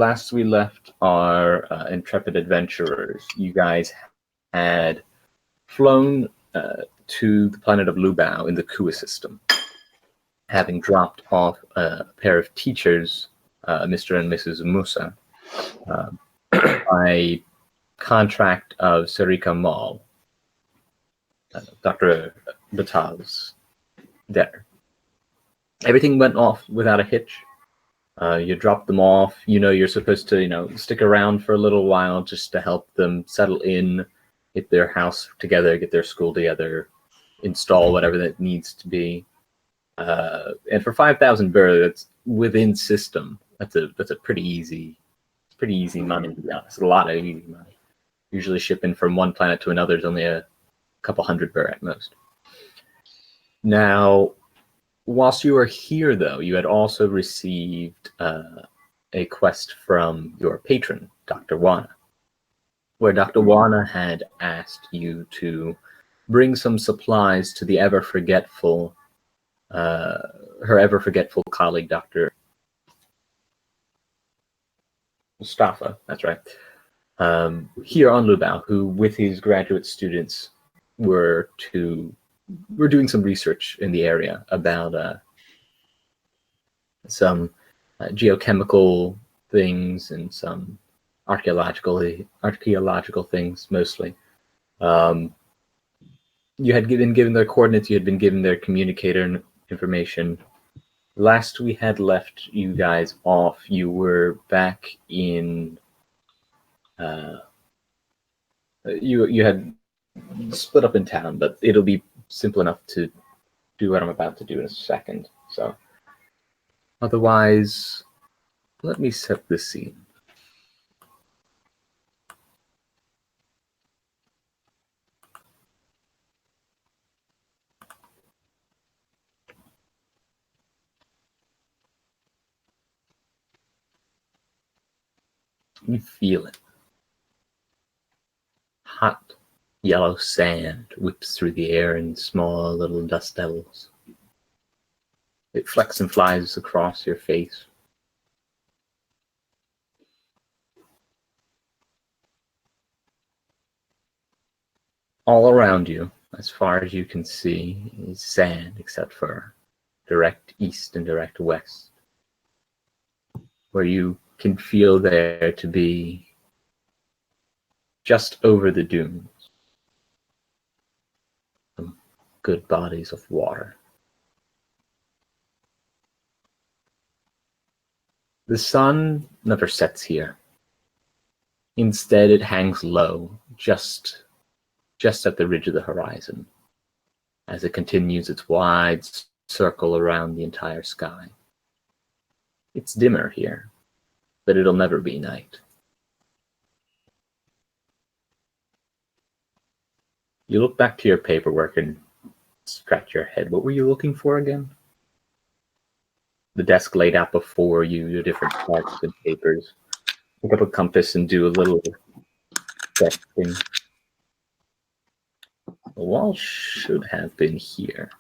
last we left our intrepid adventurers, you guys had flown to the planet of Lubao in the Kua system, having dropped off a pair of teachers, Mr. and Mrs. Musa, by contract of Sarika Mall, Dr. Batal's debtor. Everything went off without a hitch. You drop them off. You're supposed to, stick around for a little while just to help them settle in, get their house together, get their school together, install whatever that needs to be. And for 5,000 birr, that's within system. That's a pretty easy money, to be honest. A lot of easy money. Usually shipping from one planet to another is only a couple hundred birr at most. Now, whilst you were here, though, you had also received a quest from your patron, Dr. Wana, where Dr. Wana had asked you to bring some supplies to the ever-forgetful, her ever-forgetful colleague, Dr. Mustafa, that's right, here on Lubao, who, with his graduate students, were doing some research in the area about some geochemical things and some archaeological things, mostly. You had been given their coordinates, you had been given their communicator information. Last we had left you guys off, you were back in... You had split up in town, but it'll be simple enough to do what I'm about to do in a second. So, otherwise, let me set the scene. You feel it. Hot yellow sand whips through the air in small little dust devils. It flecks and flies across your face. All around you, as far as you can see, is sand except for direct east and direct west, where you can feel there to be, just over the dunes, some good bodies of water. The sun never sets here. Instead, it hangs low, just at the ridge of the horizon, as it continues its wide circle around the entire sky. It's dimmer here, but it'll never be night. You look back to your paperwork and scratch your head. What were you looking for again? The desk laid out before you, your different charts and papers. Pick up a compass and do a little testing. The wall should have been here.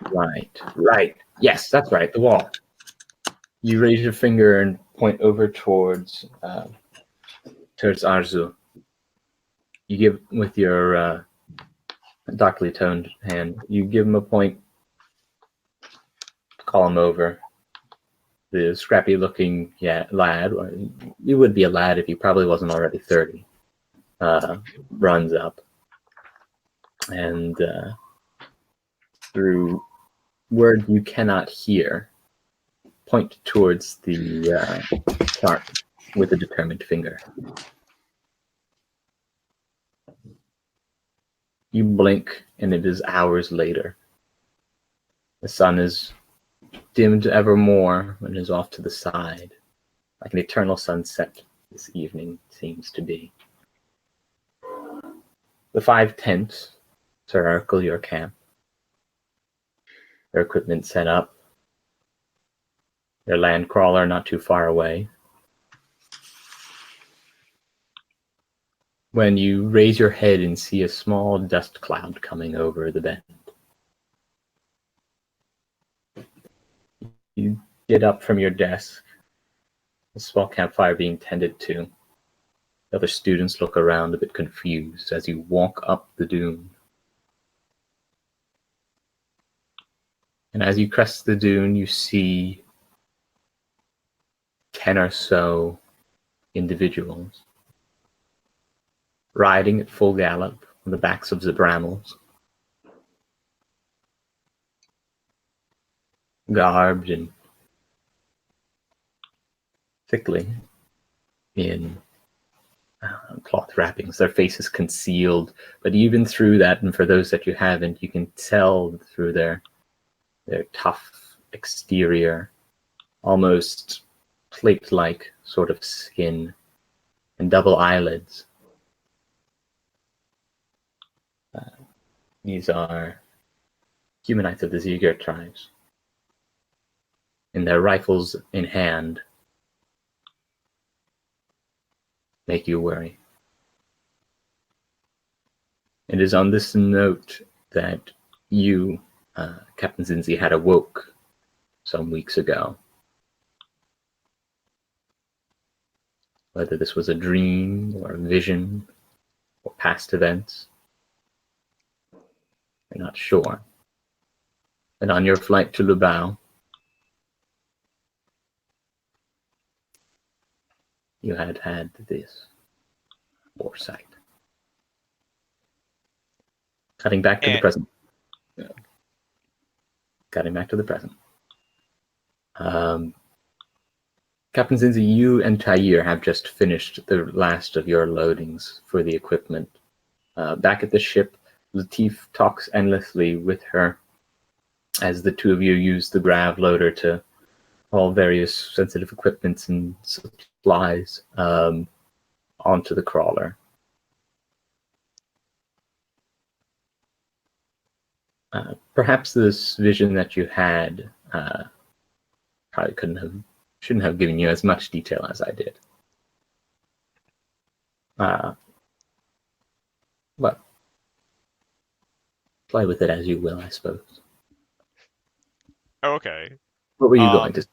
Right. Yes, that's right, the wall. You raise your finger and point over towards Arzu. You give, with your darkly toned hand, you give him a point, call him over. The scrappy-looking lad, or he would be a lad if he probably wasn't already 30, runs up. And through words you cannot hear, point towards the chart with a determined finger. You blink, and it is hours later. The sun is dimmed ever more and is off to the side, like an eternal sunset this evening seems to be. The 5 tents circle your camp, their equipment set up, their land crawler not too far away. When you raise your head and see a small dust cloud coming over the bend. You get up from your desk, A small campfire being tended to. The other students look around a bit confused as you walk up the dune. And as you crest the dune, you see 10 or so individuals riding at full gallop on the backs of the brambles, garbed and thickly in cloth wrappings, their faces concealed. But even through that, and for those that you haven't, you can tell through their tough exterior, almost plate-like sort of skin and double eyelids. These are humanites of the Ziegler tribes. And their rifles in hand make you worry. It is on this note that you, Captain Zinzi, had awoke some weeks ago. Whether this was a dream or a vision or past events, I'm not sure. And on your flight to Lubao, you had this foresight. Cutting back to the present. Yeah. Cutting back to the present. Captain Zinzi, you and Tair have just finished the last of your loadings for the equipment. Back at the ship, Latif talks endlessly with her as the two of you use the grav loader to haul various sensitive equipments and supplies onto the crawler. Perhaps this vision that you had probably shouldn't have given you as much detail as I did. But play with it as you will, I suppose. Okay. What were you going to say?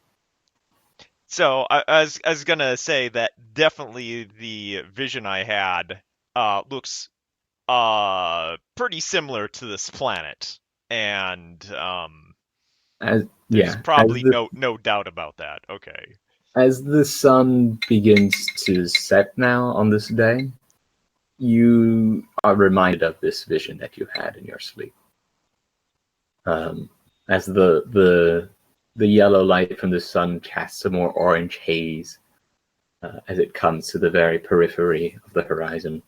So I was gonna say that definitely the vision I had looks pretty similar to this planet, and there's probably no doubt about that. Okay. As the sun begins to set now on this day, you are reminded of this vision that you had in your sleep. As the yellow light from the sun casts a more orange haze as it comes to the very periphery of the horizon.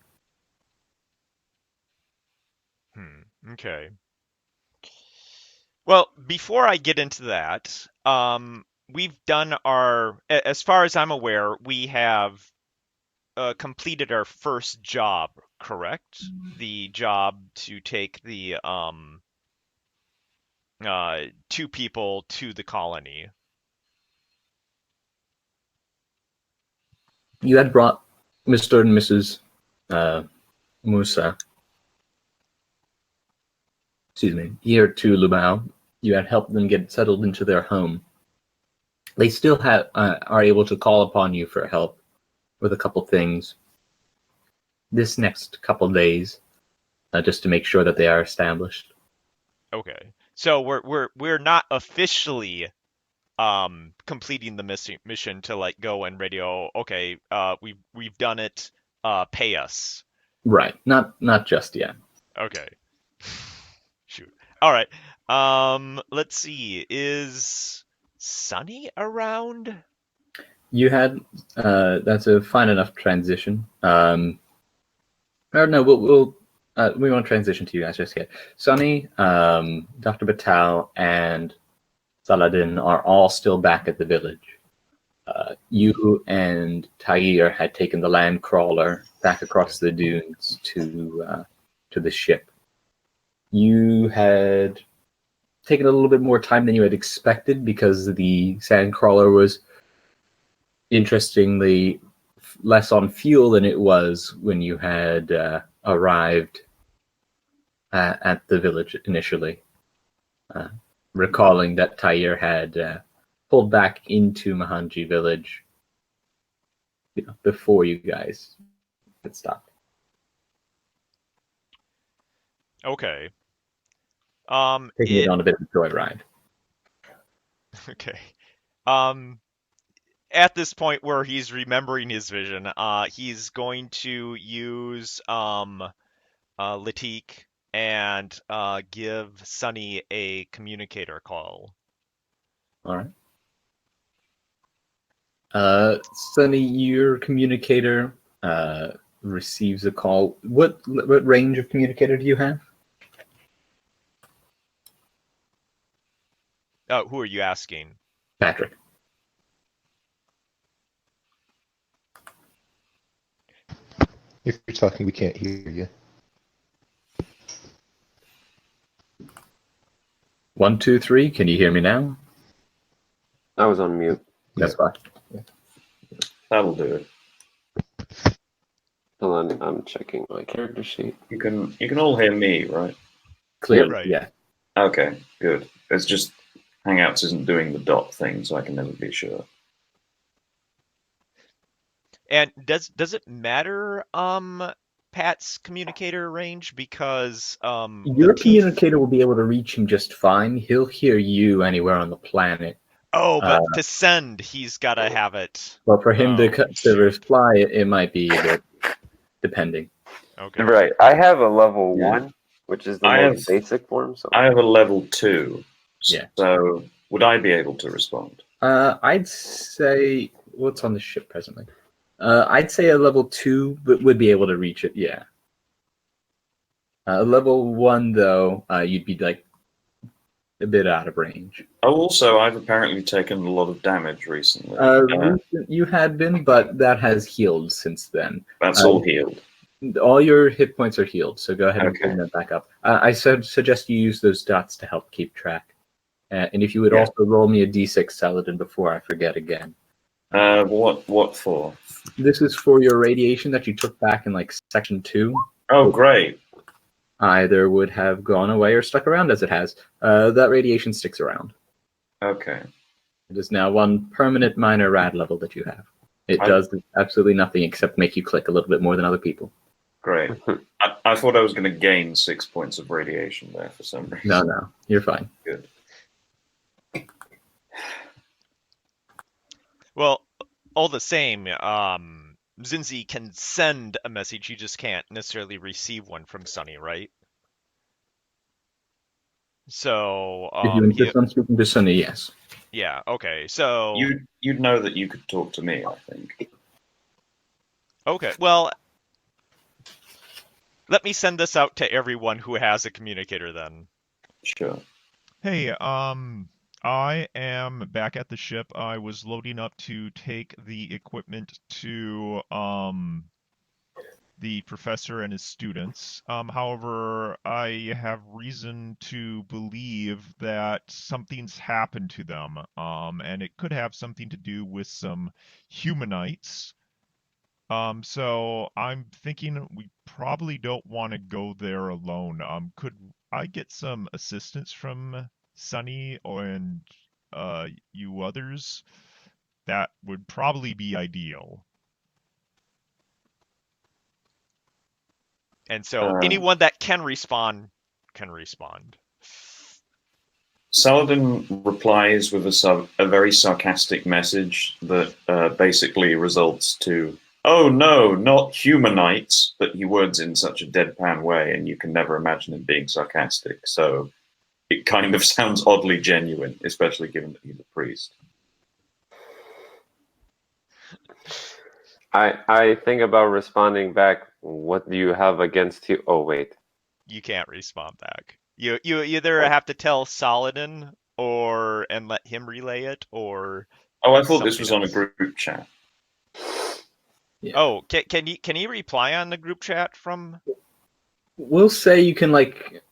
Okay. Well, before I get into that, we've done as far as I'm aware, we have completed our first job, correct? The job to take the 2 people to the colony. You had brought Mr. and Mrs. Musa, here to Lubao. You had helped them get settled into their home. They still are able to call upon you for help with a couple things this next couple days, just to make sure that they are established. Okay, so we're not officially completing the mission to like go and radio. Okay, we've done it. Pay us. Right, not just yet. Okay. Shoot. All right. Let's see. Is Sunny around? You had that's a fine enough transition. Or no, we won't transition to you guys just yet. Sunny, Dr. Batal, and Saladin are all still back at the village. You and Tair had taken the land crawler back across the dunes to the ship. You had taken a little bit more time than you had expected because the sand crawler was, interestingly, less on fuel than it was when you had arrived at the village initially. Recalling that Tair had pulled back into Mahanji village before you guys get stopped. Okay. Taking it on a bit of a joyride. Okay. At this point where he's remembering his vision, he's going to use Latique and give Sunny a communicator call. All right. Sunny, your communicator receives a call. What range of communicator do you have? Who are you asking? Patrick. If you're talking, we can't hear you. 1, 2, 3. Can you hear me now? I was on mute. That's fine. That'll do it. Hold on, I'm checking my character sheet. You can all hear me, right? Clearly, Right. yeah. Okay, good. It's just Hangouts isn't doing the dot thing, so I can never be sure. And does it matter Pat's communicator range? Because Your communicator will be able to reach him just fine. He'll hear you anywhere on the planet. Oh, but to send, he's got to have it. But for him Oh, to reply, it might be a bit depending. Okay. Right. I have a level Yeah. 1, which is the I most basic form. So I have a level 2. Yeah. So would I be able to respond? I'd say what's on the ship presently. I'd say a level 2 would be able to reach it. Yeah. Level 1 though, you'd be like a bit out of range. Oh, also, I've apparently taken a lot of damage recently. You had been, but that has healed since then. That's all healed. All your hit points are healed, so go ahead and Okay. bring that back up. I suggest you use those dots to help keep track. And if you would Yeah. also roll me a d6, Saladin, before I forget again. What for? This is for your radiation that you took back in like section 2. Oh, great. Either would have gone away or stuck around as it has. That radiation sticks around. Okay. It is now one permanent minor rad level that you have. It I- does absolutely nothing except make you click a little bit more than other people. Great. I thought I was going to gain 6 points of radiation there for some reason. No, you're fine. Good. Well, all the same, Zinzi can send a message. You just can't necessarily receive one from Sunny, right? So, If you insist on speaking to Sunny, yes. yeah, okay. So, You'd know that you could talk to me, I think. okay. Well, let me send this out to everyone who has a communicator then. Sure. Hey, I am back at the ship. I was loading up to take the equipment to the professor and his students. However, I have reason to believe that something's happened to them, and it could have something to do with some humanites. So I'm thinking we probably don't want to go there alone. Could I get some assistance from Sunny and you others? That would probably be ideal. And so, anyone that can respond can respond. Saladin replies with a very sarcastic message that basically results to, "Oh no, not humanites," but he words in such a deadpan way, and you can never imagine him being sarcastic. So it kind of sounds oddly genuine, especially given that he's a priest. I think about responding back. What do you have against you? Oh wait. You can't respond back. You either have to tell Saladin and let him relay it, or Oh, I thought this was something on a else. group chat. Yeah. Oh, can he reply on the group chat from? We'll say you can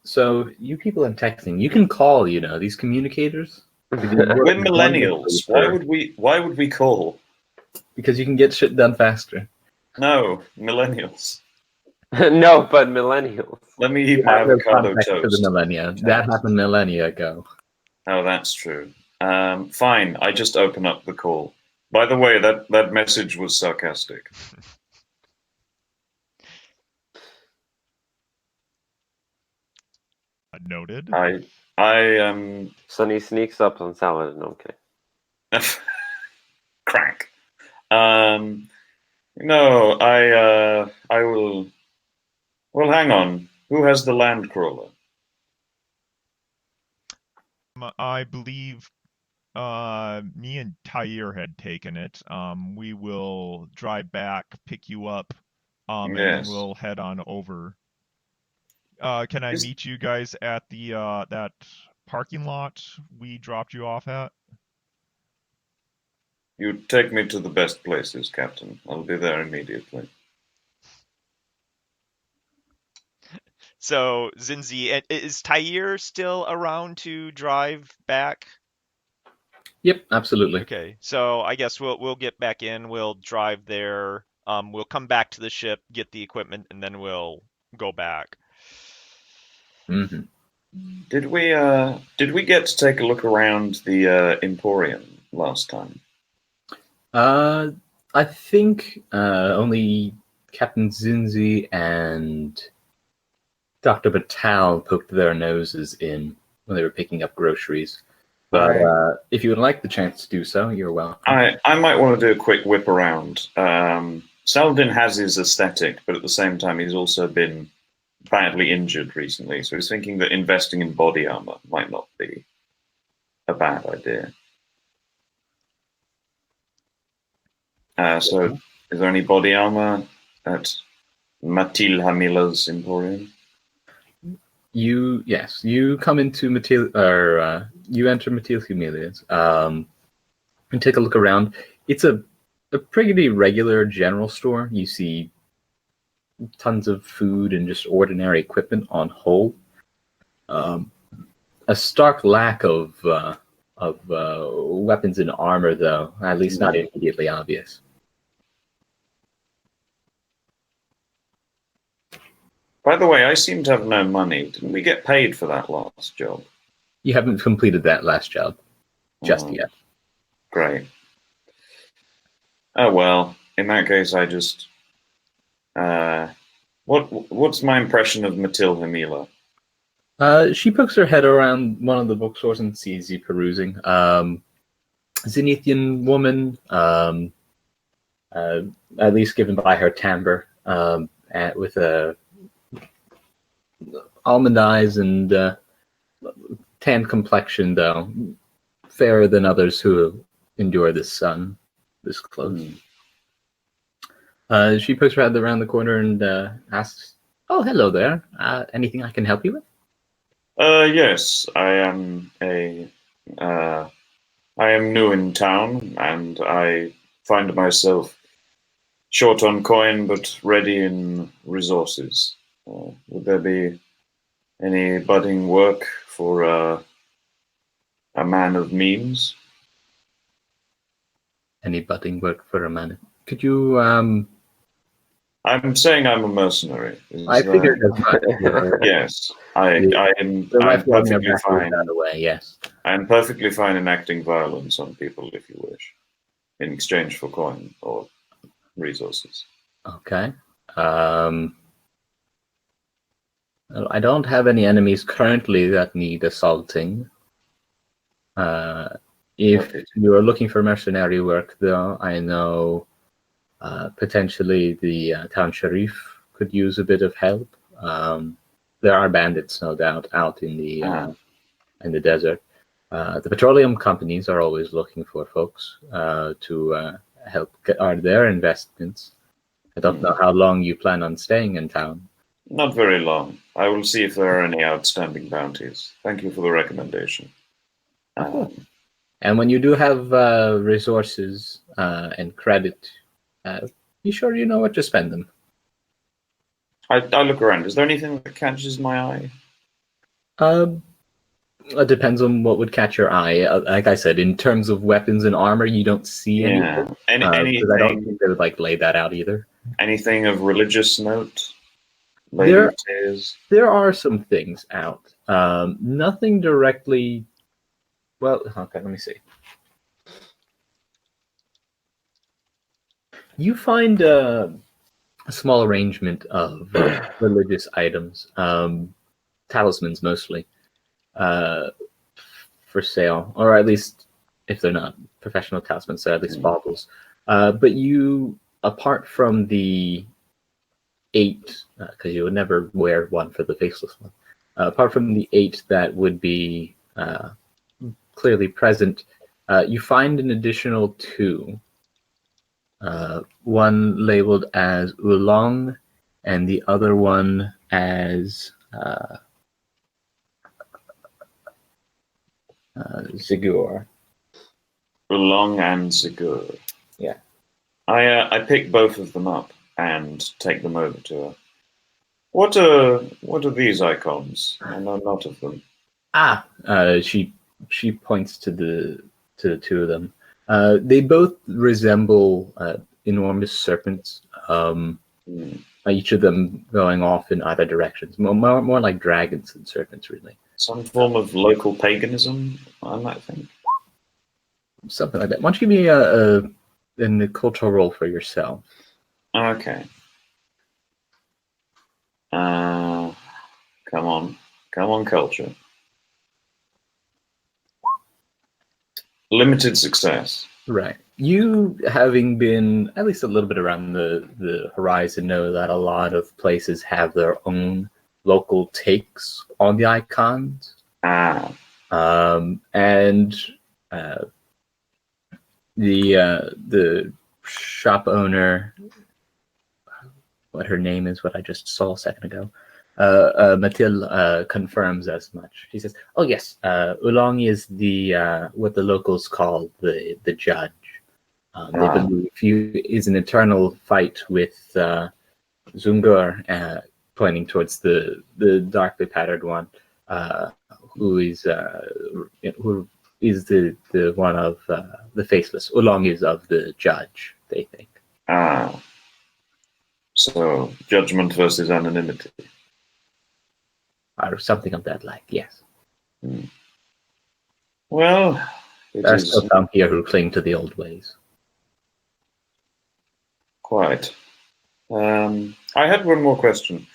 so you people in texting, you can call, these communicators. We're millennials. Why would we call? Because you can get shit done faster. No, millennials. No, but millennials. Let me eat You my have no avocado context to the toast. millennia. That happened millennia ago. Oh, that's true. Fine, I just open up the call. By the way, that message was sarcastic. Noted. I Sonny sneaks up on Saladin. Okay. crack. No, I will. Well, hang on. Who has the land crawler? I believe me and Tyre had taken it. We will drive back, pick you up, and then Yes. we'll head on over. Can I Is- meet you guys at the that parking lot we dropped you off at? You take me to the best places, Captain. I'll be there immediately. So Zinzi, is Tyre still around to drive back? Yep, absolutely. Okay, so I guess we'll get back in. We'll drive there. We'll come back to the ship, get the equipment, and then we'll go back. Hmm. Did we get to take a look around the Emporium last time? I think only Captain Zinzi and Dr. Batal poked their noses in when they were picking up groceries. But if you would like the chance to do so, you're welcome. I might want to do a quick whip around. Saladin has his aesthetic, but at the same time, he's also been badly injured recently. So he's thinking that investing in body armor might not be a bad idea. So, is there any body armor at Matil Hamila's Emporium? You come into you enter Matil Humilia's and take a look around. It's a pretty regular general store. You see tons of food and just ordinary equipment on hold. A stark lack of weapons and armor, though, at least not immediately obvious. By the way, I seem to have no money. Didn't we get paid for that last job? You haven't completed that last job just Oh, yet. Great. Oh well, in that case, I just. What's my impression of Matilda Hamila? She pokes her head around one of the bookstores and sees you perusing. Zenithian woman, at least given by her timbre, with a almond eyes and tan complexion, though fairer than others who endure this sun this close. She pokes her head around the corner and asks, "Oh, hello there. Anything I can help you with?" Yes, I am new in town, and I find myself short on coin but ready in resources. Would there be any budding work for a man of means? Any budding work for a man? Could you? I'm saying I'm a mercenary. I figured as much. Yes, I am. The I'm rifle on your perfectly back fine. that away. Yes. I'm perfectly fine enacting violence on people if you wish, in exchange for coin or resources. Okay. I don't have any enemies currently that need assaulting. If Okay. you are looking for mercenary work, though, I know potentially the town sheriff could use a bit of help. There are bandits, no doubt, out in the desert. The petroleum companies are always looking for folks to help get their investments. I don't know how long you plan on staying in town. Not very long. I will see if there are any outstanding bounties. Thank you for the recommendation. And when you do have resources and credit, be sure you know what to spend them. I look around. Is there anything that catches my eye? It depends on what would catch your eye. Like I said, in terms of weapons and armor, you don't see anything. Because I don't think they would lay that out either. Anything of religious note? There- Tears? There are some things out. Nothing directly. Well, okay, let me see. You find a small arrangement of religious items, talismans mostly, for sale, or at least if they're not professional talismans, they're at least baubles. But you, apart from the 8, because you would never wear one for the faceless one, apart from the 8 that would be clearly present, you find an additional 2. One labeled as Oolong, and the other one as Zigur. Oolong and Zigur. Yeah. I pick both of them up and take them over to her. What are these icons? I know not of them. She points to the 2 of them. They both resemble enormous serpents. Each of them going off in either directions. More like dragons than serpents, really. Some form of local paganism, I might think. Something like that. Why don't you give me a cultural roll for yourself? Okay. Come on, culture. Limited success. Right. You, having been at least a little bit around the horizon, know that a lot of places have their own local takes on the icons. Ah. And the shop owner, what her name is, what I just saw a second ago, Mathilde confirms as much. She says, "Oh yes, Oolong is the what the locals call the judge. They believe he is an eternal fight with Zungur, pointing towards the darkly patterned one, who is the one of the faceless. Oolong is of the judge, they think." Ah. So judgment versus anonymity. Or something of that like, yes. Well, there are still some here who cling to the old ways. Quite. I had one more question.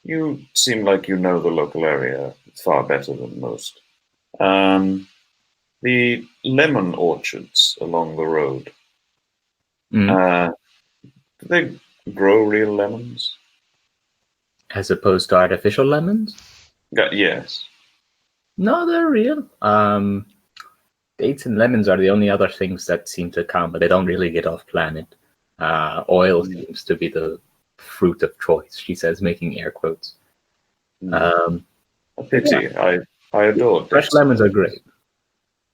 You seem like you know the local area far better than most. The lemon orchards along the road, do they grow real lemons? As opposed to artificial lemons? Yes. No, they're real. Dates and lemons are the only other things that seem to come, but they don't really get off planet. Oil seems to be the fruit of choice, she says, making air quotes. A pity. Yeah. I adore fresh lemons are great.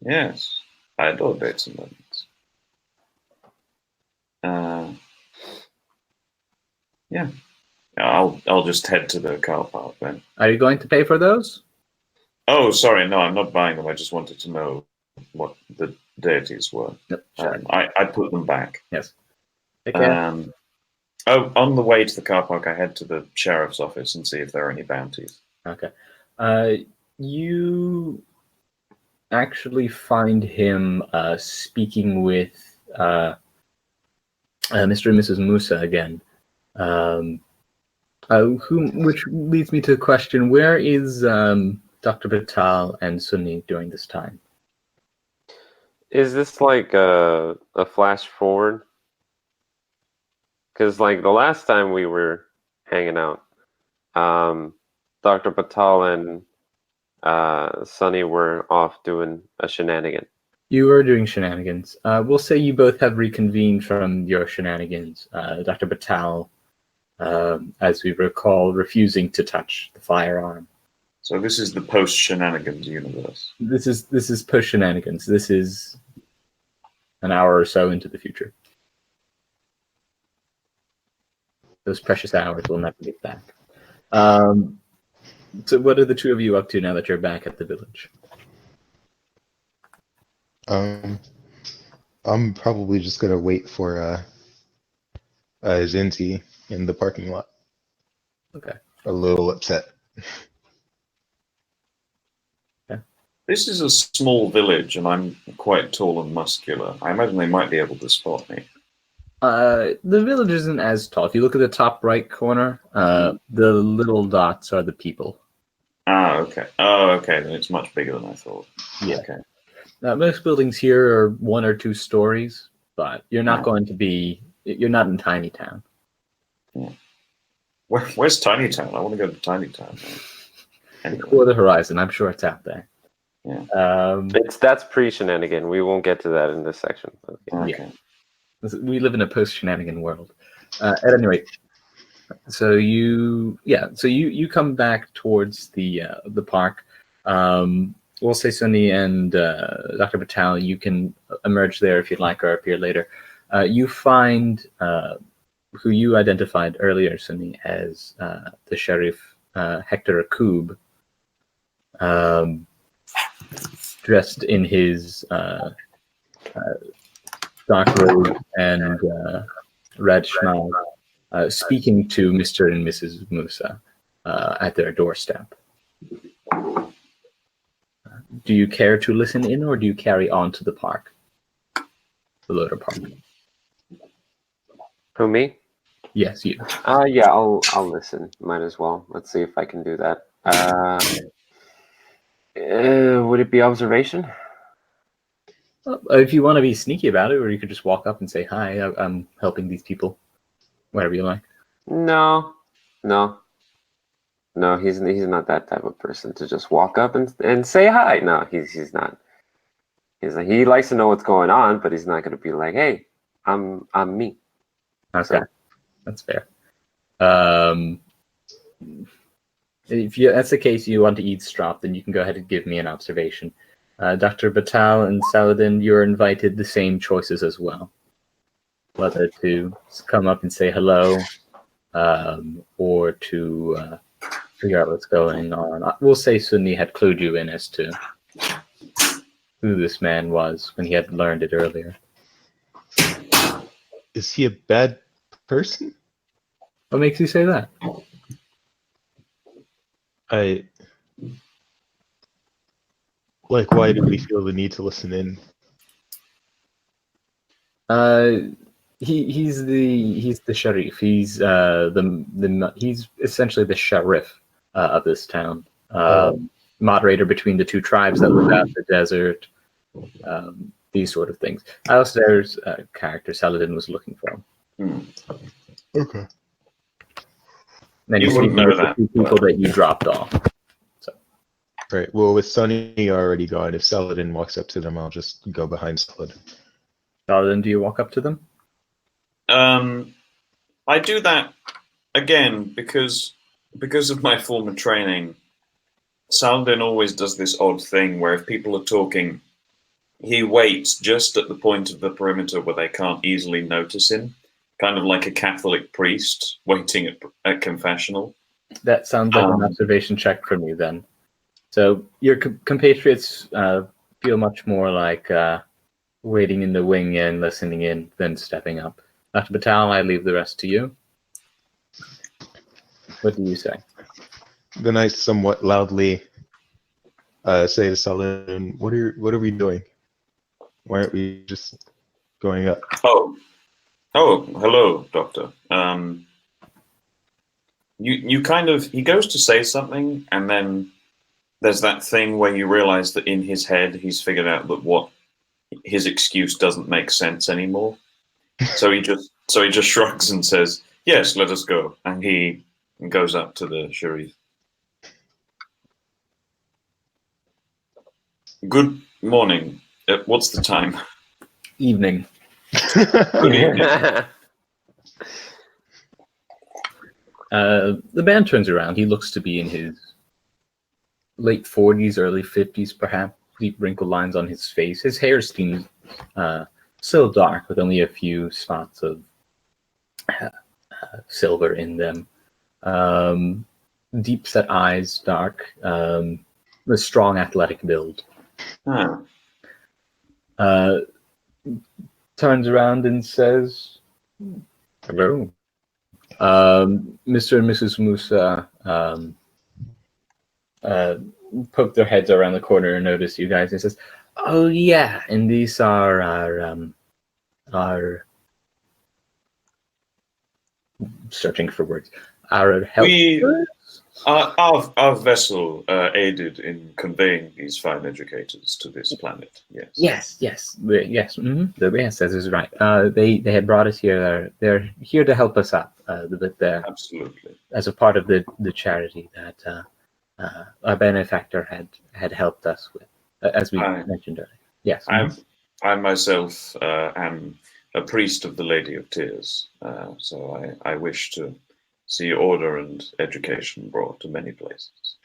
Yes, I adore dates and lemons. Yeah. I'll just head to the car park then. Are you going to pay for those? Oh, sorry, no, I'm not buying them. I just wanted to know what the deities were. Yep, sure. I put them back. Yes. Take care. On the way to the car park, I head to the sheriff's office and see if there are any bounties. Okay. You actually find him speaking with Mr. and Mrs. Musa again. Which leads me to the question: where is Dr. Batal and Sunni during this time? Is this like a flash forward? Because like the last time we were hanging out, Dr. Batal and Sunny were off doing a shenanigan. You were doing shenanigans. We'll say you both have reconvened from your shenanigans. Dr. Batal, as we recall, refusing to touch the firearm. So this is the post-shenanigans universe. This is post-shenanigans. This is an hour or so into the future. Those precious hours will never get back. So what are the two of you up to now that you're back at the village? I'm probably just gonna wait for Zinzi in the parking lot. Okay. A little upset. Okay. This is a small village, and I'm quite tall and muscular. I imagine they might be able to spot me. The village isn't as tall. If you look at the top right corner, the little dots are the people. Ah, okay. Oh, okay. Then it's much bigger than I thought. Yeah. Okay. Most buildings here are 1 or 2 stories, but you're not Yeah. going to be. You're not in Tiny Town. Where's Tiny Town? I want to go to Tiny Town. Anyway. Or the horizon. I'm sure it's out there. Yeah. That's pre-shenanigan. We won't get to that in this section. Okay. Okay. We live in a post-shenanigan world. At any rate, so you come back towards the park. We'll say Sunny and Dr. Patel, you can emerge there if you'd like, or appear later. You find who you identified earlier, Sunny, as the sheriff Hector Akub, dressed in his dark robe and red schmaz, speaking to Mr. and Mrs. Musa at their doorstep. Do you care to listen in, or do you carry on to the park? The Loder Park. Who, me? Yes, you. Yeah, I'll listen. Might as well. Let's see if I can do that. Would it be observation? If you want to be sneaky about it, or you could just walk up and say, hi, I'm helping these people. Whatever you like. No, he's not that type of person to just walk up and say hi. No, he's not. He likes to know what's going on, but he's not going to be like, hey, I'm me. Okay, So. that's fair. If that's the case, you want to eavesdrop, then you can go ahead and give me an observation. Dr. Batal and Saladin, you're invited the same choices as well. Whether to come up and say hello, or to figure out what's going on. We'll say Sunni had clued you in as to who this man was when he had learned it earlier. Is he a bad person? What makes you say that? Why do we feel the need to listen in? He's the sheriff. He's he's essentially the sheriff of this town. Moderator between the 2 tribes that live out in the desert. These sort of things. Alistair's character Saladin was looking for. Okay. Then You wouldn't know that, the 2 people that you dropped off. Right. Well, with Sunny already gone, if Saladin walks up to them, I'll just go behind Saladin. Saladin, do you walk up to them? I do that again because of my former training. Saladin always does this odd thing where if people are talking, he waits just at the point of the perimeter where they can't easily notice him, kind of like a Catholic priest waiting at confessional. That sounds like an observation check for me then. So your compatriots feel much more like waiting in the wing and listening in than stepping up. Dr. Batal, I leave the rest to you. What do you say? Then I somewhat loudly say to Saladin, "What are we doing? Why aren't we just going up?" Oh, hello, Doctor. You kind of, he goes to say something, and then there's that thing where you realize that in his head he's figured out that what his excuse doesn't make sense anymore. So he just shrugs and says, "Yes, let us go," and he goes up to the Sharif. Good morning. What's the time? Evening. Good evening. The man turns around. He looks to be in his late 40s, early 50s, perhaps. Deep wrinkled lines on his face. His hair seems still dark, with only a few spots of silver in them. Deep set eyes, dark. A strong athletic build. Ah. Turns around and says, "Hello." Mr. and Mrs. Musa poke their heads around the corner and notice you guys and says, "Oh yeah, and these are our searching for words. Our helpers? Our vessel aided in conveying these fine educators to this planet. Yes. Yes. Yes. That is right. They had brought us here. They're here to help us out. Absolutely. As a part of the charity that our benefactor had helped us with, as we mentioned earlier. Yes. I myself am a priest of the Lady of Tears, so I wish to see order and education brought to many places.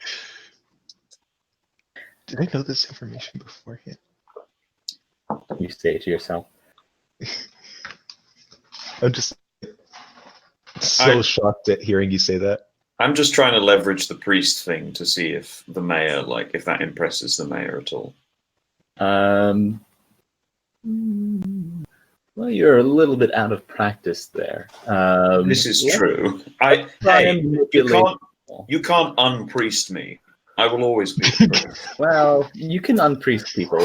Did I know this information beforehand? You say to yourself. I'm just so shocked at hearing you say that. I'm just trying to leverage the priest thing to see if the mayor, if that impresses the mayor at all. Well, you're a little bit out of practice there. This is true. You can't unpriest me. I will always be a priest. Well, you can unpriest people.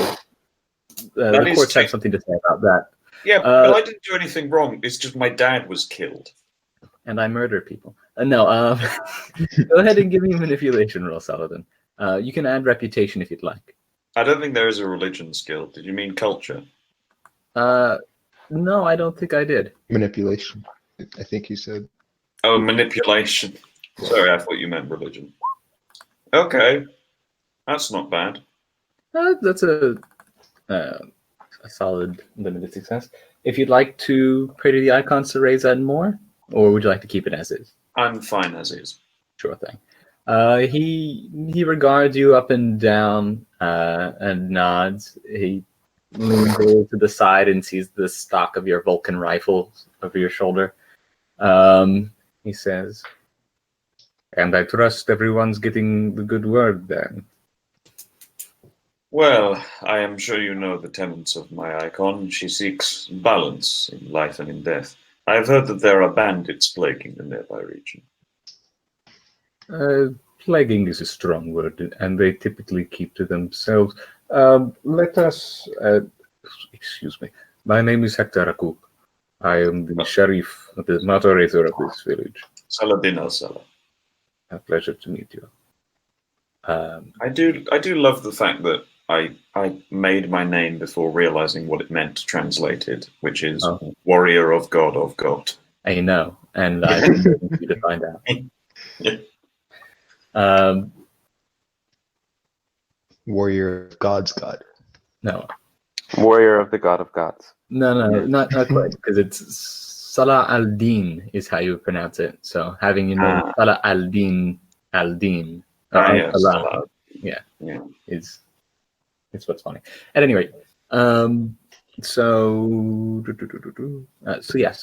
The courts have something to say about that. Yeah, but I didn't do anything wrong. It's just my dad was killed. And I murder people. No, go ahead and give me a manipulation roll, Saladin. You can add reputation if you'd like. I don't think there is a religion skill. Did you mean culture? No, I don't think I did. Manipulation, I think you said. Oh, manipulation. Sorry, I thought you meant religion. Okay, that's not bad. That's a solid limited success. If you'd like to pray to the icons to raise that more, or would you like to keep it as is? I'm fine as is. Sure thing. He regards you up and down and nods. He leans a little to the side and sees the stock of your Vulcan rifle over your shoulder. He says, "And I trust everyone's getting the good word then." Well, I am sure you know the tenets of my icon. She seeks balance in life and in death. I've heard that there are bandits plaguing the nearby region. Plaguing is a strong word, and they typically keep to themselves. Let us... excuse me. My name is Hector Akuk. I am the sheriff, the moderator of this village. Saladin al-Salah. A pleasure to meet you. I do love the fact that I made my name before realizing what it meant translated, which is warrior of God. I know, and I've been waiting for you to find out. Warrior of God's God. No. Warrior of the God of Gods. No, not quite, because it's Salah al-Din is how you pronounce it. So having your name Salah al-Din, Yes, Allah, yeah, it's what's funny. At any rate, so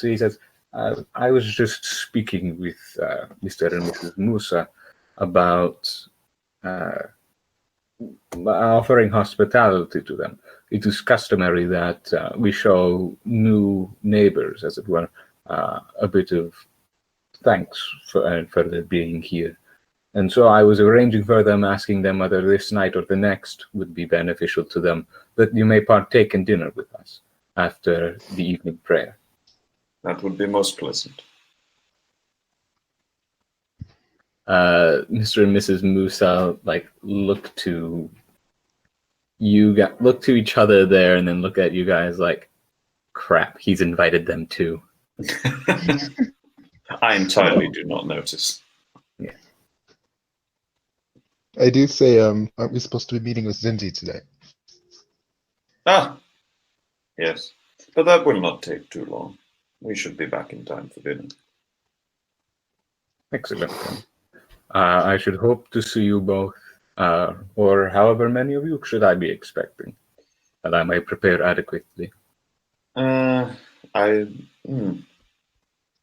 he says, I was just speaking with Mr. and Mrs. Musa about offering hospitality to them. It is customary that we show new neighbors, as it were, a bit of thanks for their being here. And so I was arranging for them, asking them whether this night or the next would be beneficial to them, that you may partake in dinner with us after the evening prayer. That would be most pleasant. Mr. and Mrs. Musa look to each other there, and then look at you guys like, crap, he's invited them too. I entirely do not notice. Yeah. I do say, aren't we supposed to be meeting with Zinzi today? Ah, yes. But that will not take too long. We should be back in time for dinner. Excellent. I should hope to see you both, or however many of you should I be expecting, that I may prepare adequately. There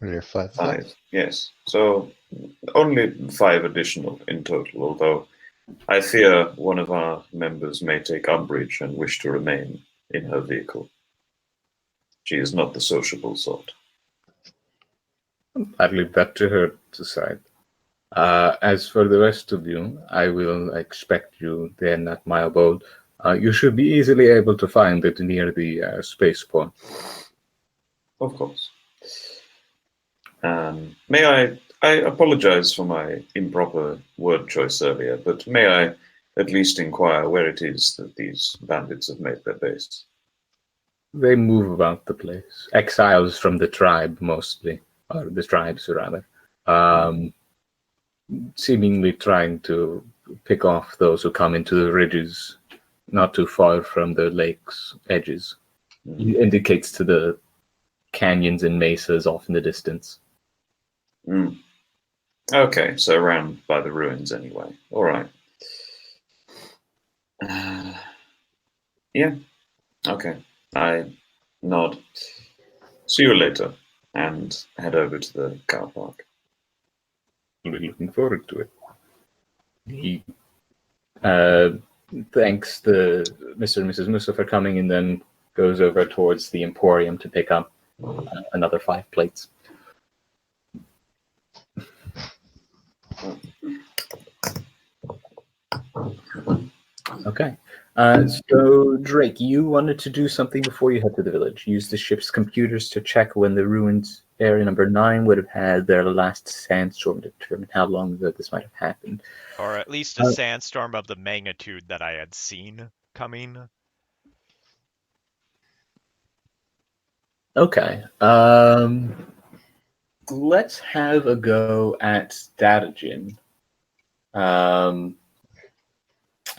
are five. Five, yes. So only 5 additional in total, although I fear one of our members may take umbrage and wish to remain in her vehicle. She is not the sociable sort. I'd leave that to her to decide. As for the rest of you, I will expect you then at my abode. You should be easily able to find it near the spaceport. Of course. May I apologize for my improper word choice earlier, but may I at least inquire where it is that these bandits have made their base? They move about the place. Exiles from the tribe, mostly. Or the tribes, rather. Seemingly trying to pick off those who come into the ridges not too far from the lake's edges. It indicates to the canyons and mesas off in the distance. Mm. Okay, so around by the ruins anyway. All right. Yeah. Okay. I nod. See you later, and head over to the car park. We're looking forward to it. He thanks the Mr. and Mrs. Musa for coming, and then goes over towards the Emporium to pick up another 5 plates. Okay. So, Drake, you wanted to do something before you head to the village. Use the ship's computers to check when the ruins area number 9 would have had their last sandstorm to determine how long ago this might have happened. Or at least a sandstorm of the magnitude that I had seen coming. Okay. Let's have a go at Statogen.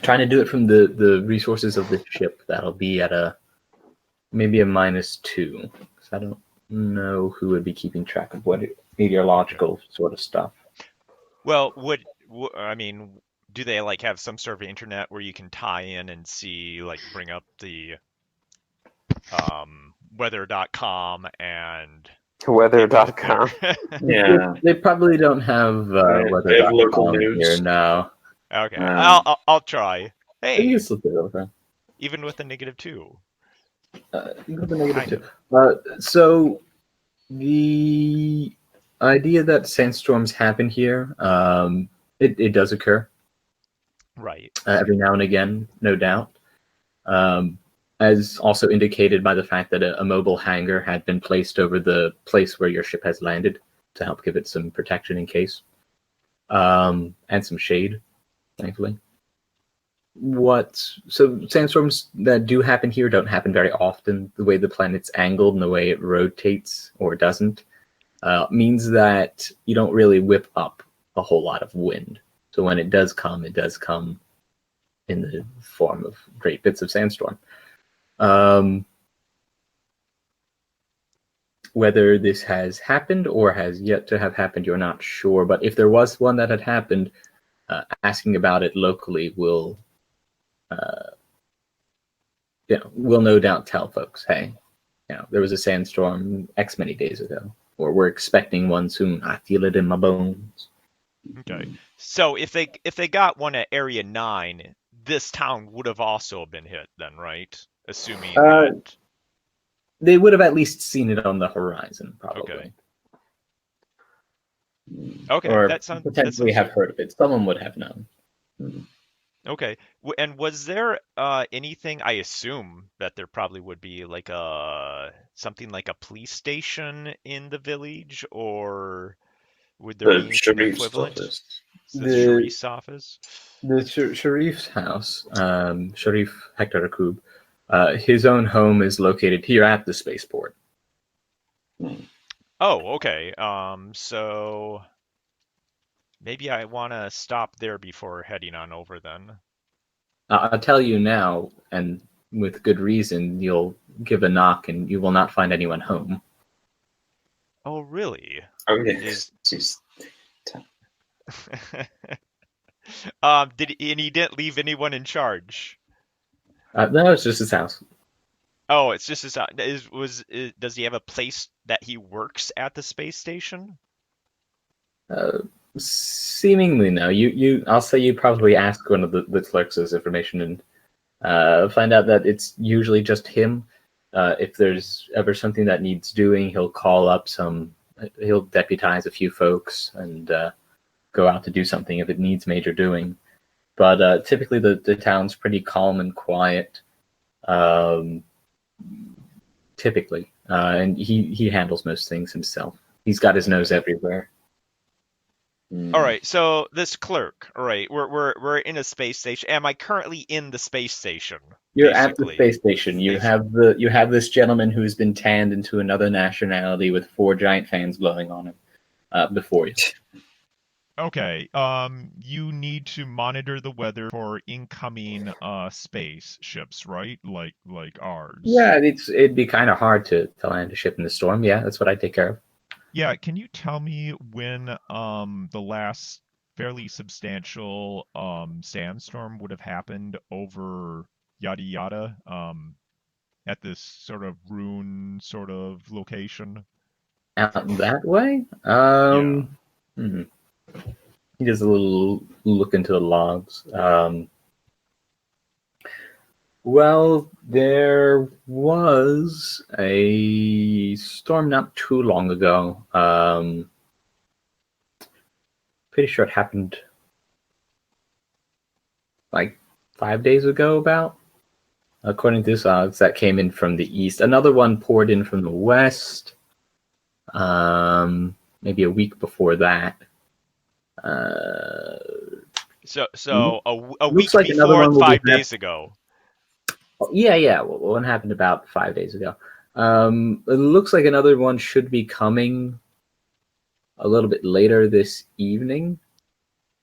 Trying to do it from the resources of the ship. That'll be at maybe a -2. Because I don't know who would be keeping track of what meteorological sort of stuff. Well, I mean, do they like have some sort of internet where you can tie in and see, like, bring up the weather.com and Weather.com. Yeah. They probably don't have They have local weather.com news. here now. Okay, Um, I'll try. You Hey, can slip it over. even with a -2. You can go to -2. Kind So the idea that sandstorms happen here, it does occur Right. every now and again, no doubt. As also indicated by the fact that a mobile hangar had been placed over the place where your ship has landed to help give it some protection in case, and some shade, thankfully. So sandstorms that do happen here don't happen very often. The way the planet's angled and the way it rotates or doesn't means that you don't really whip up a whole lot of wind. So when it does come in the form of great bits of sandstorm. Whether this has happened or has yet to have happened, you're not sure. But if there was one that had happened, asking about it locally will no doubt tell folks, hey, there was a sandstorm X many days ago, or we're expecting one soon. I feel it in my bones. Okay. So if they got one at Area 9, this town would have also been hit then, right? Assuming that... They would have at least seen it on the horizon, probably. Okay, Or that sounds... potentially have heard of it. Someone would have known. Okay. And was there anything? I assume that there probably would be like something like a police station in the village, or would there be an Sharif's equivalent? office. The Sharif's office? The Sharif's house, Sharif Hector Akub, his own home is located here at the spaceport. Oh, okay. So maybe I want to stop there before heading on over then. I'll tell you now, and with good reason, you'll give a knock and you will not find anyone home. Oh, really? Oh, yeah. Is- He's- he didn't leave anyone in charge? No, it's just his house. Oh, it's just his. Does he have a place that he works at the space station? Seemingly no. I'll say you probably ask one of the clerks this information and find out that it's usually just him. If there's ever something that needs doing, he'll deputize a few folks and go out to do something if it needs major doing. But typically the town's pretty calm and quiet. Typically, and he handles most things himself. He's got his nose everywhere. Hmm. All right, so this clerk. All right, we're in a space station. Am I currently in the space station? You're at the basically? space station. You have this gentleman who's been tanned into another nationality with 4 giant fans blowing on him before you. Okay. You need to monitor the weather for incoming spaceships, right? Like ours. Yeah, it'd be kind of hard to land a ship in the storm. Yeah, that's what I take care of. Yeah, can you tell me when the last fairly substantial sandstorm would have happened over yada yada at this sort of ruin sort of location? Out that way? He does a little look into the logs. Well, there was a storm not too long ago. Pretty sure it happened like 5 days ago, about. According to this odds, that came in from the east. Another one poured in from the west. Maybe a week before that. So a Looks week like another before one will be 5 days ago. Yeah. Well, one happened about 5 days ago. It looks like another one should be coming a little bit later this evening.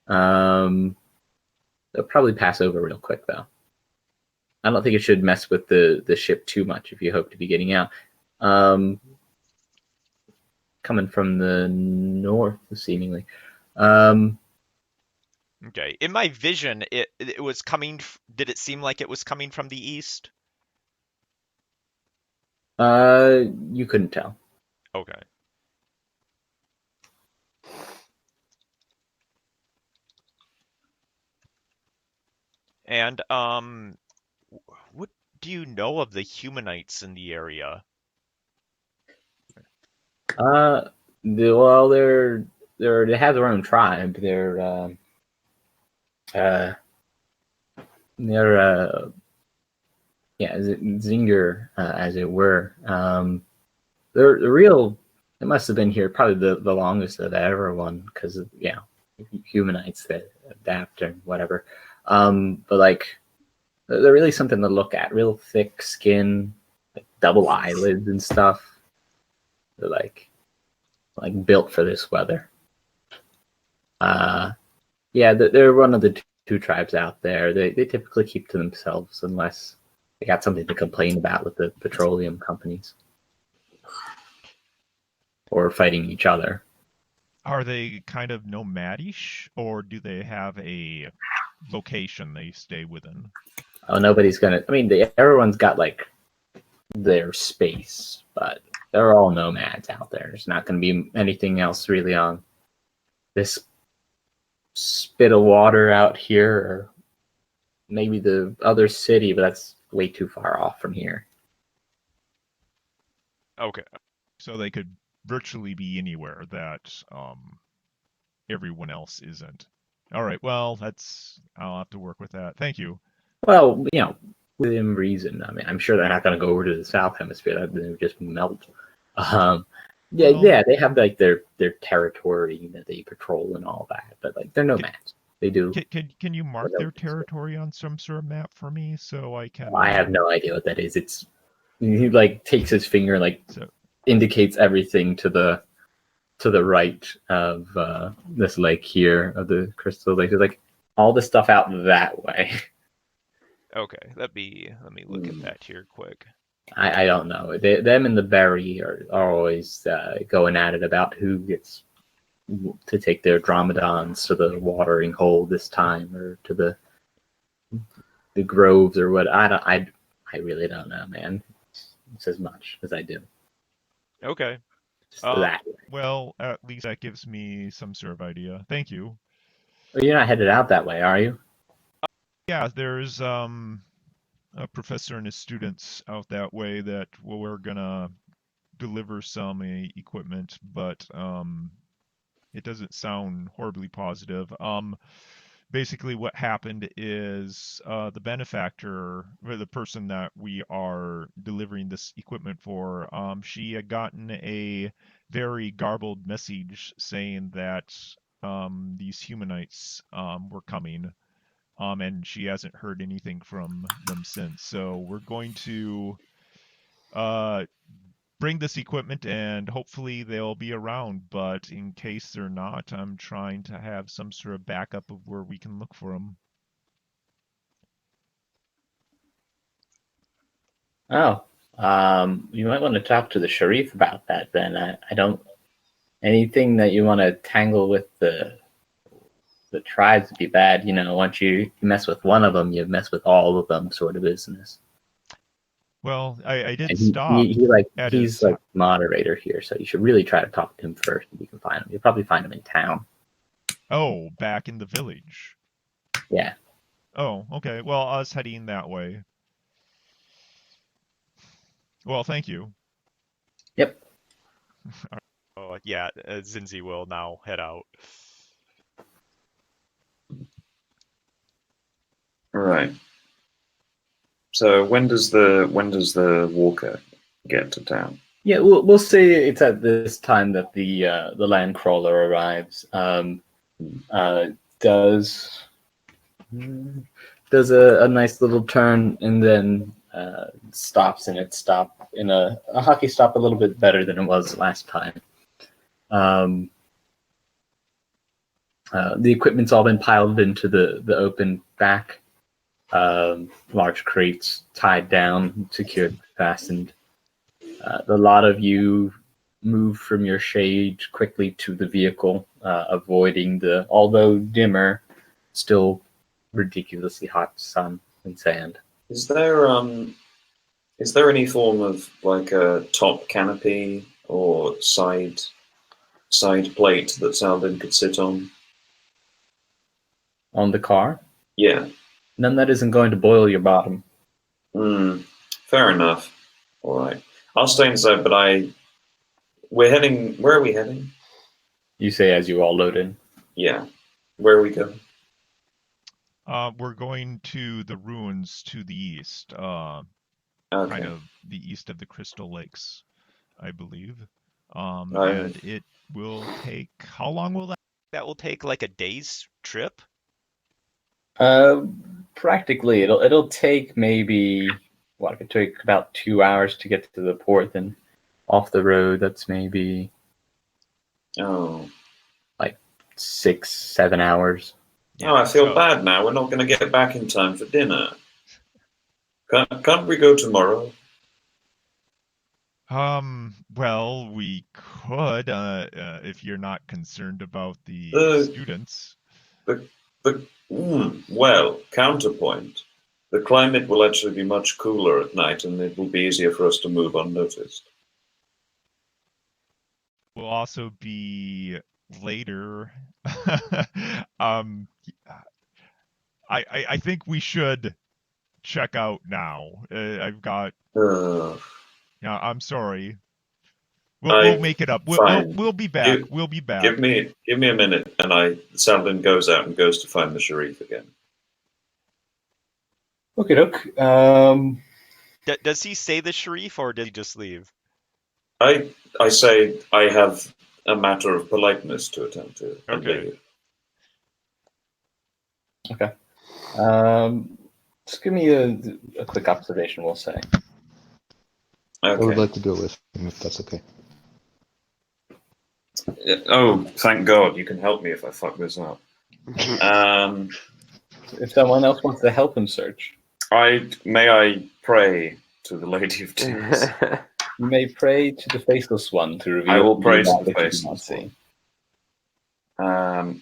They'll probably pass over real quick, though. I don't think it should mess with the ship too much if you hope to be getting out. Coming from the north, seemingly. Okay. In my vision, it was coming. Did it seem like it was coming from the east? You couldn't tell. Okay. And what do you know of the humanites in the area? They have their own tribe. They're Zinger, as it were. They're real. They must have been here probably the longest of everyone because humanites that adapt and whatever. But like they're really something to look at. Real thick skin, like double eyelids and stuff. They're like built for this weather. They're one of the two tribes out there. They typically keep to themselves unless they got something to complain about with the petroleum companies or fighting each other. Are they kind of nomadish, or do they have a location they stay within? Oh, nobody's gonna. I mean, everyone's got like their space, but they're all nomads out there. There's not going to be anything else really on this spit of water out here, or maybe the other city, but that's way too far off from here. Okay. So they could virtually be anywhere that everyone else isn't. All right. Well, I'll have to work with that. Thank you. Well, within reason. I mean, I'm sure they're not going to go over to the south hemisphere. That would just melt. They have like their territory that they patrol and all that, but like they're nomads. They do. Can you mark their territory on some sort of map for me so I can? I have no idea what that is. He like takes his finger and indicates everything to the right of this lake here, of the Crystal Lake. It's like all the stuff out that way. Okay, let me look at that here quick. I don't know. Them and the Berry are always going at it about who gets to take their dromedons to the watering hole this time, or to the groves, or what. I really don't know, man. It's as much as I do. Okay. That way. Well, at least that gives me some sort of idea. Thank you. Well, you're not headed out that way, are you? Yeah, there's a professor and his students out that way that we're gonna deliver some equipment, but it doesn't sound horribly positive. Basically what happened is the benefactor, or the person that we are delivering this equipment for, she had gotten a very garbled message saying that these humanites were coming, and she hasn't heard anything from them since. So we're going to bring this equipment, and hopefully they'll be around. But in case they're not, I'm trying to have some sort of backup of where we can look for them. Oh, you might want to talk to the Sharif about that then. I don't anything that you want to tangle with the tribes would be bad. You know, once you mess with one of them, you mess with all of them, sort of business. Well, I did And stop. he's like moderator here, so you should really try to talk to him first. If you can find him, you'll probably find him in town. Oh, back in the village. Yeah. Oh, okay. Well, I was heading that way. Well, thank you. Yep. Oh, yeah, Zinzi will now head out. All right. So when does the walker get to town? Yeah, we'll say it's at this time that the land crawler arrives. Does a nice little turn and then stops in its stop in a hockey stop a little bit better than it was last time. The equipment's all been piled into the open back. Large crates tied down, secured, fastened. The lot of you move from your shade quickly to the vehicle, avoiding the, although dimmer, still ridiculously hot sun and sand. Is there any form of like a top canopy or side plate that Saladin could sit on? On the car? Yeah. None that isn't going to boil your bottom. Fair enough. All right. I'll stay inside, but we're heading. Where are we heading? You say as you all load in. Yeah. Where are we going? We're going to the ruins to the east. Okay. Kind of the east of the Crystal Lakes, I believe. Right. And it will take. How long will that? That will take like a day's trip. Practically, it'll take maybe it could take about 2 hours to get to the port, and off the road that's maybe Oh. 6-7 hours. Oh, I feel so- bad now. We're not going to get back in time for dinner. Can't we go tomorrow? Well, we could, if you're not concerned about the students. Well, counterpoint. The climate will actually be much cooler at night, and it will be easier for us to move unnoticed. Will also be later. I think we should check out now. I've got. Yeah, I'm sorry. We'll make it up. We'll be back. We'll be back. Give me a minute, and Saladin goes out and goes to find the Sharif again. Okay, doke. Does he say the Sharif, or did he just leave? I say I have a matter of politeness to attend to. and Okay. leave. Okay. Just give me a quick observation, we'll say. I would Okay. like to go with him if that's okay. Oh, thank God! You can help me if I fuck this up. If someone else wants to help him search, May I pray to the Lady of Tears? you may pray to the Faceless One to reveal I will pray to that the which you do not Faceless see. One.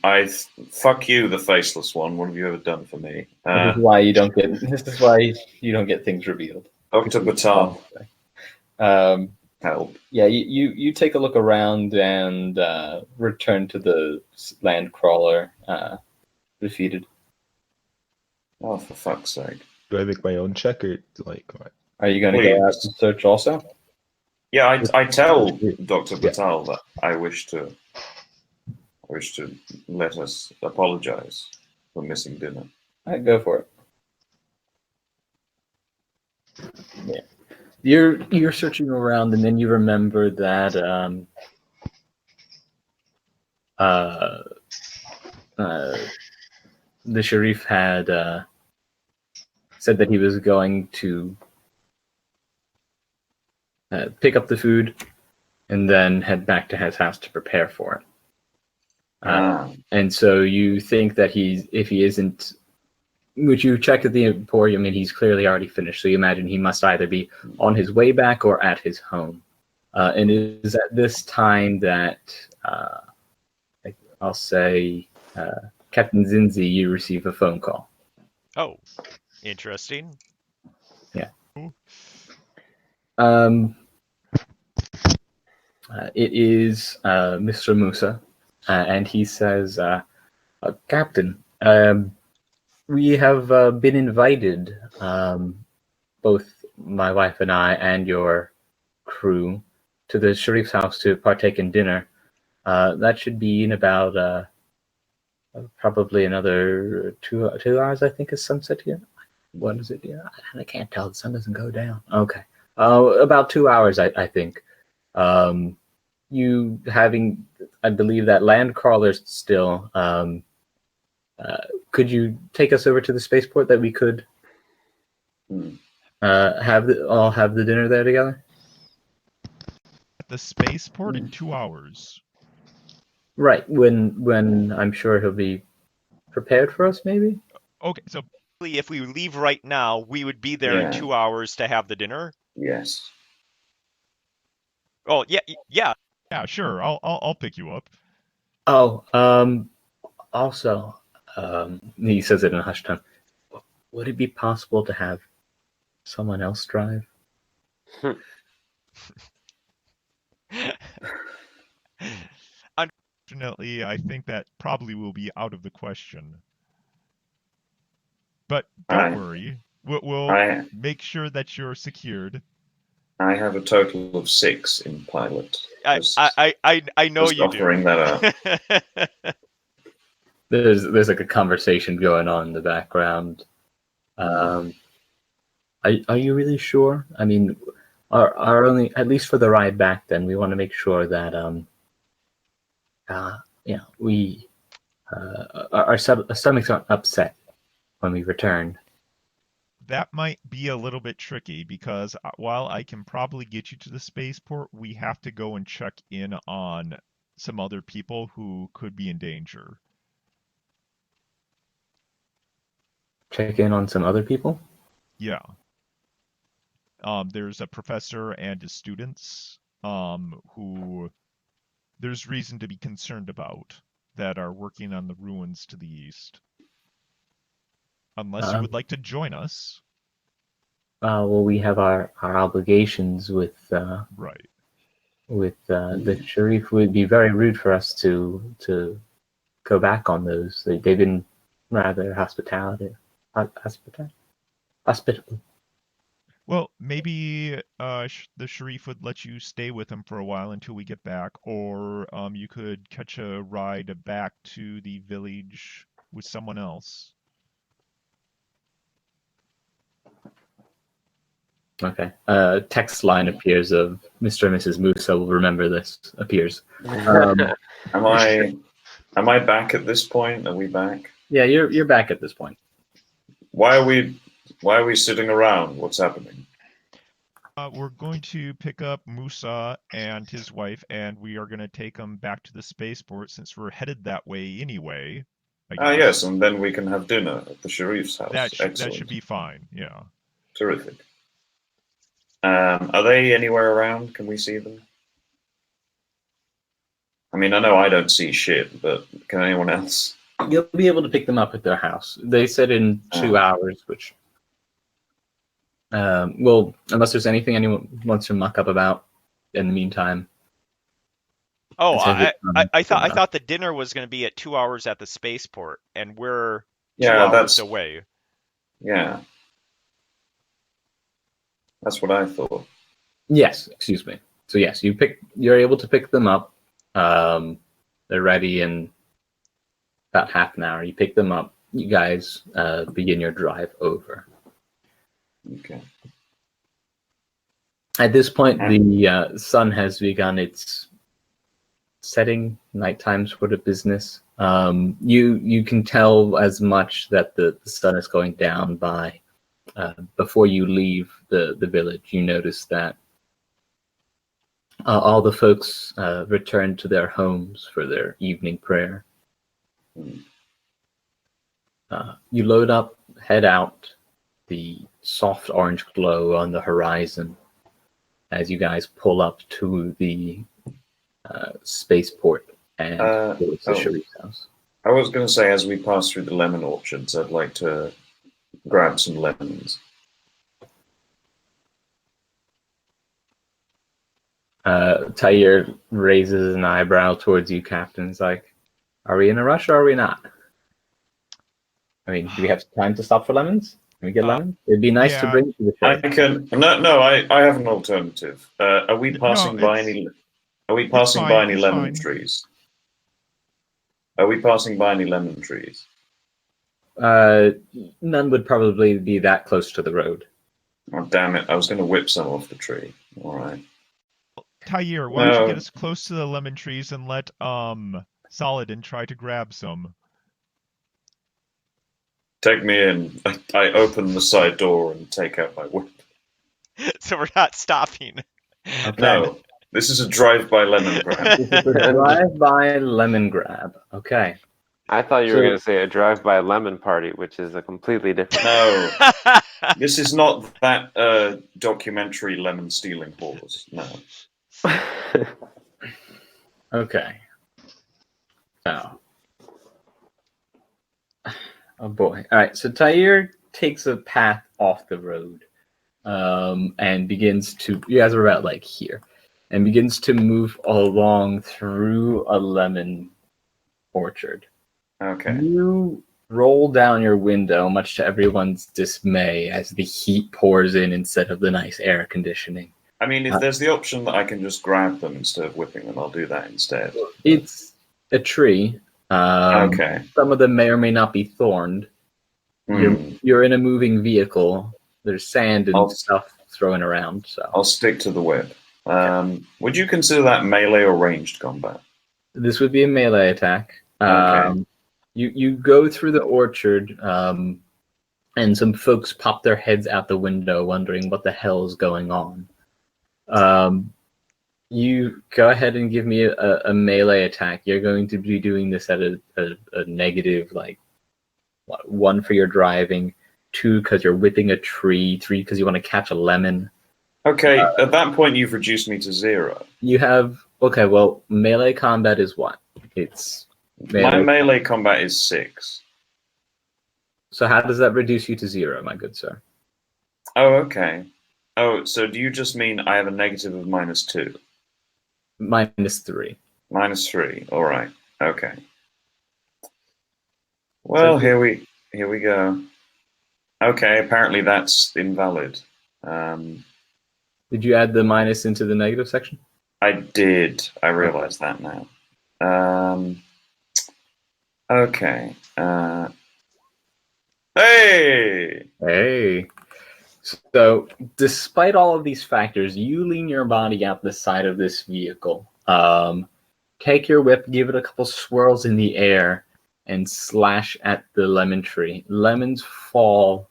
Fuck you, the Faceless One. What have you ever done for me? This is why you don't get. This is why you don't get things revealed. Dr. Batal, help. Yeah, you take a look around and return to the land crawler defeated. Oh, for fuck's sake. Do I make my own check or like what? Are you going to go out Please. and search also? Yeah, I tell Dr. Yeah. Batal that I wish to let us apologize for missing dinner. All right, go for it. Yeah, you're searching around, and then you remember that uh, the Sharif had said that he was going to pick up the food and then head back to his house to prepare for it. And so you think that if he isn't, which you checked at the Emporium, and he's clearly already finished. So you imagine he must either be on his way back or at his home. And it is at this time that I'll say, Captain Zinzi, you receive a phone call. Oh, interesting. It is Mr. Musa, and he says, Captain, we have been invited, both my wife and I and your crew, to the Sharif's house to partake in dinner. That should be in about probably another 2 hours, I think, is sunset here. What is it? Yeah, I can't tell. The sun doesn't go down. Okay. About 2 hours, I think. You having, I believe, that land crawler still. Could you take us over to the spaceport that we could have the dinner there together? At the spaceport in 2 hours. Right, when I'm sure he'll be prepared for us, maybe? Okay, so If we leave right now, we would be there in Yeah. 2 hours to have the dinner. Yes. Oh, yeah. yeah, sure. I'll pick you up. Oh, also, he says it in a hushed tone. Would it be possible to have someone else drive? Unfortunately, I think that probably will be out of the question. But don't worry. We'll make sure that you're secured. I have a total of 6 in pilot. I know Just you offering that up. There's like a conversation going on in the background. Are you really sure? I mean, our only, at least for the ride back, then we want to make sure that we our stomachs aren't upset when we return. That might be a little bit tricky because while I can probably get you to the spaceport, we have to go and check in on some other people who could be in danger. Check in on some other people? Yeah. There's a professor and his students who there's reason to be concerned about that are working on the ruins to the east. Unless you would like to join us. Well, we have our obligations with right. With the Sharif. Would be very rude for us to go back on those. They've been rather hospitable. Well, maybe the Sharif would let you stay with him for a while until we get back, or you could catch a ride back to the village with someone else. Okay. Text line appears of Mr. and Mrs. Musa will remember this. Appears. Am I back at this point? Are we back? Yeah, you're back at this point. Why are we sitting around? What's happening? We're going to pick up Musa and his wife, and we are going to take them back to the spaceport since we're headed that way anyway. Yes, and then we can have dinner at the Sharif's house. That should be fine. Yeah. Terrific. Are they anywhere around? Can we see them? I mean, I know I don't see shit, but can anyone else? You'll be able to pick them up at their house. They said in 2 hours, which, well, unless there's anything anyone wants to muck up about in the meantime. Oh, I thought the dinner was going to be at 2 hours at the spaceport, and we're 2 hours away. Yeah. That's what I thought. Yes, excuse me. So yes, you're able to pick them up. They're ready in about half an hour. You pick them up. You guys begin your drive over. Okay. At this point, the sun has begun its setting, nighttime sort of business. You can tell as much that the sun is going down by before you leave the village. You notice that all the folks return to their homes for their evening prayer. You load up, head out. The soft orange glow on the horizon as you guys pull up to the spaceport and towards the Sharif's house. I was going to say, as we pass through the lemon orchards, I'd like to grab some lemons. Tyre raises an eyebrow towards you, Captain. He's like, are we in a rush or are we not? I mean, do we have time to stop for lemons? Can we get lemons? It'd be nice to yeah. bring to the I show. can I have an alternative. Are we passing by any? Are we passing by any lemon trees? Are we passing by any lemon trees? None would probably be that close to the road. Oh damn it! I was going to whip some off the tree. All right. Tyre, why don't you get us close to the lemon trees and let Saladin try to grab some? Take me in. I open the side door and take out my whip. So we're not stopping. Okay. No, this is a drive-by lemon grab. This is a drive-by lemon grab. Okay. I thought you were going to say a drive-by lemon party, which is a completely different. No, this is not that documentary lemon stealing horse. No. Okay. Now. Oh boy. All right. So Tyre takes a path off the road, and begins to. You guys are about like here, and begins to move along through a lemon orchard. Okay. You roll down your window, much to everyone's dismay, as the heat pours in instead of the nice air conditioning. I mean, if there's the option that I can just grab them instead of whipping them, I'll do that instead. It's a tree. Okay. Some of them may or may not be thorned. Hmm. You're in a moving vehicle. There's sand and stuff thrown around. So I'll stick to the whip. Would you consider that melee or ranged combat? this would be a melee attack. Okay. You go through the orchard, and some folks pop their heads out the window, wondering what the hell is going on. You go ahead and give me a melee attack. You're going to be doing this at a negative, like, 1 for your driving, 2 because you're whipping a tree, 3 because you want to catch a lemon. Okay, at that point you've reduced me to 0. You have, okay, well, melee combat is what? It's My melee combat is 6. So how does that reduce you to 0, my good sir? Oh, okay. Oh, so do you just mean I have a negative of -2? -3. -3. All right. Okay. Well, here we go. Okay, apparently that's invalid. Did you add the minus into the negative section? I did. I realize that now. Okay. Hey! Hey. So, despite all of these factors, you lean your body out the side of this vehicle. Take your whip, give it a couple swirls in the air, and slash at the lemon tree. Lemons fall,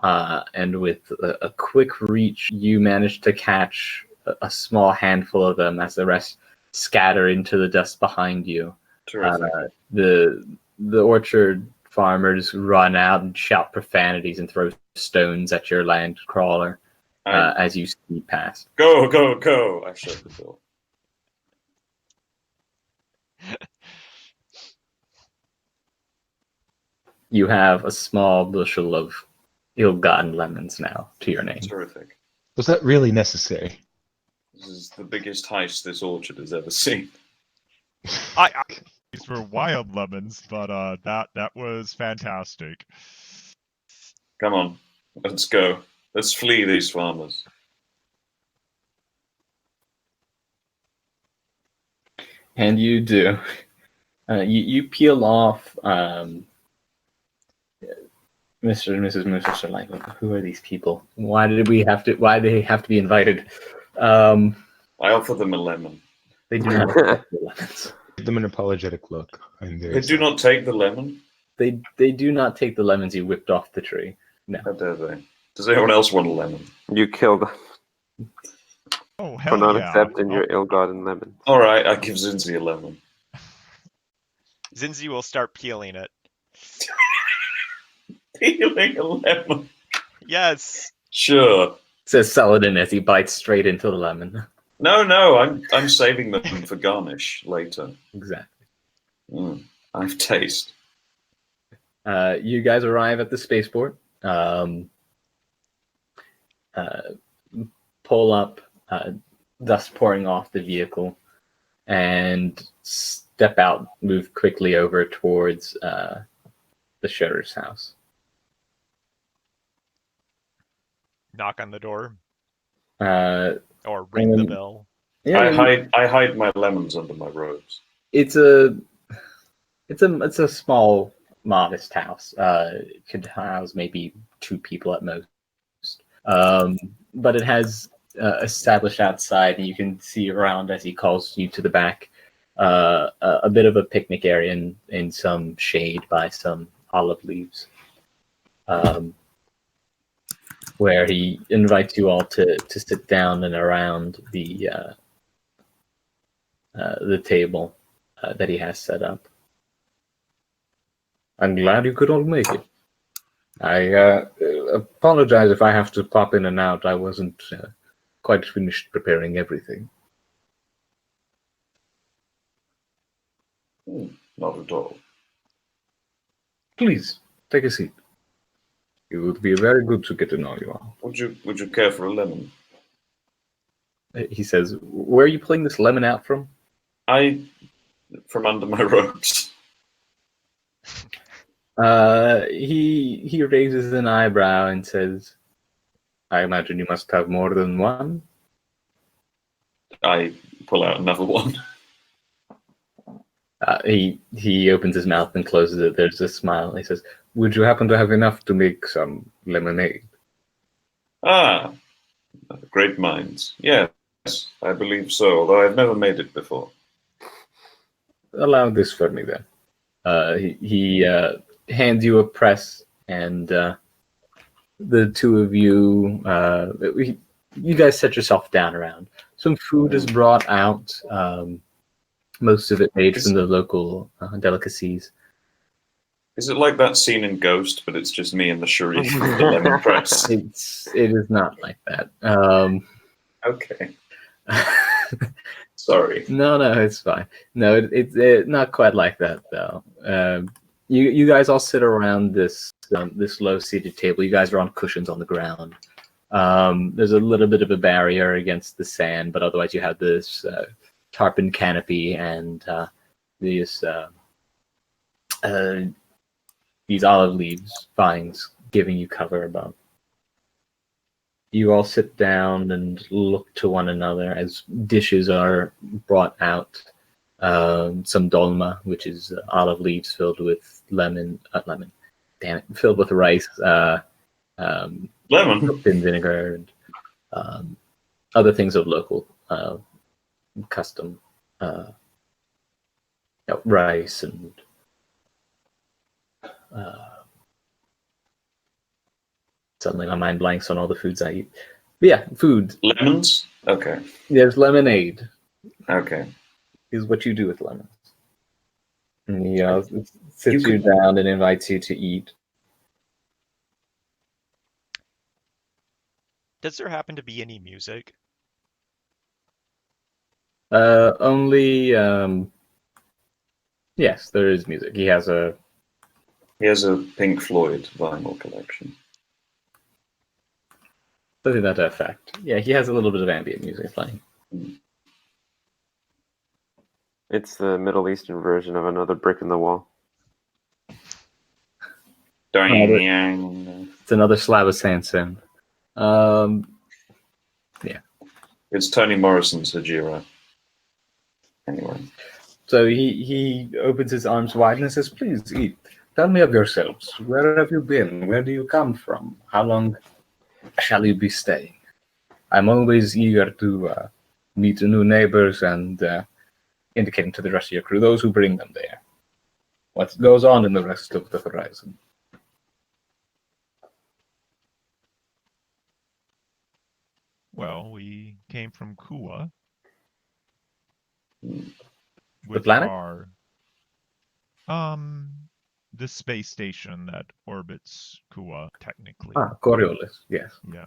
and with a quick reach, you manage to catch a small handful of them as the rest scatter into the dust behind you. Terrific. The orchard farmers run out and shout profanities and throw stones at your land crawler as you speed past. Go, go, go! I shut the door. You have a small bushel of ill-gotten lemons now to your name. Terrific. Was that really necessary? This is the biggest heist this orchard has ever seen. These were wild lemons, but that was fantastic. Come on, let's go. Let's flee these farmers. And you do. You peel off Mr. and Mrs. Moose are like, who are these people? Why do they have to be invited? I offer them a lemon. They do not accept the lemons. Give them an apologetic look. I'm very They do not take the lemon. They do not take the lemons you whipped off the tree. How dare they? Does anyone else want a lemon? You killed them Oh, for hell not yeah. accepting Oh, your ill-gotten lemon. All right, I give Zinzi a lemon. Zinzi will start peeling it. Peeling a lemon. Yes. Sure. Says Saladin as he bites straight into the lemon. No, I'm saving them for garnish later. Exactly. I have taste. You guys arrive at the spaceport. Pull up, dust pouring off the vehicle, and step out. Move quickly over towards the Shutter's house. Knock on the door Or ring the bell. Yeah, I hide my lemons under my robes. it's a small, modest house. It could house maybe 2 people at most. But it has established outside, and you can see around as he calls you to the back, a bit of a picnic area in some shade by some olive leaves, where he invites you all to sit down and around the table that he has set up. I'm glad you could all make it. I apologize if I have to pop in and out. I wasn't quite finished preparing everything. Not at all. Please, take a seat. It would be very good to get to know you all. Would you care for a lemon? He says, where are you pulling this lemon out from? From under my robes. He raises an eyebrow and says, I imagine you must have more than one. I pull out another one. He opens his mouth and closes it. There's a smile. He says, would you happen to have enough to make some lemonade? Ah, great minds. Yes, I believe so, although I've never made it before. Allow this for me then. He hands you a press, and the two of you, you guys set yourself down around. Some food is brought out, most of it made from the local delicacies. Is it like that scene in Ghost, but it's just me and the Sharif with the lemon press? It is not like that. Okay. Sorry. No, it's fine. No, it's not quite like that though. You guys all sit around this low-seated table. You guys are on cushions on the ground. There's a little bit of a barrier against the sand, but otherwise you have this tarpon canopy and these olive leaves vines giving you cover above. You all sit down and look to one another as dishes are brought out. Some dolma, which is olive leaves filled with filled with rice, Lemon? cooked in vinegar, and other things of local custom, rice and suddenly my mind blanks on all the foods I eat. But yeah, food. Lemons? Okay. There's lemonade. Okay. Is what you do with lemons. And he sits you down and invites you to eat. Does there happen to be any music? Only yes, there is music. He has a Pink Floyd vinyl collection. something to that effect. Yeah, he has a little bit of ambient music playing. It's the Middle Eastern version of Another Brick in the Wall. It's another slab of sand sound. Yeah. It's Toni Morrison's Hajira. Anyway. So he opens his arms wide and says, please eat. Tell me of yourselves. Where have you been? Where do you come from? How long shall you be staying? I'm always eager to meet new neighbors and indicating to the rest of your crew, those who bring them there, what goes on in the rest of the horizon. Well, we came from Kua. The With planet? our the space station that orbits Kua, technically. Coriolis, yes. Yeah.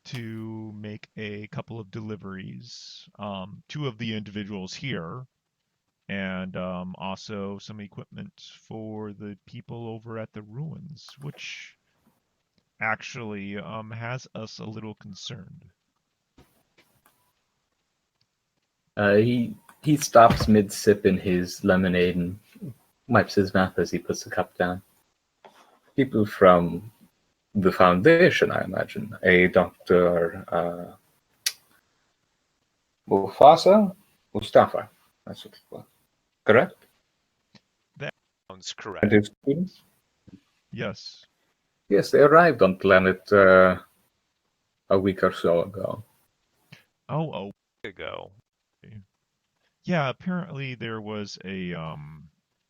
To make a couple of deliveries. Two of the individuals here, and also some equipment for the people over at the ruins, which actually has us a little concerned. He stops mid-sip in his lemonade and wipes his mouth as he puts the cup down. People from the Foundation, I imagine. A Dr. Mustafa. That's what it was. Correct? Sounds And correct. his students? Yes. Yes, they arrived on planet a week or so ago. Oh, Ago. yeah, apparently there was a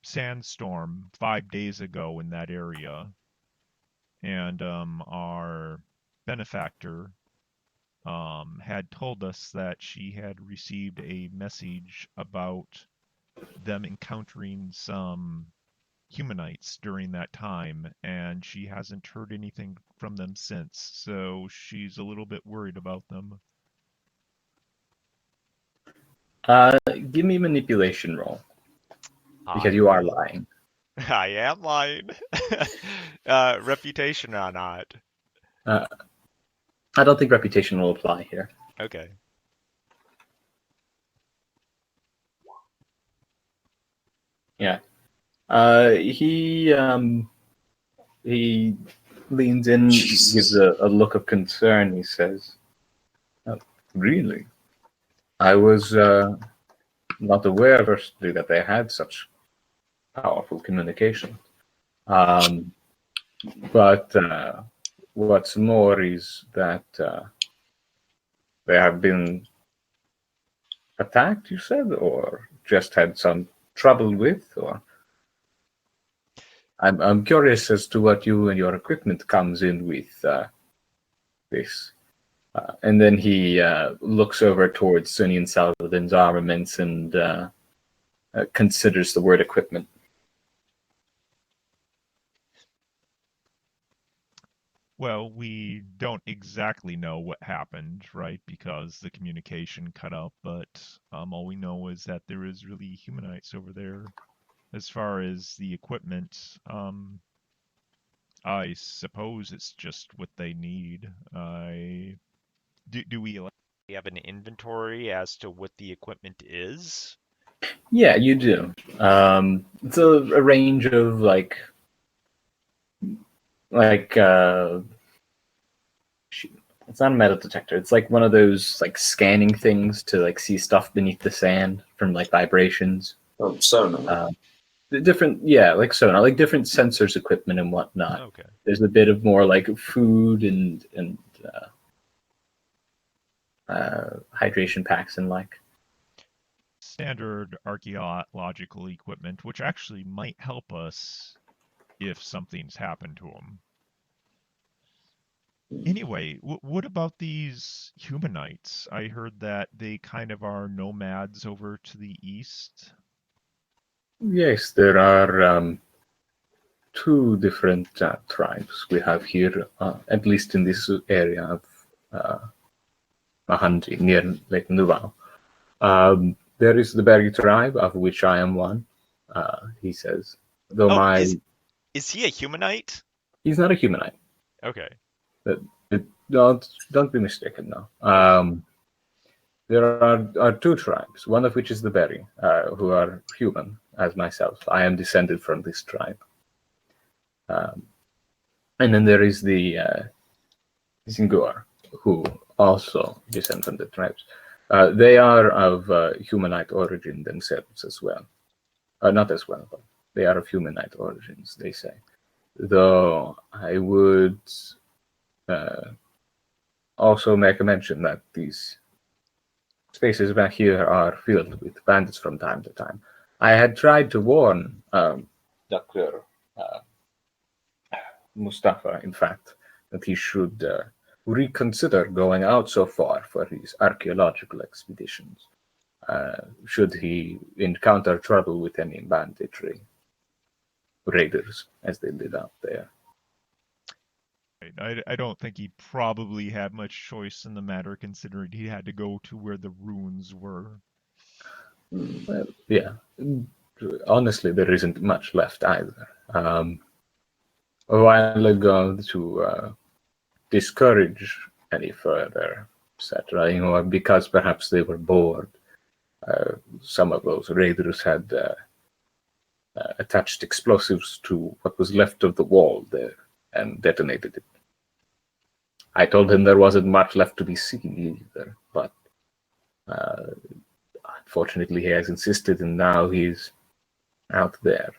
sandstorm 5 days ago in that area. And our benefactor had told us that she had received a message about them encountering some humanites during that time, and she hasn't heard anything from them since, so she's a little bit worried about them. Give me manipulation roll, because I you are will. lying. I am lying. Reputation or not? I don't think reputation will apply here. Okay. Yeah. He leans in, Jesus. gives a look of concern. He says, "Oh, really? I was not aware, firstly, that they had such powerful communication. But what's more is that they have been attacked, you said, or just had some trouble with, or I'm curious as to what you and your equipment comes in with this." And then he looks over towards Sunny and Saladin's armaments and considers the word equipment. Well, we don't exactly know what happened, right? Because the communication cut out, but all we know is that there is really humanites over there. As far as the equipment, I suppose it's just what they need. Do we have an inventory as to what the equipment is? Yeah, you do. It's a range of like shoot, it's not a metal detector. It's like one of those like scanning things to like see stuff beneath the sand from like vibrations. Oh, sonar. Different, yeah, like sonar, like different sensors, equipment, and whatnot. Okay. There's a bit of more like food and hydration packs and like. standard archaeological equipment, which actually might help us if something's happened to them. Anyway, what about these humanites? I heard that they kind of are nomads over to the east. Yes, there are two different tribes we have here, at least in this area of Mahandi, near Lake Nuval. There is the Berry tribe, of which I am one, he says. Though is he a humanite? He's not a humanite. Okay. Don't be mistaken now. There are two tribes, one of which is the Berry, who are human, as myself. I am descended from this tribe. And then there is the Zingur, who also descend from the tribes. They are of humanite origin themselves as well. Not as well, but they are of humanite origins, they say. Though I would also make a mention that these spaces back here are filled with bandits from time to time. I had tried to warn Dr. Mustafa, in fact, that he should reconsider going out so far for his archaeological expeditions, should he encounter trouble with any banditry raiders, as they did out there. I don't think he probably had much choice in the matter, considering he had to go to where the ruins were. Well, yeah. Honestly, there isn't much left either. A while ago, to discourage any further settling, or because perhaps they were bored, some of those raiders had attached explosives to what was left of the wall there and detonated it. I told him there wasn't much left to be seen either, but unfortunately he has insisted, and now he's out there.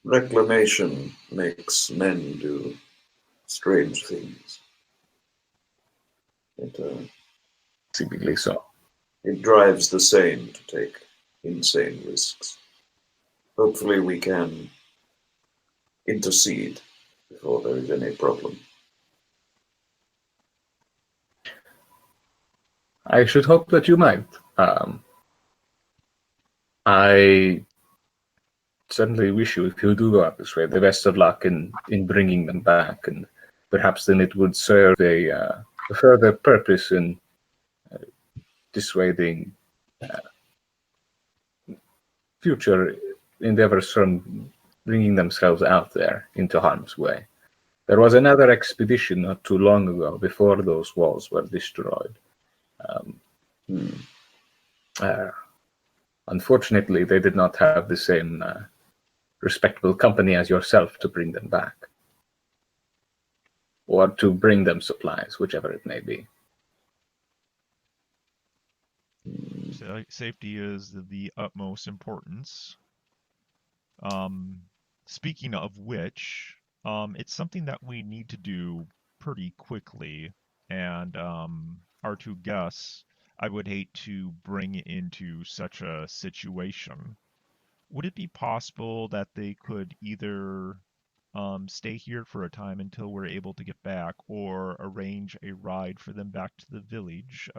Reclamation makes men do strange things. Seemingly so. It drives the sane to take insane risks. Hopefully we can intercede before there is any problem. I should hope that you might. I certainly wish you, if you do go out this way, the best of luck in bringing them back, and perhaps then it would serve a further purpose in dissuading future endeavors from bringing themselves out there into harm's way. There was another expedition not too long ago, before those walls were destroyed. Unfortunately, they did not have the same respectable company as yourself to bring them back, or to bring them supplies, whichever it may be. Safety is the utmost importance. Speaking of which, it's something that we need to do pretty quickly, and our two guests, I would hate to bring into such a situation. Would it be possible that they could either stay here for a time until we're able to get back, or arrange a ride for them back to the village?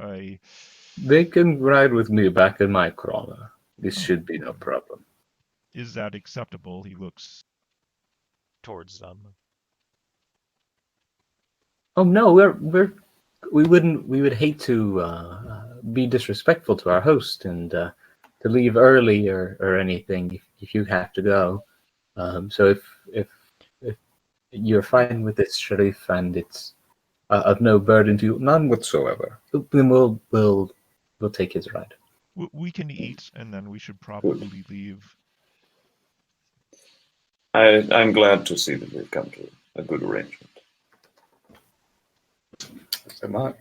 They can ride with me back in my crawler. This should be no problem. Is that acceptable? He looks towards them. Oh no, we would hate to be disrespectful to our host and to leave early or anything if you have to go. So if you're fine with this, Sharif, and it's of no burden to you, none whatsoever, then we'll take his ride. We can eat, and then we should probably leave. I'm glad to see that we've come to a good arrangement. Am I?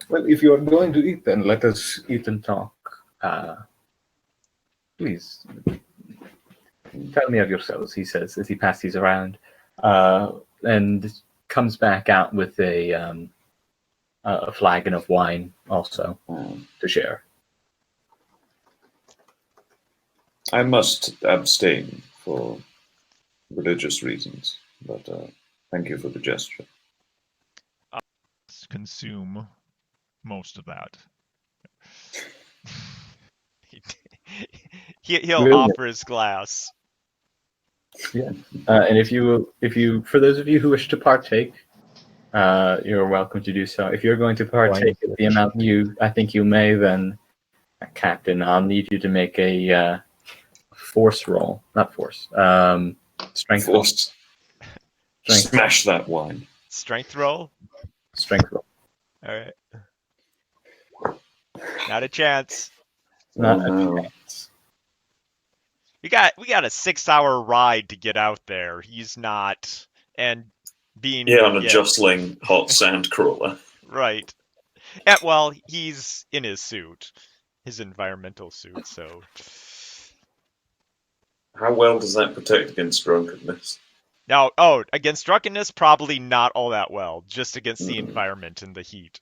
Well, if you're going to eat, then let us eat and talk. Please, tell me of yourselves, he says as he passes around, and comes back out with a flagon of wine also to share. I must abstain for religious reasons, but thank you for the gesture. Consume most of that. He'll Really? offer his glass. Yeah, and if you, for those of you who wish to partake, you're welcome to do so. If you're going to partake at the amount I think you may, then, Captain, I'll need you to make a force roll, not force, strength roll. Force. Smash that wine. Strength roll? Strength roll. All right. Not a chance. Not no. a chance. We got a 6-hour ride to get out there. He's not, and being on a jostling hot sand crawler. right. Yeah, well, he's in his suit, his environmental suit. So, How well does that protect against drunkenness? now, against drunkenness, probably not all that well. Just against the environment and the heat.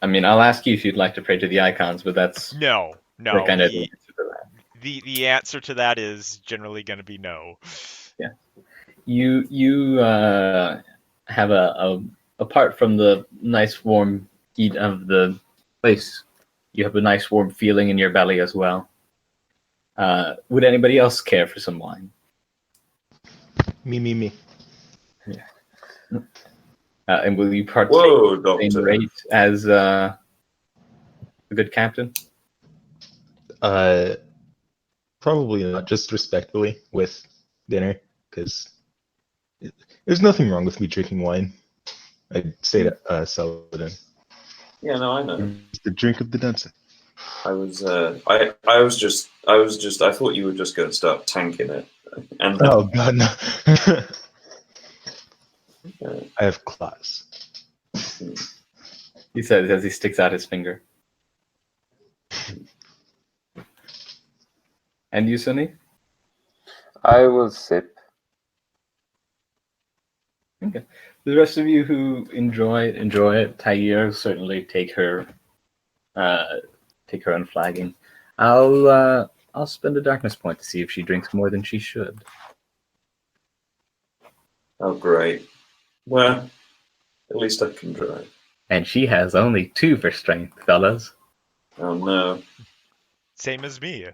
I mean, I'll ask you if you'd like to pray to the icons, but that's No. the kind of The, answer to that. the answer to that is generally going to be no. You have a apart from the nice warm heat of the place, you have a nice warm feeling in your belly as well. Would anybody else care for some wine? Me. And will you partake Whoa, at the same Doctor. rate as a good captain? Probably not, just respectfully with dinner, because there's nothing wrong with me drinking wine. I'd say to Saladin. Yeah, no, I know. It's the drink of the Dunson. I was I thought you were just going to start tanking it, and Oh god, no. I have claws. He says as he sticks out his finger. And you, Sunny? I will sip. Okay. The rest of you who enjoy it. Tair certainly take her unflagging. I'll spend a darkness point to see if she drinks more than she should. oh great. Well, at least I can drive. And she has only 2 for strength, fellas. Oh no. Same as me.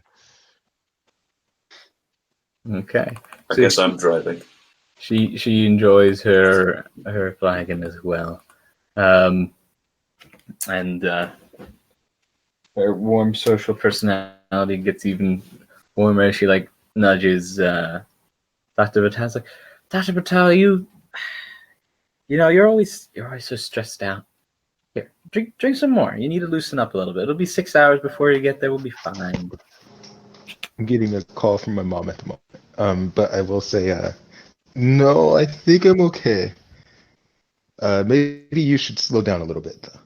Okay. I So guess I'm driving. She enjoys her flagon as well, and her warm social personality gets even warmer as she like nudges Dr. Patel. Like, Dr. Patel, you know you're always so stressed out. Here, drink some more. You need to loosen up a little bit. It'll be 6 hours before you get there. We'll be fine. I'm getting a call from my mom at the moment. But I will say, no, I think I'm okay. Maybe you should slow down a little bit, though.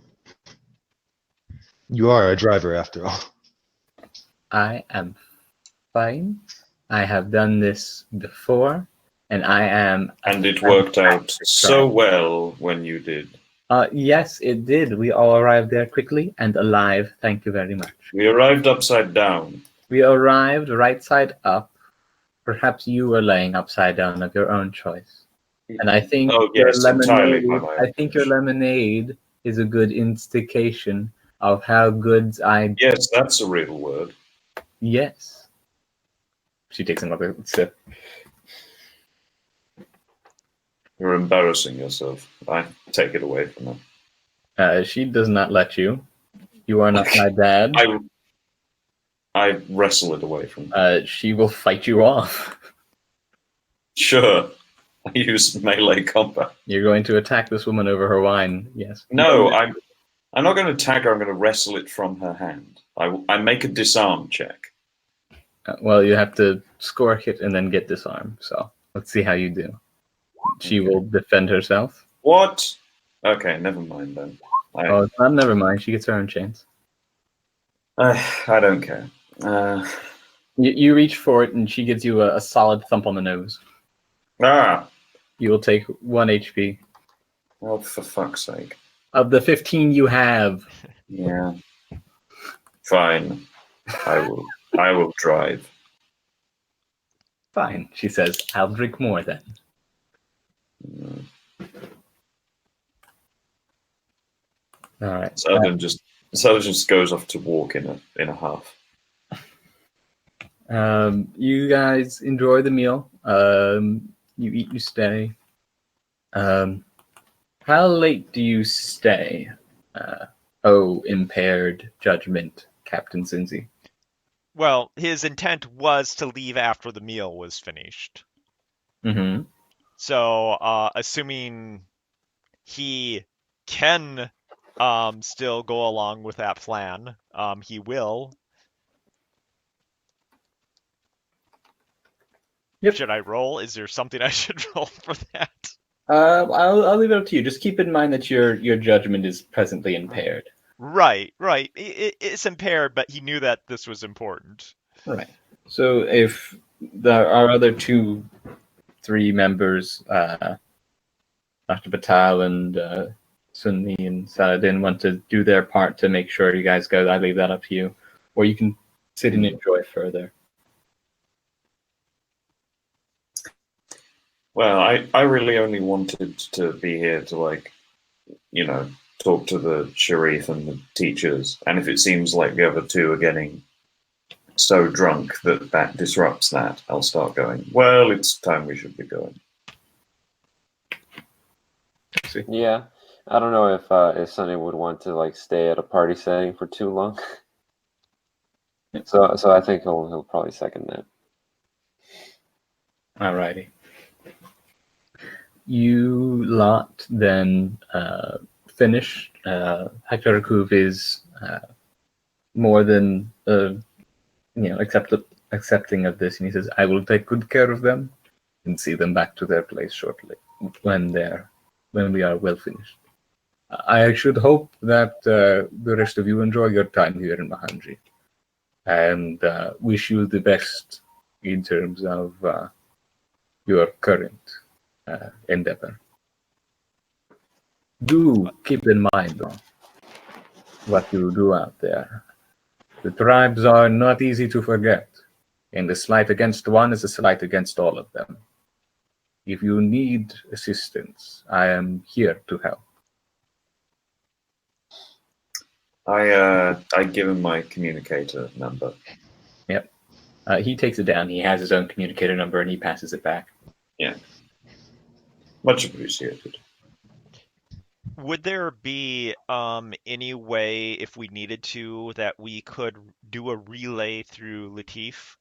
You are a driver, after all. I am fine. I have done this before, and I am. And it worked out so well when you did. Yes, it did. We all arrived there quickly and alive. Thank you very much. We arrived upside down. We arrived right side up. Perhaps you were laying upside down of your own choice. And I think Oh, yes, entirely by my own your lemonade is a good indication of how goods I. Yes, that's a real word. Yes. She takes another sip. You're embarrassing yourself. I take it away from her. She does not let you. You are not my dad. I wrestle it away from her. She will fight you off. Sure. I use melee combat. You're going to attack this woman over her wine. Yes. No, I'm not going to tag her. I'm going to wrestle it from her hand. I make a disarm check. Well, you have to score a hit and then get disarmed. So let's see how you do. She will defend herself. What? Okay, never mind then. Never mind. She gets her own chance. I don't care. You reach for it, and she gives you a solid thump on the nose. You will take 1 HP. Oh, for fuck's sake. Of the 15 you have. Yeah. Fine. I will drive. Fine, she says. I'll drink more then. All right. Southern just goes off to walk in a half. You guys enjoy the meal. You eat, you stay. How late do you stay? Impaired judgment, Captain Cincy. Well, his intent was to leave after the meal was finished. Mm-hmm. So, assuming he can still go along with that plan, he will. Yep. Should I roll? Is there something I should roll for that? I'll leave it up to you. Just keep in mind that your judgment is presently impaired. Right. It's impaired, but he knew that this was important. Right. So if our other 2-3 members, Dr. Patel and Sunni and Saladin want to do their part to make sure you guys go, I leave that up to you. Or you can sit and enjoy further. Well, I really only wanted to be here to, like, you know, talk to the Sharif and the teachers. And if it seems like the other two are getting so drunk that that disrupts that, I'll start going, well, it's time we should be going. Yeah, I don't know if Sonny would want to like stay at a party setting for too long. So I think he'll probably second that. Alrighty. You lot then finish. Hector Rakuf is more than accepting of this, and he says, "I will take good care of them and see them back to their place shortly when we are well finished. I should hope that the rest of you enjoy your time here in Mahanji, and wish you the best in terms of your current endeavor. Do keep in mind, though, what you do out there. The tribes are not easy to forget, and a slight against one is a slight against all of them. If you need assistance, I am here to help." I give him my communicator number. Yep. He takes it down. He has his own communicator number, and he passes it back. Yeah. Much appreciated. Would there be any way, if we needed to, that we could do a relay through Latif,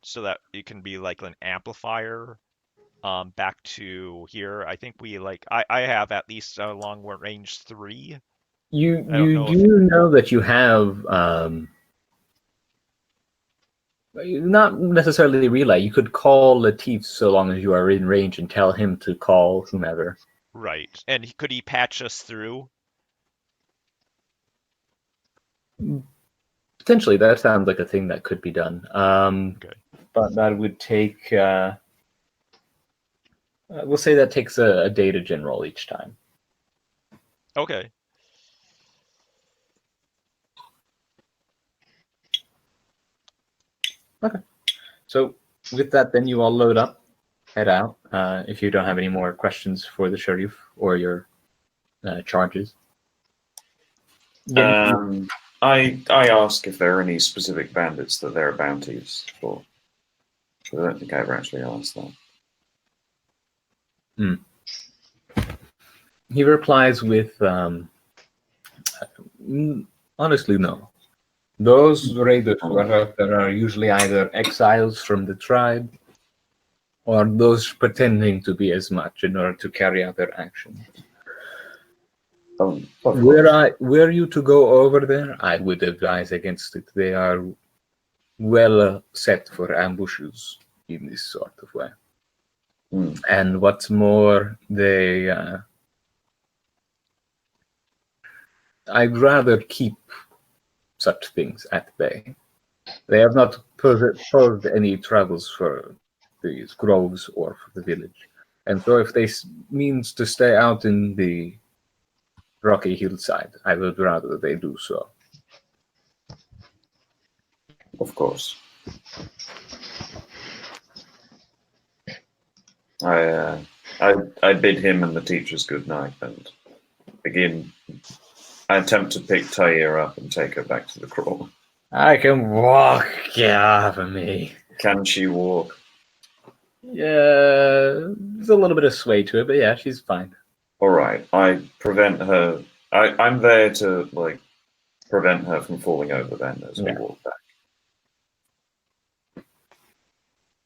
so that it can be like an amplifier back to here? I think I have at least a long range 3. You I don't know do know that you have not necessarily relay. You could call Latif so long as you are in range and tell him to call whomever. Right. And could he patch us through? Potentially, that sounds like a thing that could be done. Okay. But that would take. We'll say that takes a data gen roll each time. Okay. Okay. So with that, then you all load up, head out. If you don't have any more questions for the Sharif or your charges. I ask if there are any specific bandits that there are bounties for. I don't think I ever actually asked that. He replies with, honestly, no. Those raiders who are out there are usually either exiles from the tribe or those pretending to be as much in order to carry out their actions. Were you to go over there, I would advise against it. They are well set for ambushes in this sort of way. And what's more, I'd rather keep such things at bay. They have not posed any troubles for these groves or for the village. And so if they means to stay out in the rocky hillside, I would rather they do so. Of course. I bid him and the teachers good night and begin. I attempt to pick Tair up and take her back to the crawl. I can walk, get off of me. Can she walk? Yeah, there's a little bit of sway to it, but yeah, she's fine. All right, I prevent her. I'm there to prevent her from falling over then as we walk back.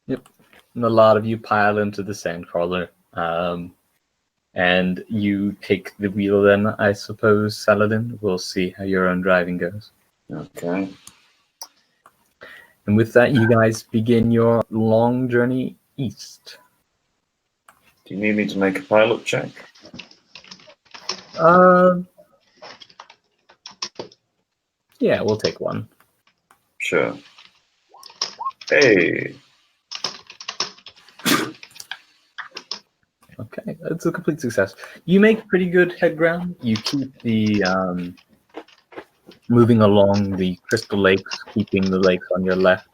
Yep. And a lot of you pile into the sandcrawler. And you take the wheel then, I suppose, Saladin. We'll see how your own driving goes. Okay. And with that, you guys begin your long journey east. Do you need me to make a pilot check? Yeah, we'll take one. Sure. Hey. Okay. it's a complete success. You make pretty good head ground. You keep the moving along the crystal lakes, keeping the lakes on your left.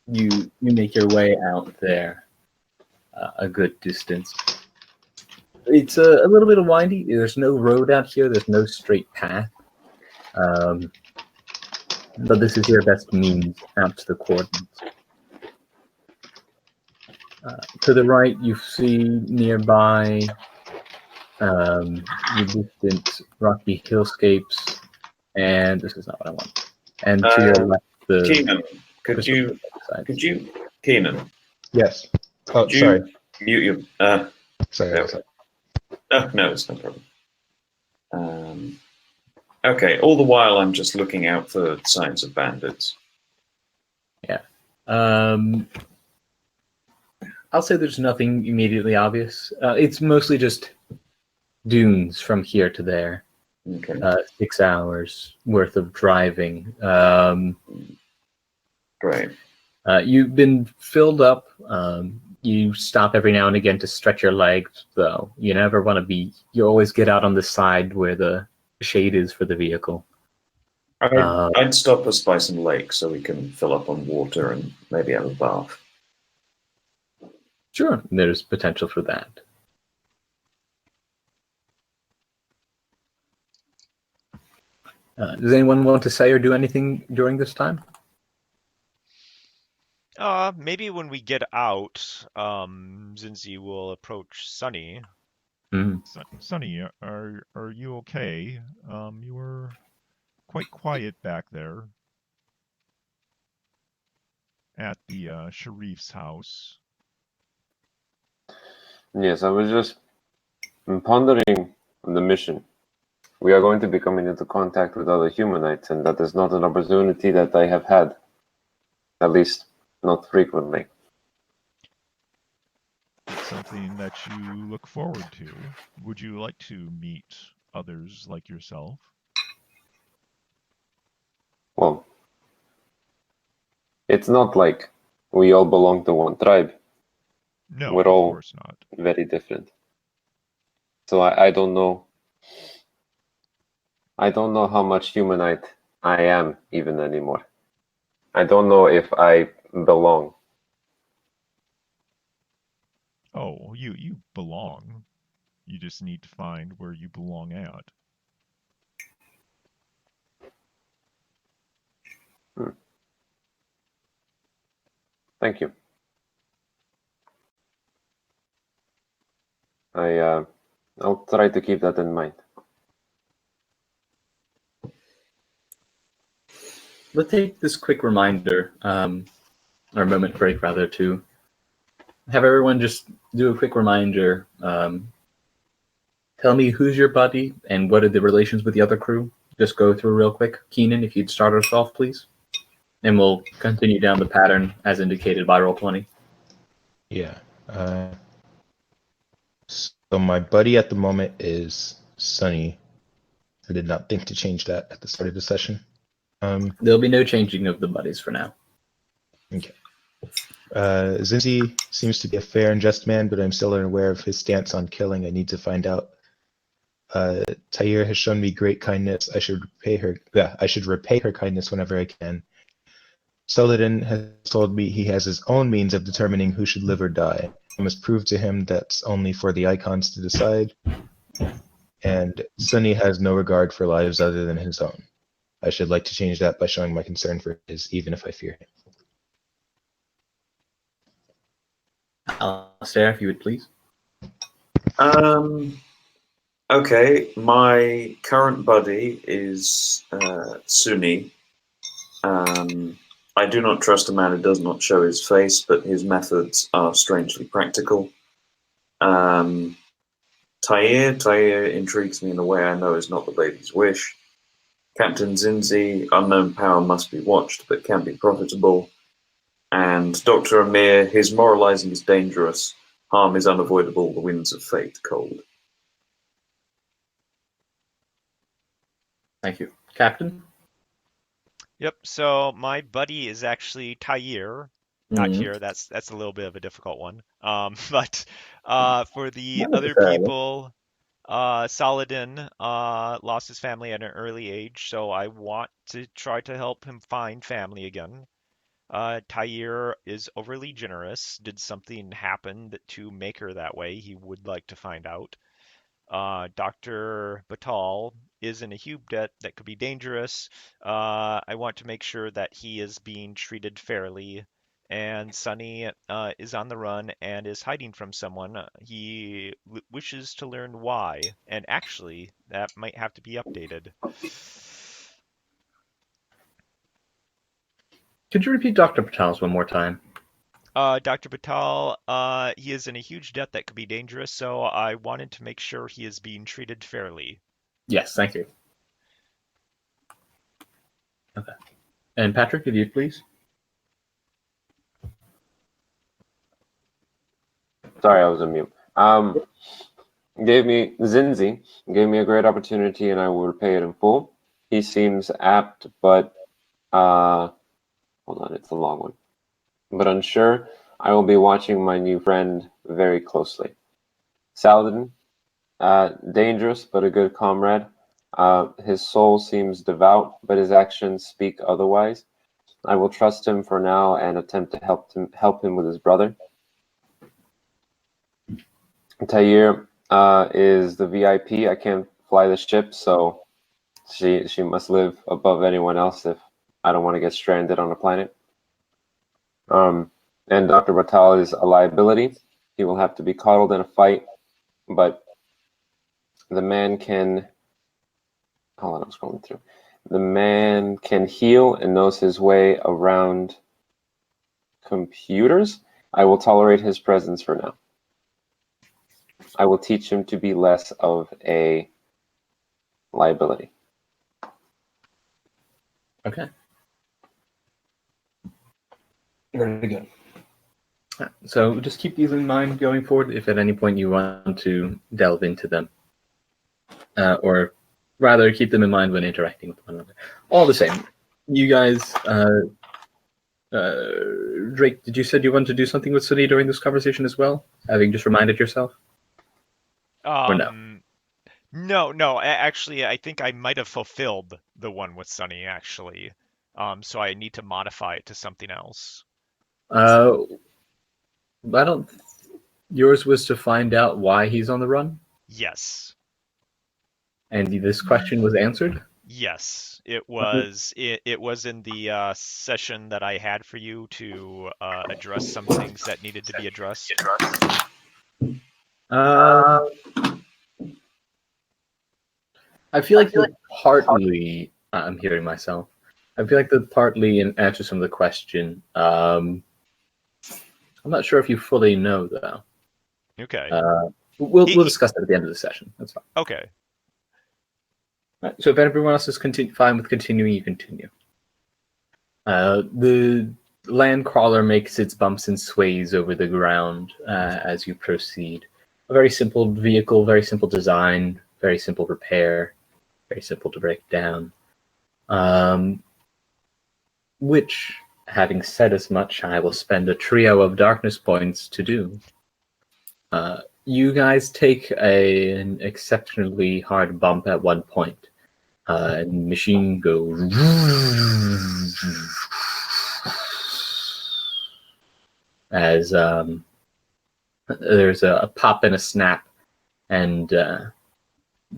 You make your way out there a good distance. It's a little bit windy. There's no road out here. There's no straight path. But this is your best means out to the coordinates. To the right, you see nearby the distant rocky hillscapes, and this is not what I want. And to your left, the Keenan, could crystal you, lakeside. Keenan, Yes. Oh, could you sorry. mute your, Sorry. no. sorry. Oh, no, it's no problem. Okay, all the while I'm just looking out for signs of bandits. I'll say there's nothing immediately obvious. It's mostly just dunes from here to there. Okay, 6 hours worth of driving. great. You've been filled up. You stop every now and again to stretch your legs, though. You never want to be. You always get out on the side where the shade is for the vehicle. I'd stop us by some lake so we can fill up on water and maybe have a bath. Sure, there's potential for that. Does anyone want to say or do anything during this time? Maybe when we get out, Zinzi will approach Sunny. Sonny, are you okay? You were quite quiet back there at the Sharif's house. Yes, I was just pondering on the mission. We are going to be coming into contact with other humanites, and that is not an opportunity that I have had. At least, not frequently. It's something that you look forward to. Would you like to meet others like yourself? Well, it's not like we all belong to one tribe. No, We're of all course not. very different. So I don't know. I don't know how much humanite I am even anymore. I don't know if I belong. Oh, you belong. You just need to find where you belong at. Thank you. I'll try to keep that in mind. Let's take this quick reminder, or moment break rather, to have everyone just do a quick reminder. Tell me who's your buddy and what are the relations with the other crew. Just go through real quick. Keenan, if you'd start us off, please. And we'll continue down the pattern as indicated by Roll20. Yeah. So my buddy at the moment is Sunny. I did not think to change that at the start of the session. There'll be no changing of the buddies for now. Okay. Zinzi seems to be a fair and just man, but I'm still unaware of his stance on killing. I need to find out. Tahir has shown me great kindness. I should repay her. Yeah, I should repay her kindness whenever I can. Saladin has told me he has his own means of determining who should live or die. I must prove to him that's only for the icons to decide. And Sunny has no regard for lives other than his own. I should like to change that by showing my concern for his, even if I fear him. Alistair, if you would please. Okay, my current buddy is Sunni. I do not trust a man who does not show his face, but his methods are strangely practical. Tahir intrigues me in a way I know is not the lady's wish. Captain Zinzi, unknown power must be watched, but can be profitable. And Dr. Amir, his moralizing is dangerous. Harm is unavoidable, the winds of fate cold. Thank you. Captain? Yep. So my buddy is actually Tahir. Not here. That's a little bit of a difficult one. But for the Not other necessarily. people, Saladin lost his family at an early age, so I want to try to help him find family again. Tyr is overly generous. Did something happen to make her that way? He would like to find out. Dr. Batal is in a huge debt that could be dangerous. I want to make sure that he is being treated fairly. And Sunny is on the run and is hiding from someone. He wishes to learn why. And actually, that might have to be updated. Could you repeat Dr. Patel's one more time? Dr. Batal, he is in a huge debt that could be dangerous, so I wanted to make sure he is being treated fairly. Yes, thank you. Okay. And Patrick, if you please. Sorry, I was on mute. Zinzi gave me a great opportunity, and I will repay it in full. He seems apt, but hold on, it's a long one. But unsure. I will be watching my new friend very closely. Saladin, dangerous but a good comrade. His soul seems devout, but his actions speak otherwise. I will trust him for now and attempt to help him with his brother. Tyr is the VIP. I can't fly the ship, so she must live above anyone else if I don't want to get stranded on a planet. And Dr. Batal is a liability. He will have to be coddled in a fight, but the man can... Hold on, I'm scrolling through. The man can heal and knows his way around computers. I will tolerate his presence for now. I will teach him to be less of a liability. Okay. Very good. So just keep these in mind going forward if at any point you want to delve into them. Or rather, keep them in mind when interacting with one another. All the same, you guys, Drake, did you said you wanted to do something with Sunny during this conversation as well? Having just reminded yourself? Or no? No. Actually, I think I might have fulfilled the one with Sunny, actually. So I need to modify it to something else. I don't... Yours was to find out why he's on the run? Yes. And this question was answered? Yes. It was it was in the session that I had for you to address some things that needed to be addressed. I feel like that partly... I'm hearing myself. I feel like that partly answers some of the question. I'm not sure if you fully know, though. Okay. We'll discuss that at the end of the session. That's fine. Okay. Right, so if everyone else is fine with continuing, you continue. The land crawler makes its bumps and sways over the ground as you proceed. A very simple vehicle, very simple design, very simple repair, very simple to break down. Which, having said as much, I will spend a trio of darkness points to do. You guys take an exceptionally hard bump at one point. And machine goes as there's a pop and a snap, and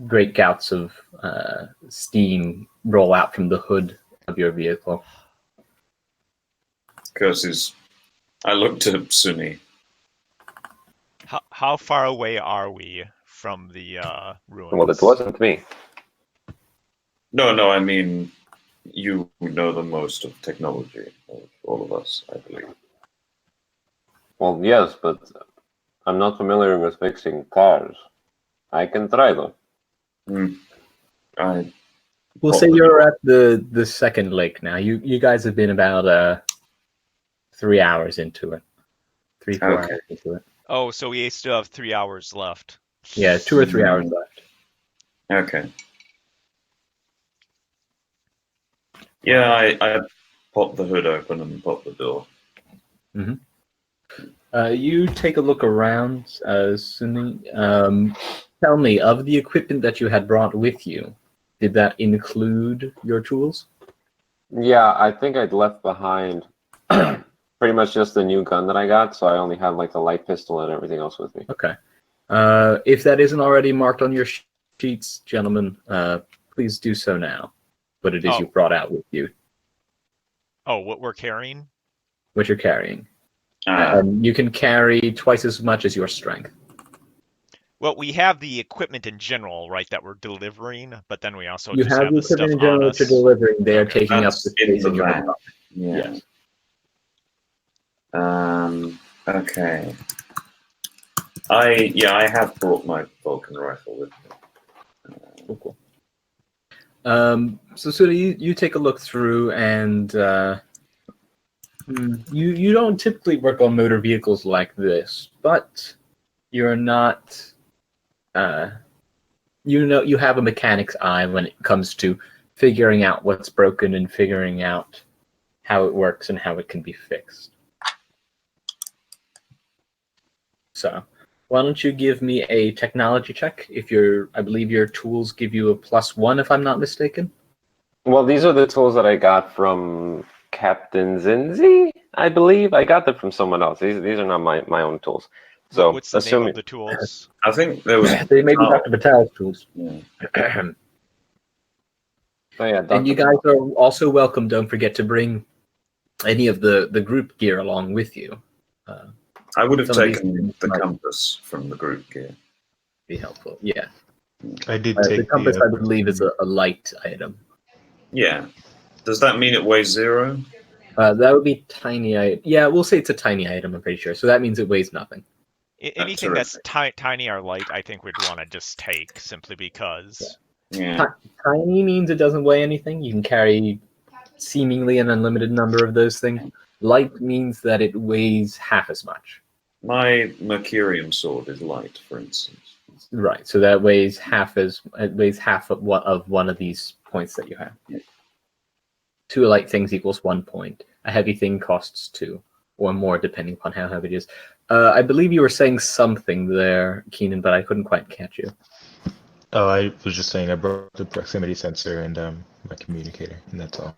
great gouts of steam roll out from the hood of your vehicle. Curses. I looked to Sunny. How far away are we from the ruins? Well, it wasn't me. No, I mean, you know the most of technology of all of us, I believe. Well, yes, but I'm not familiar with fixing cars. I can try, though. We'll say you're at the second lake now. You guys have been about 3 hours into it. 3-4 hours into it. Oh, so we still have 3 hours left. Yeah, 2 or 3 hours left. Okay. Yeah, I popped the hood open and popped the door. Mm-hmm. You take a look around, Sunni. Tell me, of the equipment that you had brought with you, did that include your tools? Yeah, I think I'd left behind pretty much just the new gun that I got, so I only have like the light pistol and everything else with me. Okay. If that isn't already marked on your sheets, gentlemen, please do so now. What it is you brought out with you, Oh, what we're carrying? what you're carrying. Ah, You can carry twice as much as your strength. Well, we have the equipment in general, right, that we're delivering, but then we also You just have the the stuff equipment in general on that you're us. delivering. They are Okay. taking up That's the in space the in your van. box. yeah. Yes. Okay. I have brought my Vulcan rifle with me. Cool. So Sudha, you take a look through, and you don't typically work on motor vehicles like this, but you're not. You have a mechanic's eye when it comes to figuring out what's broken and figuring out how it works and how it can be fixed. So, why don't you give me a technology check? I believe your tools give you a +1, if I'm not mistaken. Well, these are the tools that I got from Captain Zinzi, I believe. I got them from someone else. These are not my own tools. So What's the name assuming of the tools? I think there was. They may be Oh, Dr. Patel's tools. yeah. oh yeah, And you guys are also welcome. Don't forget to bring any of the group gear along with you. I would have Some of these taken things the might- compass from the group gear. Be helpful. Yeah. I did The take compass, I believe, is a light item. Yeah. Does that mean it weighs 0? That would be tiny. Yeah, we'll say it's a tiny item. I'm pretty sure. So that means it weighs nothing. Anything that's tiny or light, I think we'd want to just take simply because. Yeah. Tiny means it doesn't weigh anything. You can carry seemingly an unlimited number of those things. Light means that it weighs half as much. My Mercurium sword is light, for instance. Right. So that weighs half of one of these points that you have. 2 light things equals 1 point. A heavy thing costs 2 or more, depending upon how heavy it is. I believe you were saying something there, Keenan, but I couldn't quite catch you. Oh, I was just saying I brought the proximity sensor and my communicator, and that's all.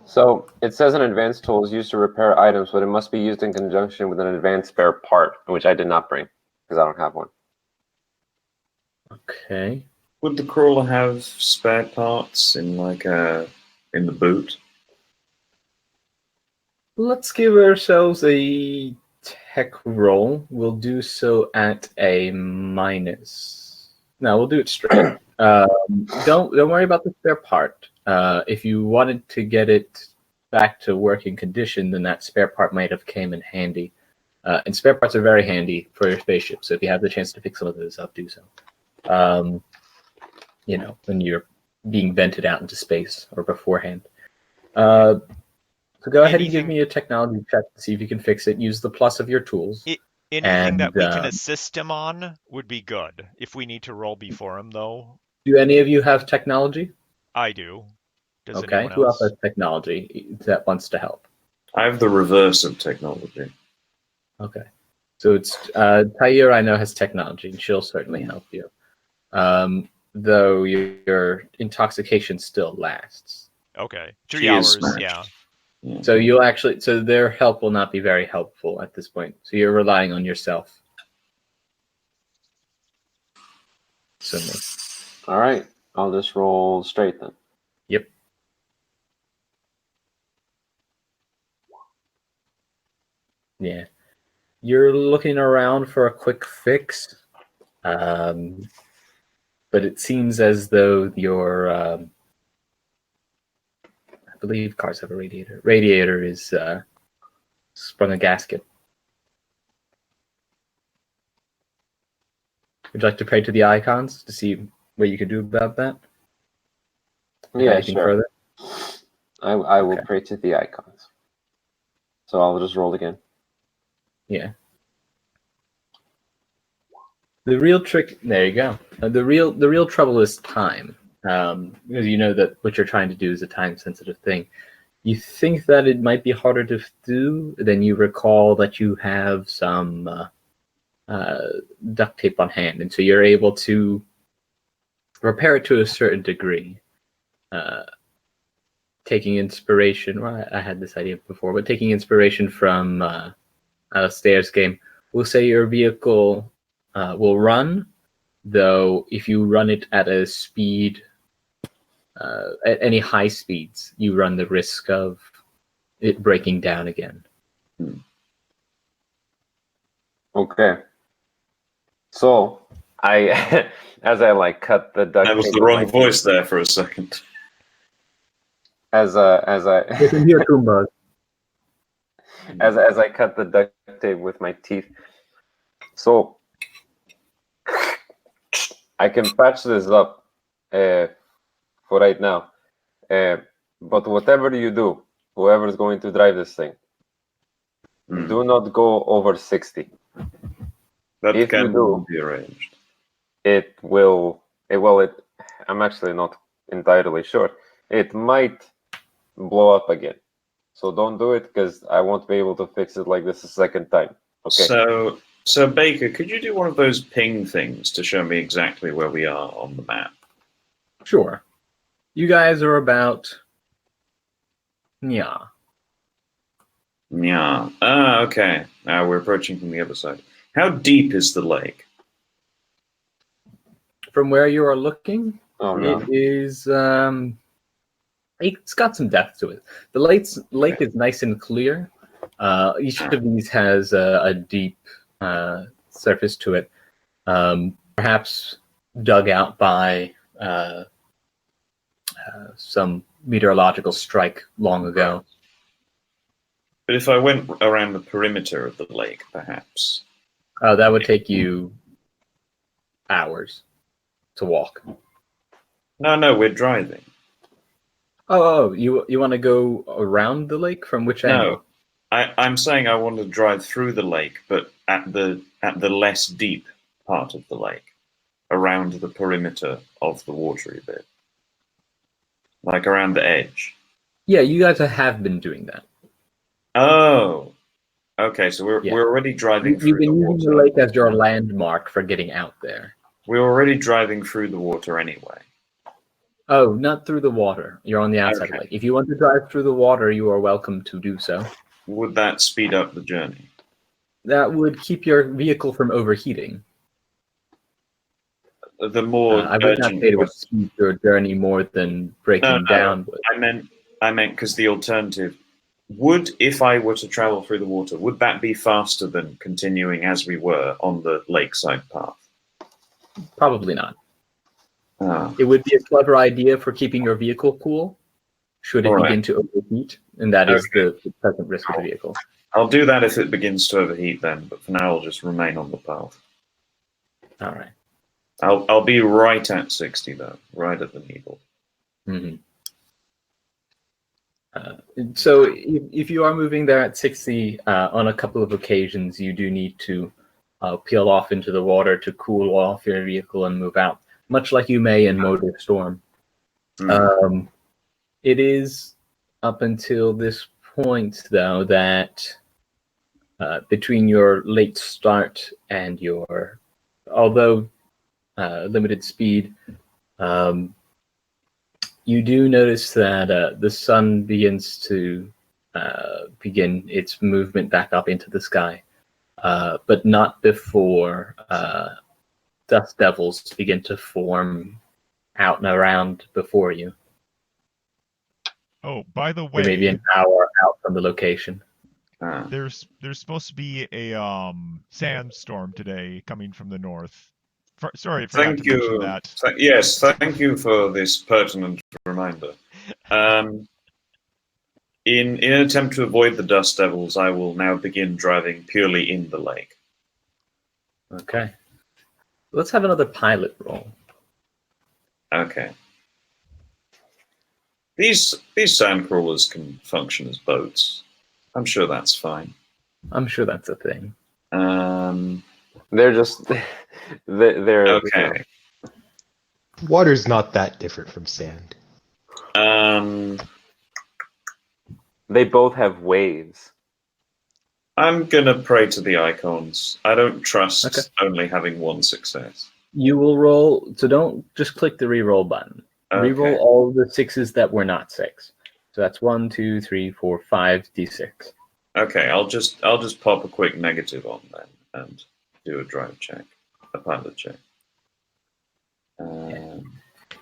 So it says an advanced tool is used to repair items, but it must be used in conjunction with an advanced spare part, which I did not bring because I don't have one. Okay. Would the crawler have spare parts in in the boot? Let's give ourselves a tech roll. We'll do so at a minus. No, we'll do it straight. Don't worry about the spare part. If you wanted to get it back to working condition, then that spare part might have came in handy. And spare parts are very handy for your spaceship. So if you have the chance to pick some of those up, do so. When you're being vented out into space or beforehand. So go ahead and give me a technology check to see if you can fix it. Use the plus of your tools. Anything that we can assist him on would be good. If we need to roll before him, though. Do any of you have technology? I do. Does okay. anyone Who else else has technology that wants to help? I have the reverse of technology. Okay. So it's Tair, I know, has technology, and she'll certainly help you. Though your intoxication still lasts. Okay. She 3 is hours, smashed. yeah. Yeah. So their help will not be very helpful at this point. So you're relying on yourself. Certainly. All right, I'll just roll straight then. Yep. Yeah. You're looking around for a quick fix. But it seems as though your I believe cars have a radiator. Radiator is sprung a gasket. Would you like to pray to the icons to see what you can do about that? Yeah, Anything sure. further? I will Okay. pray to the icons. So I'll just roll again. Yeah. The real trick. There you go. The real trouble is time. Because you know that what you're trying to do is a time-sensitive thing. You think that it might be harder to do, then you recall that you have some duct tape on hand, and so you're able to repair it to a certain degree. Taking inspiration, well, I had this idea before, but taking inspiration from a Stairs game, we'll say your vehicle will run, though if you run it at a speed, at any high speeds, you run the risk of it breaking down again. Okay. So I, as I like cut the duct That was tape the with wrong my voice teeth, there for a second. as I You can hear Kumbas. as I cut the duct tape with my teeth. So I can patch this up for right now. But whatever you do, whoever's going to drive this thing, do not go over 60. That if you can do- be arranged. I'm actually not entirely sure. It might blow up again. So don't do it, because I won't be able to fix it like this a second time. Okay. So Baker, could you do one of those ping things to show me exactly where we are on the map? Sure. You guys are about... Yeah. Yeah. Ah, okay. Now we're approaching from the other side. How deep is the lake? From where you are looking, Oh no. it is... it's got some depth to it. The lake is nice and clear. Each of these has a deep surface to it, perhaps dug out by some meteorological strike long ago. But if I went around the perimeter of the lake, perhaps. That would take you hours to walk. No, we're driving. Oh, you want to go around the lake? From which angle? No, I'm saying I want to drive through the lake, but at the less deep part of the lake, around the perimeter of the watery bit, like around the edge. Yeah, you guys have been doing that. Oh, okay. So we're already driving You've through been the using the water. lake as your landmark for getting out there. We're already driving through the water anyway. Oh, not through the water. You're on the outside of the Okay. lake. If you want to drive through the water, you are welcome to do so. Would that speed up the journey? That would keep your vehicle from overheating. The more I would not urgent say it would question- speed your journey more than breaking down would. I meant because the alternative would, if I were to travel through the water, would that be faster than continuing as we were on the lakeside path? Probably not. Ah, It would be a clever idea for keeping your vehicle cool, should it All right. begin to overheat, and that is the present risk of the vehicle. I'll do that if it begins to overheat then, but for now I'll just remain on the path. All right. I'll be right at 60 though, right at the needle. Mm-hmm. So if you are moving there at 60, on a couple of occasions, you do need to peel off into the water to cool off your vehicle and move out, much like you may in Motor Storm. It is up until this point, though, that between your late start and your, although limited speed, you do notice that the sun begins to begin its movement back up into the sky, but not before dust devils begin to form out and around before you. Oh, by the You're maybe way, an hour out from the location. Ah. there's supposed to be a sandstorm today coming from the north. Sorry, I forgot Thank to mention you. that. Yes, thank you for this pertinent reminder. In an attempt to avoid the dust devils, I will now begin driving purely in the lake. Okay. Let's have another pilot roll. Okay. These sand crawlers can function as boats. I'm sure that's fine. I'm sure that's a thing. They're just they're Okay. Water's not that different from sand. They both have waves. I'm gonna pray to the icons. I don't trust Okay. only having one success. You will roll, so don't just click the reroll button. Okay. Reroll all the 6s that were not 6. So that's 1, 2, 3, 4, 5 d6. Okay, I'll just pop a quick negative on then and do a drive check, a pilot check.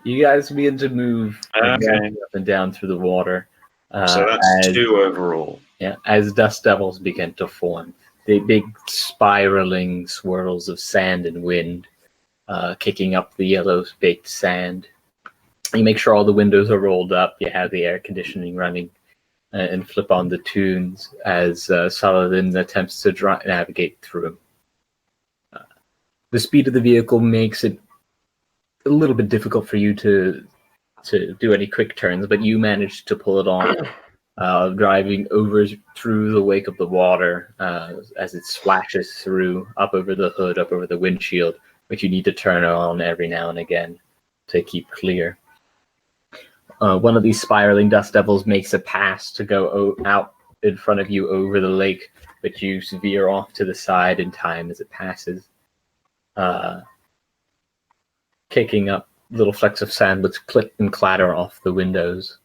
You guys begin to move Okay. up and down through the water. So that's as, 2 overall. Yeah, as dust devils begin to form. The big spiraling swirls of sand and wind kicking up the yellow baked sand. You make sure all the windows are rolled up. You have the air conditioning running and flip on the tunes as Saladin attempts to navigate through. The speed of the vehicle makes it a little bit difficult for you to do any quick turns, but you manage to pull it off, driving through the wake of the water as it splashes through, up over the hood, up over the windshield, which you need to turn on every now and again to keep clear. One of these spiraling dust devils makes a pass to go out in front of you over the lake, but you veer off to the side in time as it passes, kicking up little flecks of sand which clip and clatter off the windows.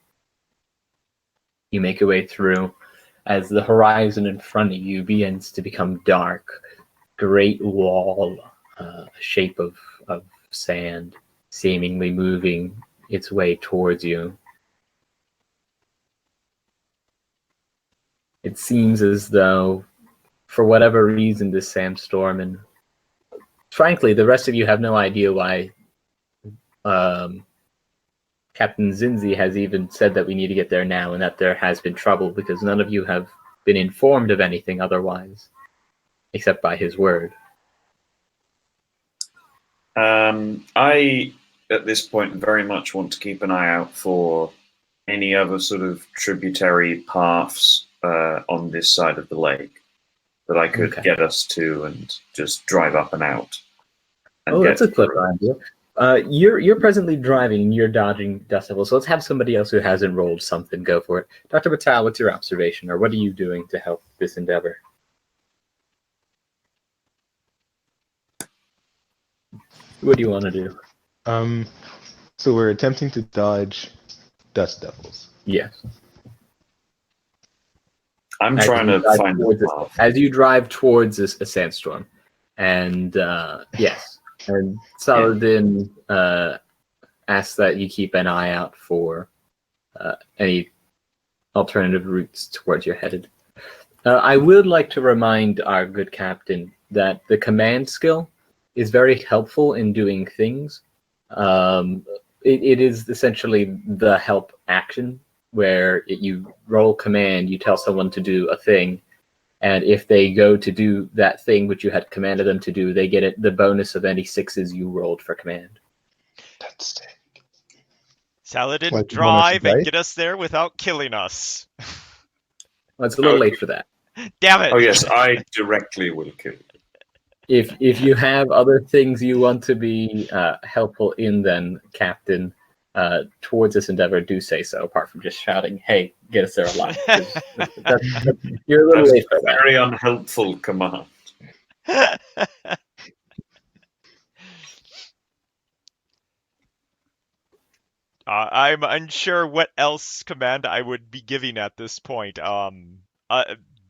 You make your way through as the horizon in front of you begins to become dark. Great wall, shape of sand, seemingly moving its way towards you. It seems as though, for whatever reason, this sandstorm, and frankly, the rest of you have no idea why Captain Zinzi has even said that we need to get there now and that there has been trouble, because none of you have been informed of anything otherwise, except by his word. I, at this point, very much want to keep an eye out for any other sort of tributary paths on this side of the lake that I could get us to and just drive up and out. And that's a clever idea. You're presently driving and you're dodging dust devils, so let's have somebody else who hasn't rolled something go for it. Dr. Patel, what's your observation, or what are you doing to help this endeavor? What do you want to do? So we're attempting to dodge dust devils. Yes. I'm trying to find the path. As you drive towards a sandstorm, and yes, and Saladin asks that you keep an eye out for any alternative routes towards you're headed. I would like to remind our good captain that the command skill is very helpful in doing things. It is essentially the help action, where you roll command, you tell someone to do a thing, and if they go to do that thing which you had commanded them to do, they get the bonus of any 6s you rolled for command. That's sick. Saladin, Like drive and right? get us there without killing us. Well, it's a little late for that. Damn it! Oh yes, I directly will kill you. If you have other things you want to be helpful in, then Captain, towards this endeavor, do say so. Apart from just shouting, "Hey, get us there alive!" You're a little late for that. Very unhelpful command. I'm unsure what else command I would be giving at this point.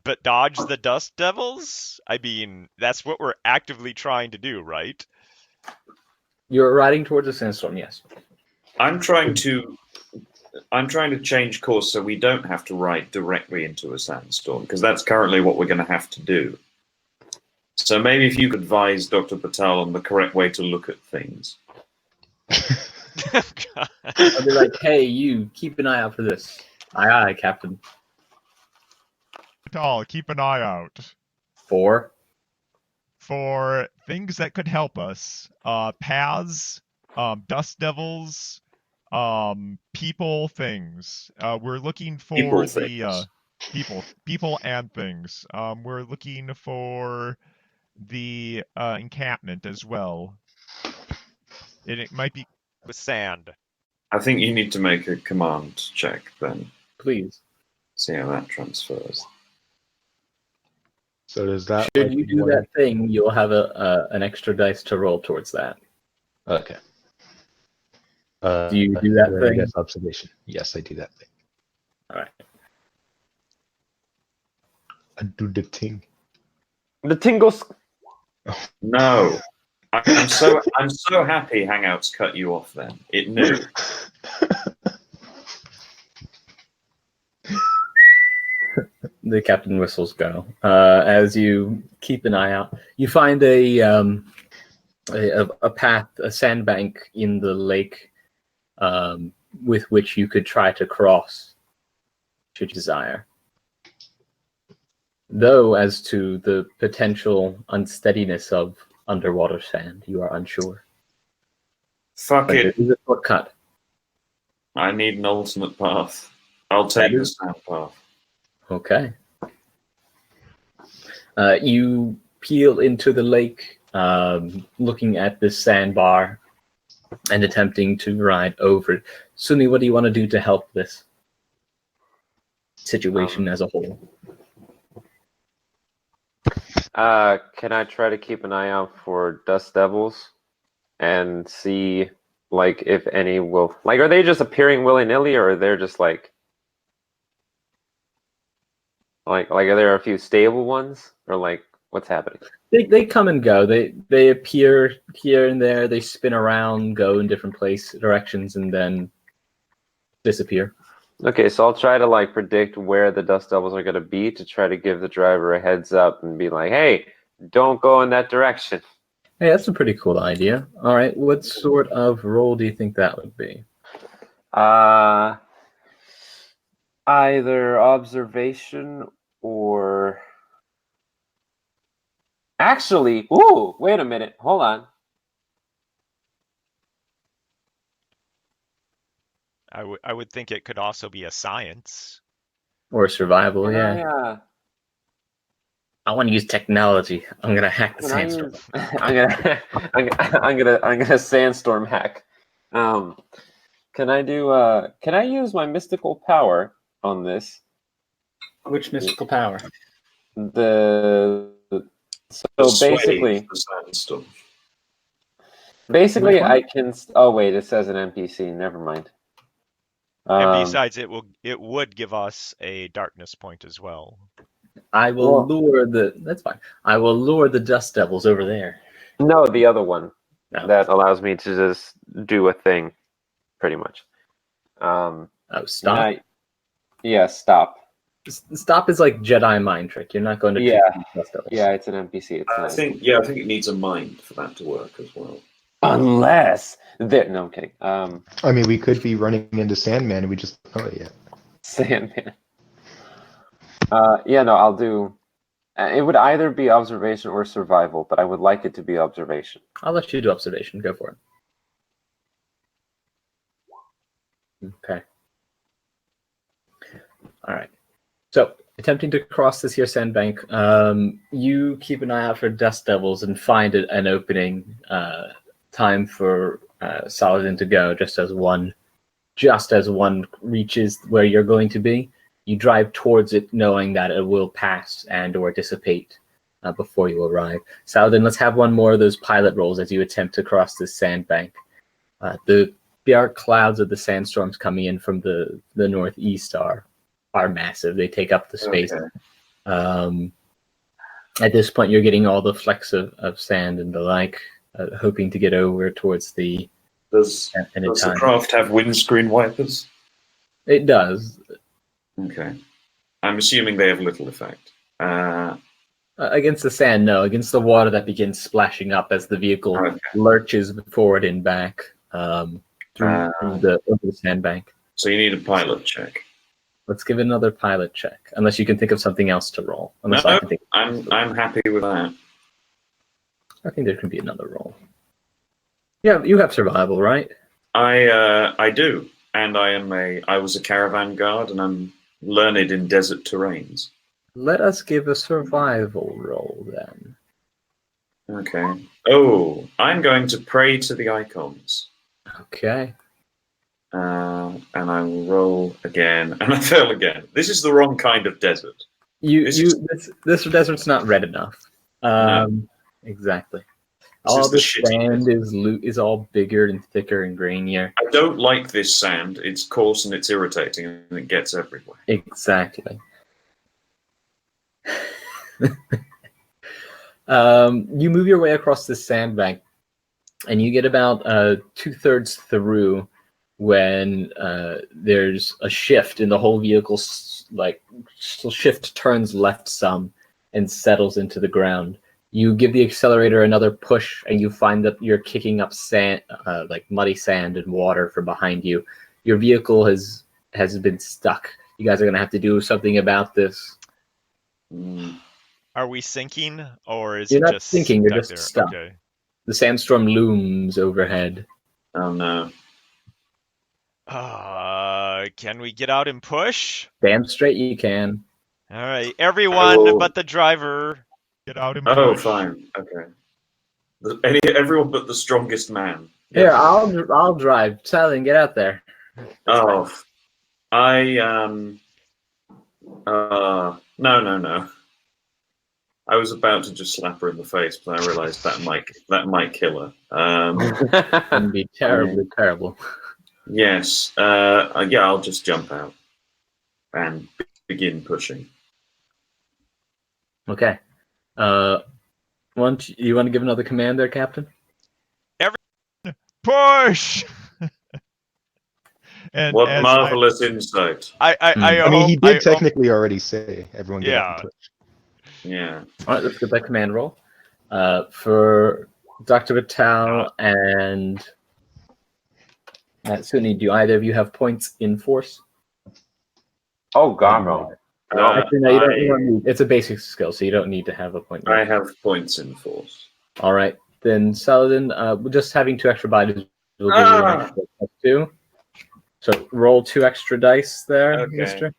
But dodge the dust devils? I mean, that's what we're actively trying to do, right? You're riding towards a sandstorm, yes. I'm trying to change course so we don't have to ride directly into a sandstorm, because that's currently what we're going to have to do. So maybe if you could advise Dr. Patel on the correct way to look at things. I'll be like, "Hey, you, keep an eye out for this." Aye, aye, Captain. Patel, keep an eye out For things that could help us. Paths, dust devils, people, things. We're looking for people and things. We're looking for the encampment as well. It might be With sand. I think you need to make a command check then. please. See how that transfers. So does that? Should like, you do one- that thing, you'll have an extra dice to roll towards that. Okay. Do you do that then thing? I guess observation. Yes, I do that thing. All right. I do the thing. The tingles. No. I'm so happy Hangouts cut you off then. It knew. The captain whistles go. As you keep an eye out, you find a path, a sandbank in the lake, with which you could try to cross, should you desire. Though, as to the potential unsteadiness of underwater sand, you are unsure. Fuck But it. there is a shortcut. I need an alternate path. I'll take the sand path. Okay. You peel into the lake, looking at this sandbar and attempting to ride over it. Sunni, what do you want to do to help this situation as a whole? Can I try to keep an eye out for dust devils and see, like, if any will, like, are they just appearing willy nilly, or are they just like are there a few stable ones, or like what's happening? They come and go. They appear here and there. They spin around, go in different directions, and then disappear. Okay, so I'll try to like predict where the dust devils are going to be to try to give the driver a heads up and be like, "Hey, don't go in that direction." Hey, that's a pretty cool idea. All right, what sort of role do you think that would be? Either observation or actually, ooh, wait a minute, hold on. I would think it could also be a science. Or survival? Yeah. Yeah. I want to use technology. I'm gonna hack the Can I sandstorm. use- I'm gonna sandstorm hack. Can I use my mystical power on this? Which mystical power? So Sway basically, the sandstorm. Which one? I can. Oh wait, it says an NPC. Never mind. And besides, it would give us a darkness point as well. I will Well- lure the. That's fine. I will lure the dust devils over there. No, the other one No. that allows me to just do a thing, pretty much. Oh, stop. Yeah, stop. Stop is like Jedi mind trick. You're not going to. Yeah. trick these dust devils. Yeah, it's an NPC. It's I not. think it needs a mind for that to work as well. Unless there. No, I'm kidding. I mean, we could be running into Sandman and we just don't know it yet. Sandman. Yeah, no, I'll do. It would either be observation or survival, but I would like it to be observation. I'll let you do observation. Go for it. Okay. All right. So, attempting to cross this here sandbank, you keep an eye out for dust devils and find an opening. Time for Saladin to go, just as one reaches where you're going to be. You drive towards it, knowing that it will pass and or dissipate before you arrive. Saladin, let's have one more of those pilot rolls as you attempt to cross this sandbank. The dark clouds of the sandstorms coming in from the northeast are massive. They take up the space. Okay. At this point, you're getting all the flecks of sand and the like, hoping to get over towards the Does end the time. craft have windscreen wipers? It does. Okay. I'm assuming they have little effect. Against the sand, no. Against the water that begins splashing up as the vehicle Okay. lurches forward and back through over the sandbank. So you need a pilot check. Let's give it another pilot check, unless you can think of something else to roll. Unless No, I can think. I'm happy with that. I think there can be another roll. Yeah, you have survival, right? I do, and I was a caravan guard, and I'm learned in desert terrains. Let us give a survival roll then. Okay. Oh, I'm going to pray to the icons. Okay. And I will roll again, and I fail again. This is the wrong kind of desert. This desert's not red enough. Exactly. This All is the the shitty sand is all bigger and thicker and grainier. I don't like this sand. It's coarse and it's irritating, and it gets everywhere. Exactly. You move your way across this sandbank, and you get about 2/3 through when there's a shift in the whole vehicle. Shift turns left some and settles into the ground. You give the accelerator another push, and you find that you're kicking up sand, like muddy sand and water from behind you. Your vehicle has been stuck. You guys are going to have to do something about this. Are we sinking, or is You're it not just sinking, you're stuck just there? stuck. Okay. The sandstorm looms overhead. Oh no. Can we get out and push? Damn straight you can. All right, everyone will- but the driver. Get out and Oh, push. fine. Okay. Everyone but the strongest man. Here, I'll drive. Saladin, get out there. Oh, no. I was about to just slap her in the face, but I realized that might kill her. Can be terribly terrible. Yes. Yeah, I'll just jump out and begin pushing. Okay. You want to give another command there, Captain? Push! And What as marvelous insight! I mean, he did technically already say everyone get out and push. Yeah. All right, let's get that command roll. For Dr. Vital and Suni, do either of you have points in force? Oh God, no. Actually, no, you don't need. It's a basic skill, so you don't need to have a point. I have points in force. All right, then Saladin, just having 2 extra bodies will give you an extra +2. So roll 2 extra dice there, Okay. Mister.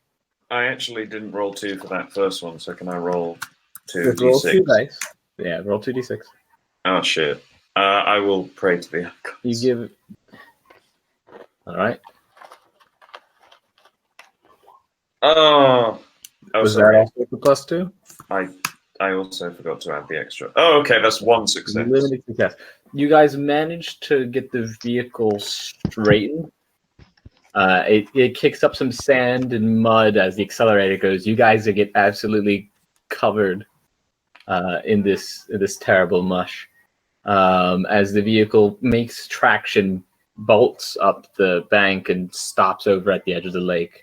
I actually didn't roll 2 for that first one, so can I roll 2 Just roll d6? 2 dice. Yeah, roll 2d6. Oh shit! I will pray to the icons. You give. All right. Oh, Was sorry. that also for +2? I also forgot to add the extra. Oh, okay, that's 1 success. Limited success. You guys managed to get the vehicle straightened. It kicks up some sand and mud as the accelerator goes. You guys get absolutely covered in this terrible mush as the vehicle makes traction, bolts up the bank, and stops over at the edge of the lake,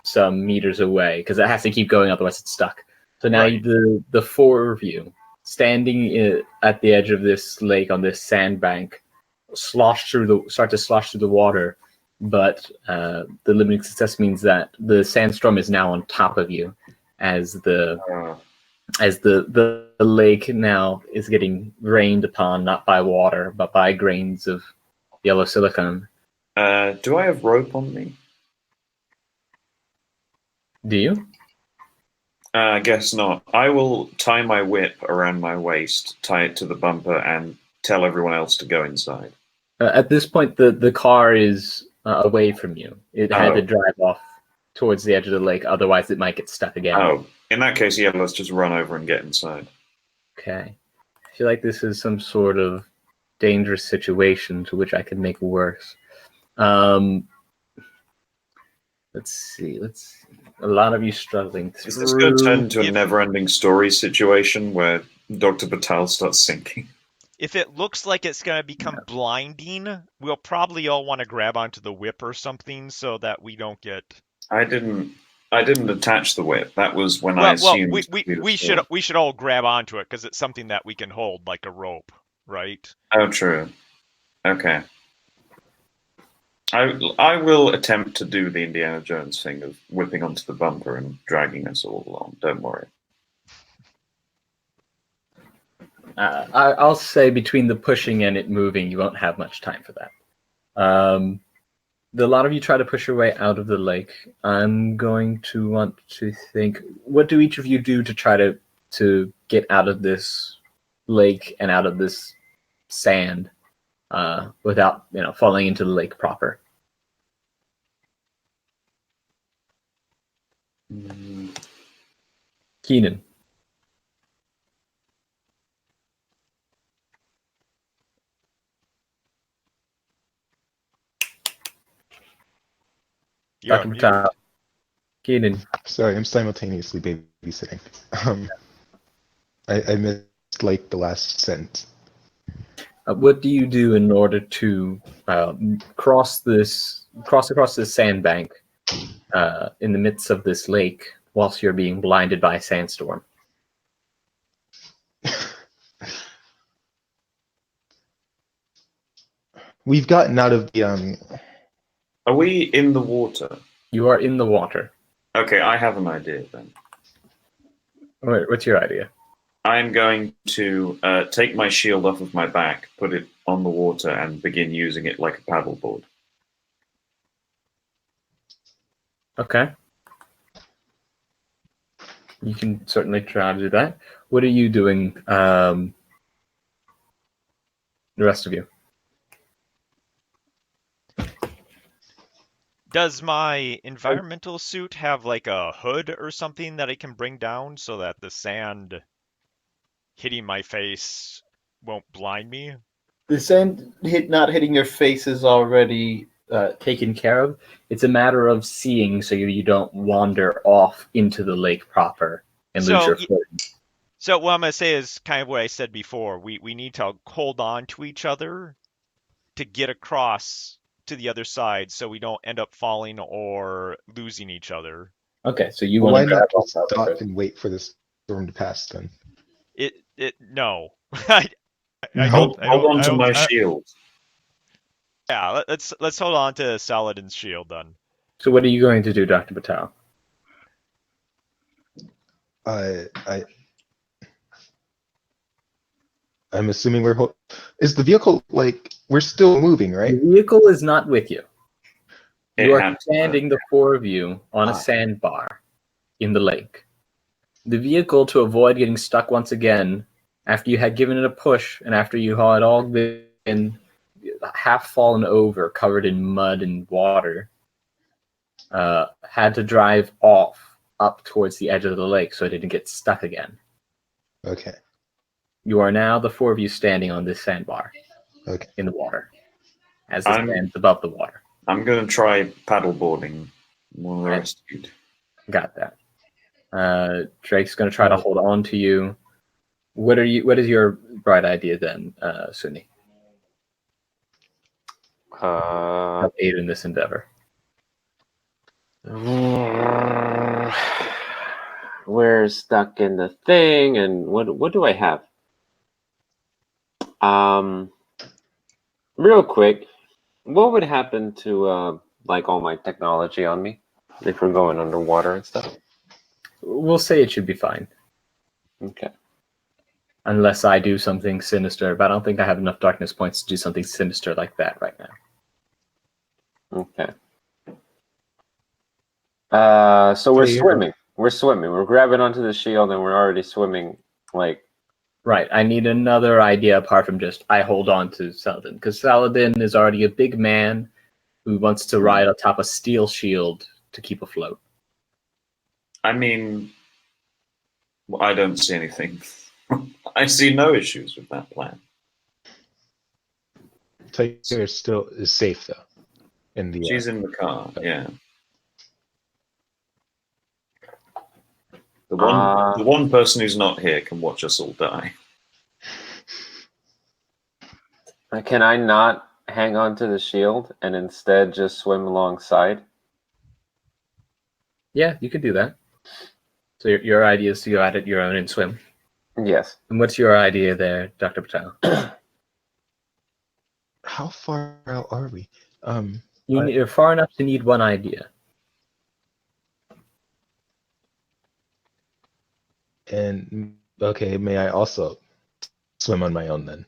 some meters away, because it has to keep going, otherwise it's stuck. So now Right. the 4 of you standing at the edge of this lake on this sandbank start to slosh through the water, but the limiting success means that the sandstorm is now on top of you as the lake now is getting rained upon, not by water but by grains of yellow silicone. Do I have rope on me? Do you? I guess not. I will tie my whip around my waist, tie it to the bumper, and tell everyone else to go inside. At this point, the car is away from you. It had to Oh. drive off towards the edge of the lake, otherwise it might get stuck again. Oh, in that case, yeah, let's just run over and get inside. Okay. I feel like this is some sort of dangerous situation to which I can make worse. Let's see. A lot of you struggling through. Is this going to turn into a never-ending story situation where Dr. Batal starts sinking? If it looks like it's going to become blinding, we'll probably all want to grab onto the whip or something so that we don't get. I didn't attach the whip. That was when I assumed. we should all grab onto it because it's something that we can hold like a rope, right? Oh, true. Okay. I will attempt to do the Indiana Jones thing of whipping onto the bumper and dragging us all along. Don't worry. I'll say between the pushing and it moving, you won't have much time for that. A lot of you try to push your way out of the lake. I'm going to want to think, what do each of you do to try to get out of this lake and out of this sand? without falling into the lake proper. Keenan. You're Dr. on mute. Patel. Keenan. Sorry, I'm simultaneously babysitting. I missed like the last sentence. What do you do in order to cross across this sandbank in the midst of this lake whilst you're being blinded by a sandstorm? We've gotten out of the Are we in the water? You are in the water. Okay, I have an idea then. What's your idea? I'm going to take my shield off of my back, put it on the water, and begin using it like a paddleboard. Okay. You can certainly try to do that. What are you doing, the rest of you? Does my environmental suit have like a hood or something that I can bring down so that the sand hitting my face won't blind me? The sand not hitting your face is already Taken care of. It's a matter of seeing so you don't wander off into the lake proper and lose So, your y- footing. So what I'm gonna say is kind of what I said before. We need to hold on to each other to get across to the other side so we don't end up falling or losing each other. Okay, so you why want to not grab just off stop of and wait for the storm to pass then? No. I Hold don't, on to my shield. Yeah, let's hold on to Saladin's shield then. So what are you going to do, Dr. Patel? I'm assuming is the vehicle like we're still moving, right? The vehicle is not with you. You It are had to standing, the four of you, on a sandbar in the lake. The vehicle, to avoid getting stuck once again, after you had given it a push and after you had all been half fallen over, covered in mud and water, had to drive off up towards the edge of the lake so it didn't get stuck again. Okay. You are now the four of you standing on this sandbar in the water, as it stands above the water. I'm going to try paddleboarding more than the rest of you. Got that. Drake's going to try to hold on to you. What is your bright idea then, Sunni? Help aid in this endeavor. We're stuck in the thing, and what do I have? Real quick, what would happen to like all my technology on me if we're going underwater and stuff? We'll say it should be fine. Okay. Unless I do something sinister, but I don't think I have enough darkness points to do something sinister like that right now. Okay. So we're swimming. We're swimming. We're grabbing onto the shield, and we're already swimming. Like, right. I need another idea apart from just I hold on to Saladin, because Saladin is already a big man who wants to ride atop a steel shield to keep afloat. I mean, I don't see anything. I see no issues with that plan. Tiger still is safe though. She's in the car. Yeah. The one person who's not here can watch us all die. can I not hang on to the shield and instead just swim alongside? Yeah, you could do that. So your idea is to go at it your own and swim. Yes. And what's your idea there, Dr. Patel? How far out are we? You're far enough to need one idea. And okay, may I also swim on my own then?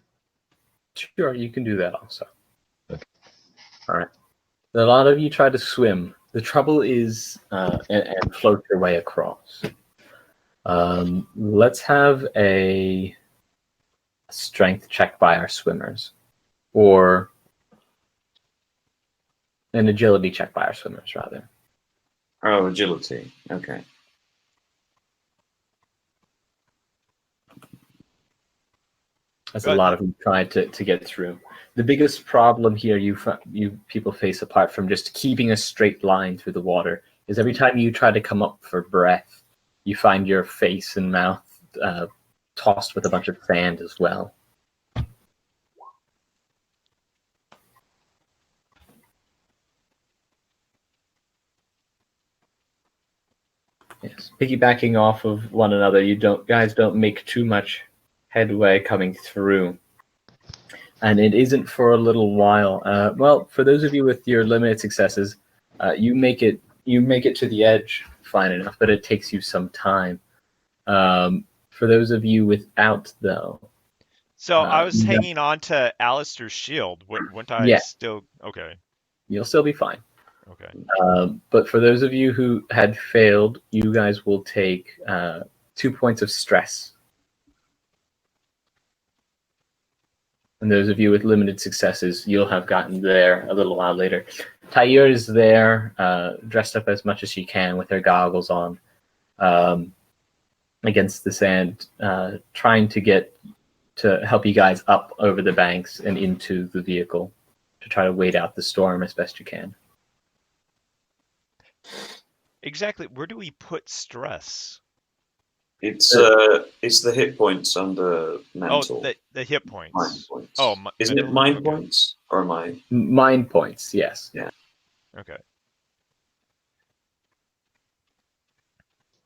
Sure, you can do that also. Okay. All right. A lot of you try to swim. The trouble is, and float your way across. Let's have a strength check by our swimmers. or an agility check by our swimmers, rather. Oh, agility. Okay. As a Good. lot of them tried to get through. The biggest problem here you people face, apart from just keeping a straight line through the water, is every time you try to come up for breath, you find your face and mouth tossed with a bunch of sand as well. Yes, piggybacking off of one another, guys don't make too much headway coming through, and it isn't for a little while. Well, for those of you with your limited successes, you make it to the edge fine enough, but it takes you some time. For those of you without, though, So I was no. hanging on to Alistair's shield. Wouldn't I Yeah. still? Okay. you'll still be fine. Okay. But for those of you who had failed, you guys will take 2 points of stress. And those of you with limited successes, you'll have gotten there a little while later. Tyre is there, dressed up as much as she can with her goggles on, against the sand, trying to help you guys up over the banks and into the vehicle to try to wait out the storm as best you can. Exactly. Where do we put stress? It's the hit points under mental. Oh, the hit points. Mind points. Oh, Isn't it mental? mind Okay. points? Or am I? Mind points, yes. Okay.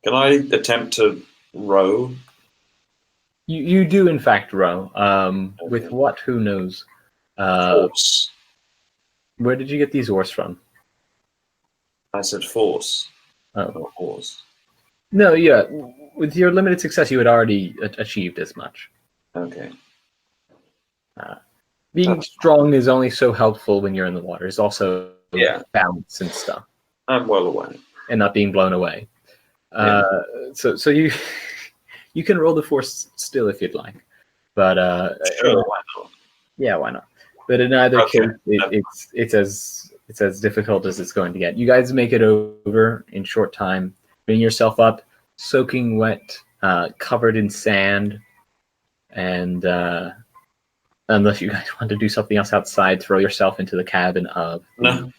Can I attempt to row? You do in fact row. With Okay. what? Who knows? Force. Where did you get these oars from? I said force. Oh. Not horse. No, yeah. With your limited success, you had already achieved as much. Okay. Being strong is only so helpful when you're in the water. It's also Yeah. balance and stuff, I'm well aware. and not being blown away. So you you can roll the force still if you'd like, but Sure, why not? yeah, why not? But in either Okay. case, it's as difficult as it's going to get. You guys make it over in short time, bring yourself up, soaking wet, covered in sand, and unless you guys want to do something else outside, throw yourself into the cabin of No.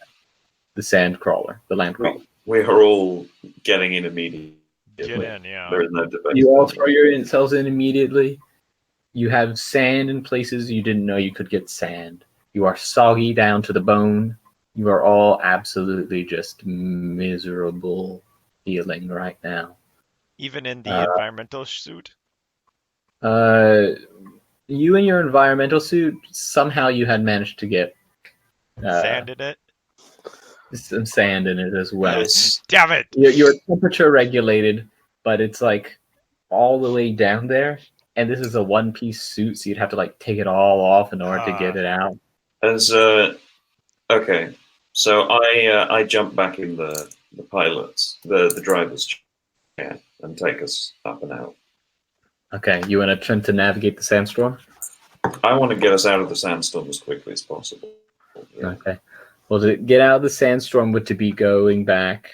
the sand crawler, the land crawler. We are all getting in immediately. Get in, yeah. There is no debate. You all throw yourselves in immediately. You have sand in places you didn't know you could get sand. You are soggy down to the bone. You are all absolutely just miserable feeling right now. Even in the environmental suit. You and your environmental suit, somehow you had managed to get Sand in it. some sand in it as well. Yes. Damn it! You're temperature regulated, but it's like all the way down there. And this is a one-piece suit, so you'd have to like take it all off in order to get it out. As okay, so I jump back in the pilot's the driver's chair and take us up and out. Okay, you want to attempt to navigate the sandstorm? I want to get us out of the sandstorm as quickly as possible. Yeah. Okay. Well, to get out of the sandstorm would to be going back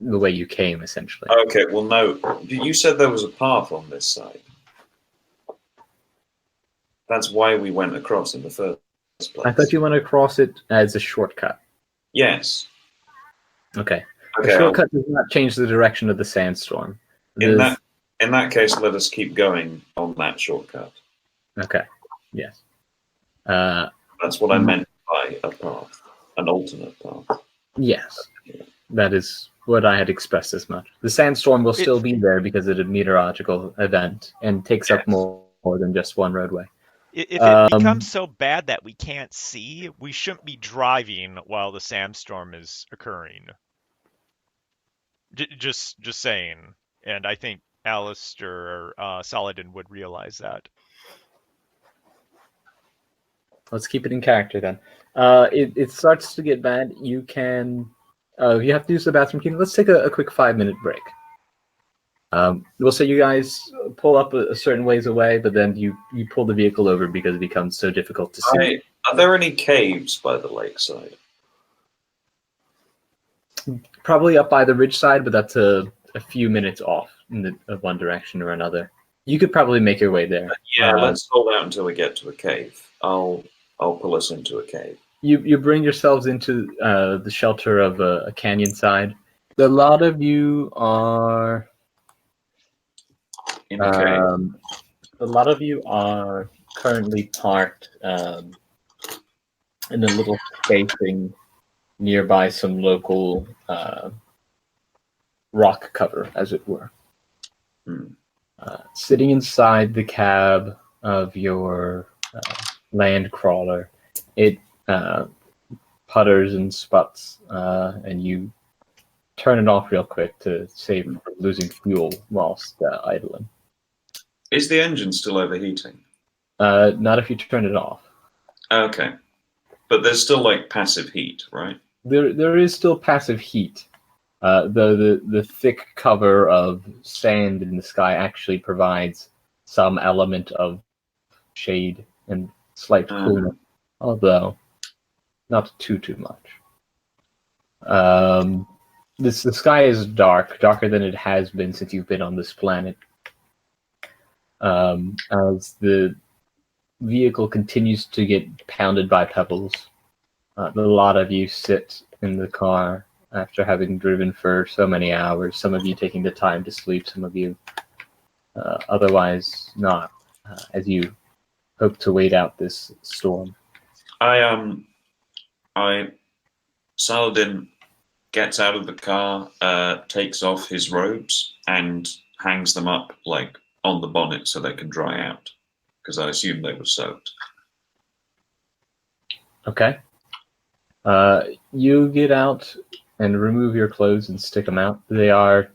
the way you came, essentially. Okay. Well, no. You said there was a path on this side. That's why we went across in the first place. I thought you want to cross it as a shortcut. Yes. Okay. Okay. A shortcut does not change the direction of the sandstorm. In This- that case, let us keep going on that shortcut. Okay. Yes. That's what I meant by a path, an alternate path. Yes. That is what I had expressed as much. The sandstorm will still be there because it's a meteorological event and takes up more than just one roadway. If it becomes so bad that we can't see, we shouldn't be driving while the sandstorm is occurring. Just saying. And I think Alistair or Saladin would realize that. Let's keep it in character then. It starts to get bad. You can... you have to use the bathroom, Keenan. Let's take a quick 5-minute break. We'll say you guys pull up a certain ways away, but then you pull the vehicle over because it becomes so difficult to see. Are there any caves by the lakeside? Probably up by the ridge side, but that's a few minutes off in one direction or another. You could probably make your way there. Yeah, let's hold out until we get to a cave. I'll pull us into a cave. You bring yourselves into the shelter of a canyon side. A lot of you are In a cave. a lot of you are currently parked in a little spacing nearby some local rock cover, as it were. Sitting inside the cab of your land crawler, it putters and sputs, and you turn it off real quick to save from losing fuel whilst idling. Is the engine still overheating? Not if you turn it off. Okay. But there's still like passive heat, right? There is still passive heat. The thick cover of sand in the sky actually provides some element of shade and slight coolness, although not too much. The sky is darker than it has been since you've been on this planet. As the vehicle continues to get pounded by pebbles, a lot of you sit in the car after having driven for so many hours, some of you taking the time to sleep, some of you otherwise not, as you hope to wait out this storm. Saladin gets out of the car, takes off his robes, and hangs them up like on the bonnet so they can dry out, because I assume they were soaked. Okay. You get out and remove your clothes and stick them out. They are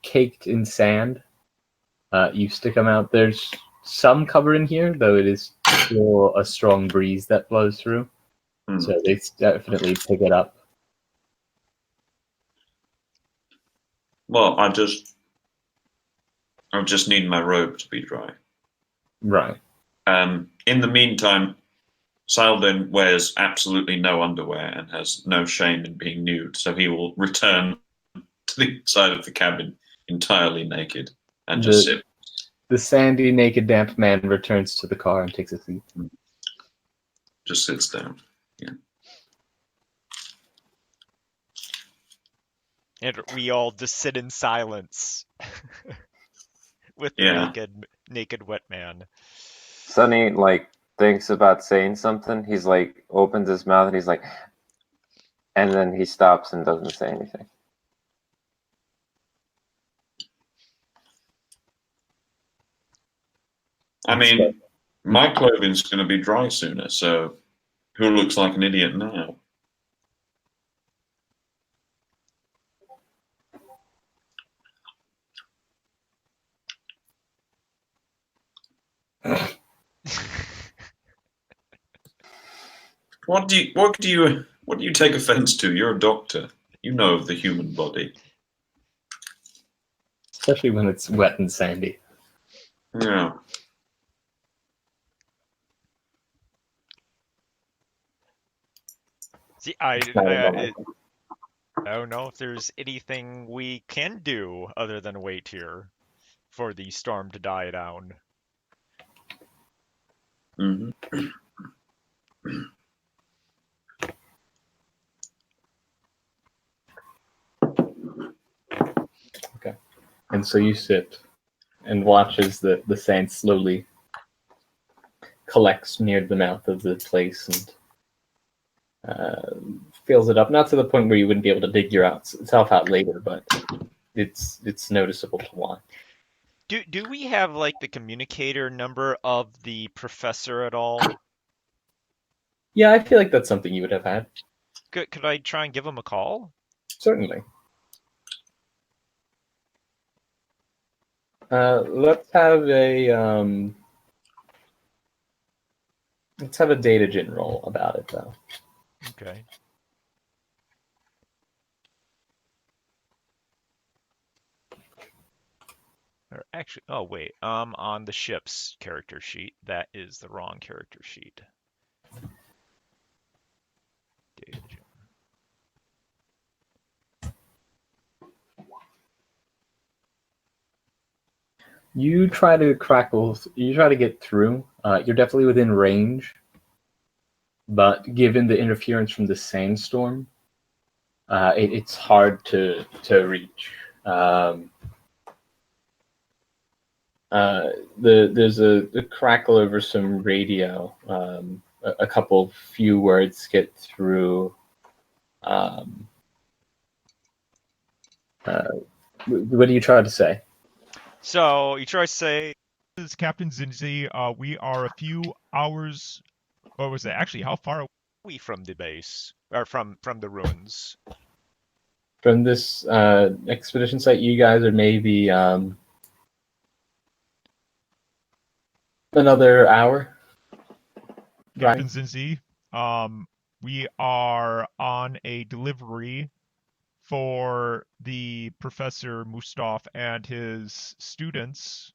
caked in sand. You stick them out. There's some cover in here, though it is still a strong breeze that blows through. So they definitely pick it up. Well, I just need my robe to be dry. Right. In the meantime, Saladin wears absolutely no underwear and has no shame in being nude, so he will return to the side of the cabin entirely naked and just sit. The sandy, naked, damp man returns to the car and takes a seat. Just sits down. Yeah. And we all just sit in silence with the Yeah. naked wet man. Sonny like thinks about saying something. He's like opens his mouth and he's like, and then he stops and doesn't say anything. I mean, my clothing's going to be dry sooner, so who looks like an idiot now? What do you take offense to? You're a doctor. You know of the human body. Especially when it's wet and sandy. Yeah. See, I don't know if there's anything we can do other than wait here for the storm to die down. Mm-hmm. Okay. And so you sit and watch as the sand slowly collects near the mouth of the place and fills it up. Not to the point where you wouldn't be able to dig yourself out later, but it's noticeable to watch. Do we have like the communicator number of the professor at all? Yeah, I feel like that's something you would have had. Could I try and give him a call? Certainly. Let's have a data gen roll about it, though. Okay. Or actually, oh wait, on the ship's character sheet, that is the wrong character sheet. Data gem. You try to crackle. You try to get through. You're definitely within range, but given the interference from the sandstorm, it's hard to reach. There's a crackle over some radio. A couple few words get through. What do you try to say? So you try to say, This is Captain Zinzi. We are a few hours. What was it? Actually, how far away? we from the base or from the ruins. From this expedition site, you guys are maybe another hour. Captain Zinzi. We are on a delivery for the Professor Mustaf and his students.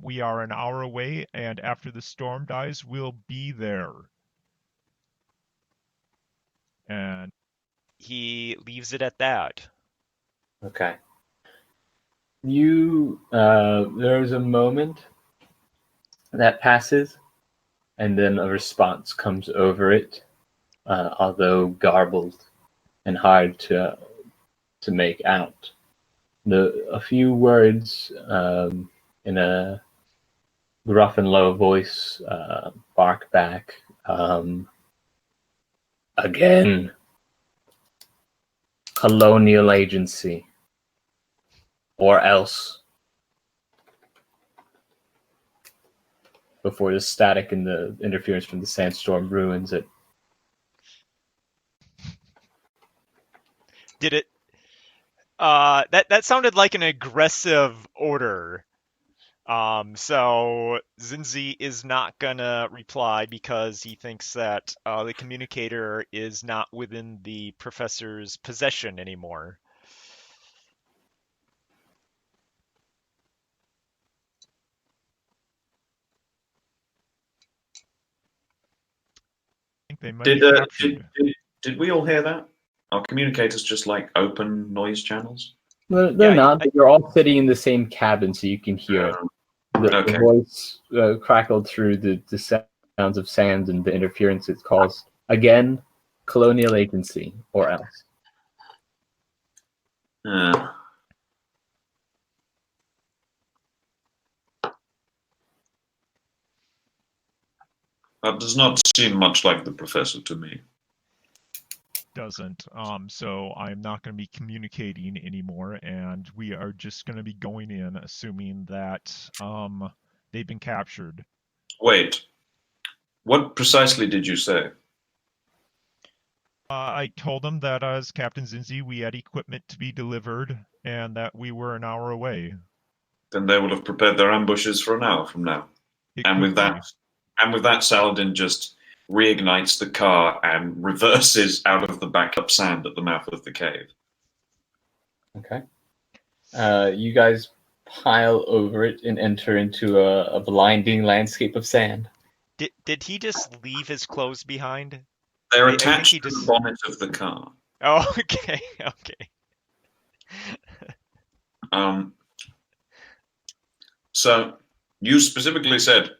We are an hour away, and after the storm dies, we'll be there. And He leaves it at that. Okay. There's a moment that passes, and then a response comes over it, although garbled and hard to make out. A few words in a gruff and low voice bark back. Again, colonial agency, or else. Before the static and the interference from the sandstorm ruins it. Did it? That sounded like an aggressive order. So Zinzi is not gonna reply because he thinks that the communicator is not within the professor's possession anymore. I think they might Did, be uh, captured. did we all hear that? Are communicators just like open noise channels? They're Yeah, not, but you're all sitting in the same cabin, so you can hear it. The Okay. voice crackled through the sounds of sand and the interference it caused. Again, colonial agency, or else. That does not seem much like the professor to me. Doesn't. So I'm not going to be communicating anymore, and we are just going to be going in, assuming that they've been captured. Wait, what precisely did you say? I told them that as Captain Zinzi, we had equipment to be delivered, and that we were an hour away. Then they will have prepared their ambushes for an hour from now. It And could with that, Saladin just reignites the car and reverses out of the backup sand at the mouth of the cave. Okay. You guys pile over it and enter into a blinding landscape of sand. Did he just leave his clothes behind? They're I think attached he to just- the bonnet of the car. Oh, okay, okay. So you specifically said,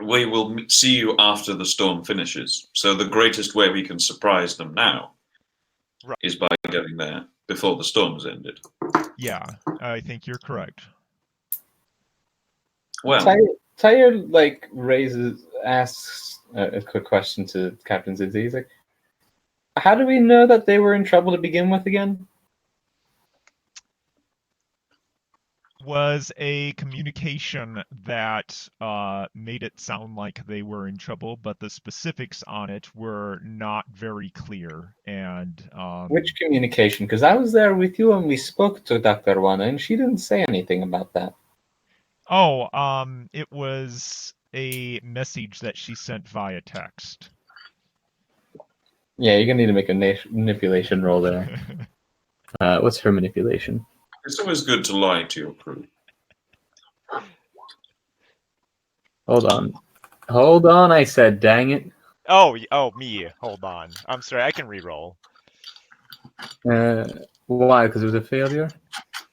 we will see you after the storm finishes. So the greatest way we can surprise them now is by getting there before the storm has ended. Yeah, I think you're correct. Well, Tyre asks a quick question to Captain Zinzi. He's like, how do we know that they were in trouble to begin with again? Was a communication that made it sound like they were in trouble, but the specifics on it were not very clear. And Which communication? Because I was there with you and we spoke to Dr. Wana, and she didn't say anything about that. Oh, it was a message that she sent via text. Yeah, you're gonna need to make a manipulation roll there. What's her manipulation? it's always good to lie to your crew. Hold on, I said, dang it. Oh, me. Hold on. I'm sorry. I can re-roll. Why? Because it was a failure?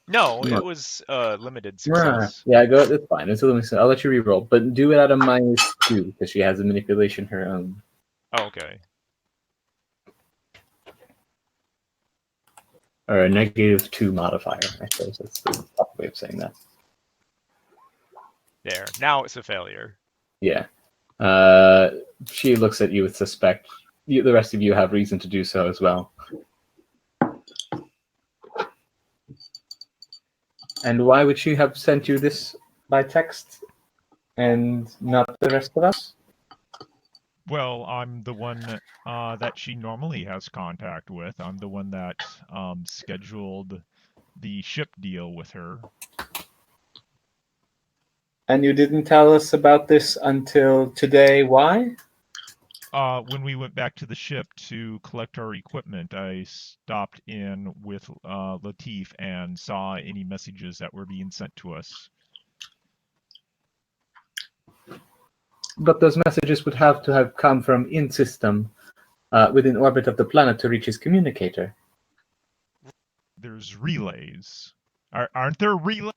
No, No. it was limited Right. success. Yeah, go. That's fine. It's a limited. I'll let you re-roll, but do it at a -2 because she has a manipulation her own. Oh, okay. Or a -2 modifier, I suppose. That's the proper way of saying that. There. Now it's a failure. Yeah. She looks at you with suspect. The rest of you have reason to do so as well. And why would she have sent you this by text and not the rest of us? Well, I'm the one that she normally has contact with. I'm the one that scheduled the ship deal with her. And you didn't tell us about this until today. Why? When we went back to the ship to collect our equipment, I stopped in with Latif and saw any messages that were being sent to us. But those messages would have to have come from in-system, within orbit of the planet to reach his communicator. There's relays. Aren't there relays?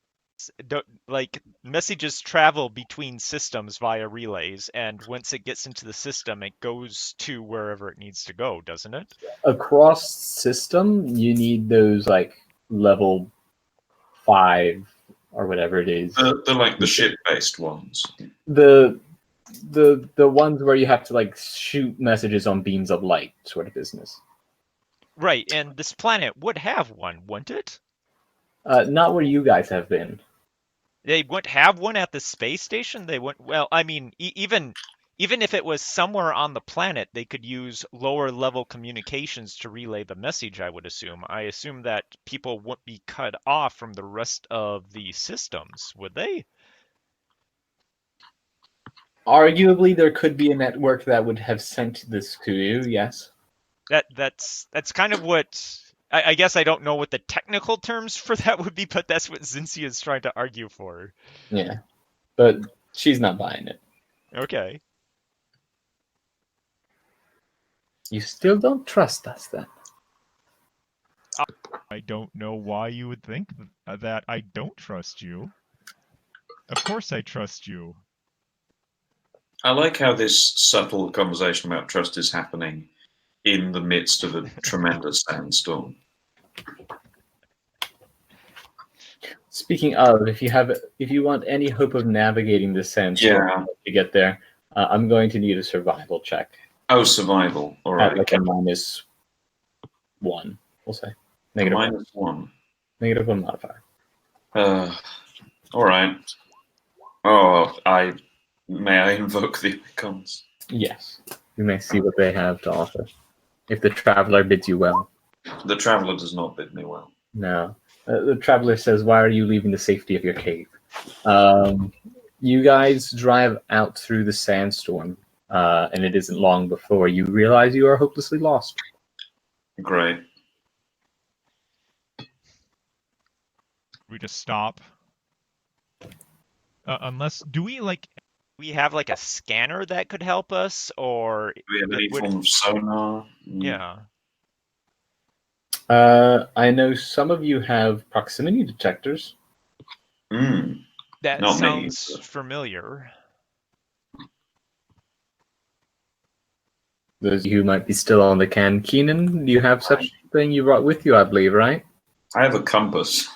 Like, messages travel between systems via relays, and once it gets into the system, it goes to wherever it needs to go, doesn't it? Across system, you need those like level 5 or whatever it is. They're like the ship-based ones. The ones where you have to like shoot messages on beams of light sort of business. Right, and this planet would have one, wouldn't it? Not where you guys have been. They wouldn't have one at the space station. They wouldn't. Well, I mean, even if it was somewhere on the planet, they could use lower level communications to relay the message. I would assume. I assume that people wouldn't be cut off from the rest of the systems, would they? Arguably, there could be a network that would have sent this to you. Yes. That's kind of what. I guess I don't know what the technical terms for that would be, but that's what Zinzi is trying to argue for. Yeah, but she's not buying it. Okay. You still don't trust us, then? I don't know why you would think that I don't trust you. Of course I trust you. I like how this subtle conversation about trust is happening in the midst of a tremendous sandstorm. Speaking of, if you want any hope of navigating this sandstorm to get there, I'm going to need a survival check. Oh, survival. All right. At like a -1, we'll say. -1. -1 modifier. All right. Oh, may I invoke the icons? Yes. You may see what they have to offer. If the traveler bids you well. The traveler does not bid me well. No. The traveler says, "Why are you leaving the safety of your cave?" You guys drive out through the sandstorm, and it isn't long before you realize you are hopelessly lost. Great. We just stop. Do we have like a scanner that could help us, or do we have any form of sonar? Yeah. I know some of you have proximity detectors. That Not sounds me. familiar. Those of you who might be still on the can. Keenan, you have such a thing you brought with you, I believe, right? I have a compass.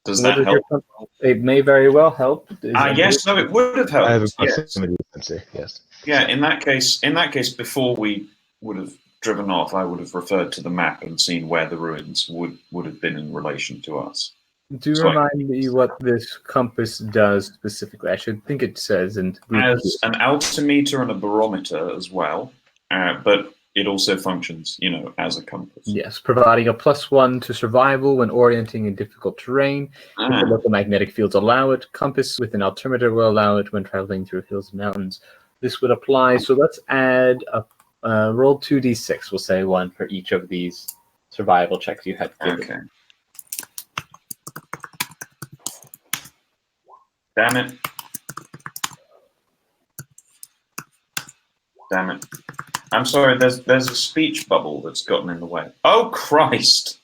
Does What that does help? It may very well help. Yes, no, it would have helped. I have a yes. proximity sensor. Yes. Yeah, in that case, before we would have driven off, I would have referred to the map and seen where the ruins would have been in relation to us. Do Sorry. remind me what this compass does specifically. I should think it says in Has an altimeter and a barometer as well, but it also functions, as a compass. Yes, providing a +1 to survival when orienting in difficult terrain. If the local magnetic fields allow it, compass with an altimeter will allow it when traveling through hills and mountains. This would apply. So let's add a roll 2d6. We'll say 1 for each of these survival checks you had given. Okay. Damn it. Damn it. I'm sorry, there's a speech bubble that's gotten in the way. Oh, Christ!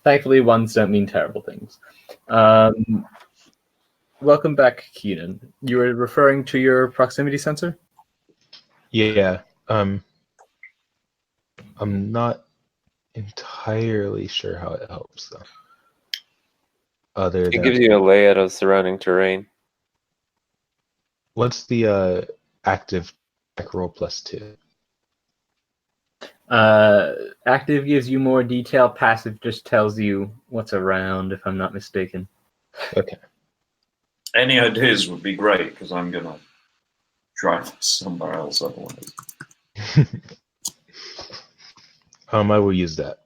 Thankfully, ones don't mean terrible things. Welcome back, Keenan. You were referring to your proximity sensor? Yeah. I'm not entirely sure how it helps though. Other It than gives you a layout of surrounding terrain. what's the active check roll +2? Active gives you more detail. Passive just tells you what's around, if I'm not mistaken. Okay. Any ideas would be great, because I'm going to drive somewhere else otherwise. I will use that.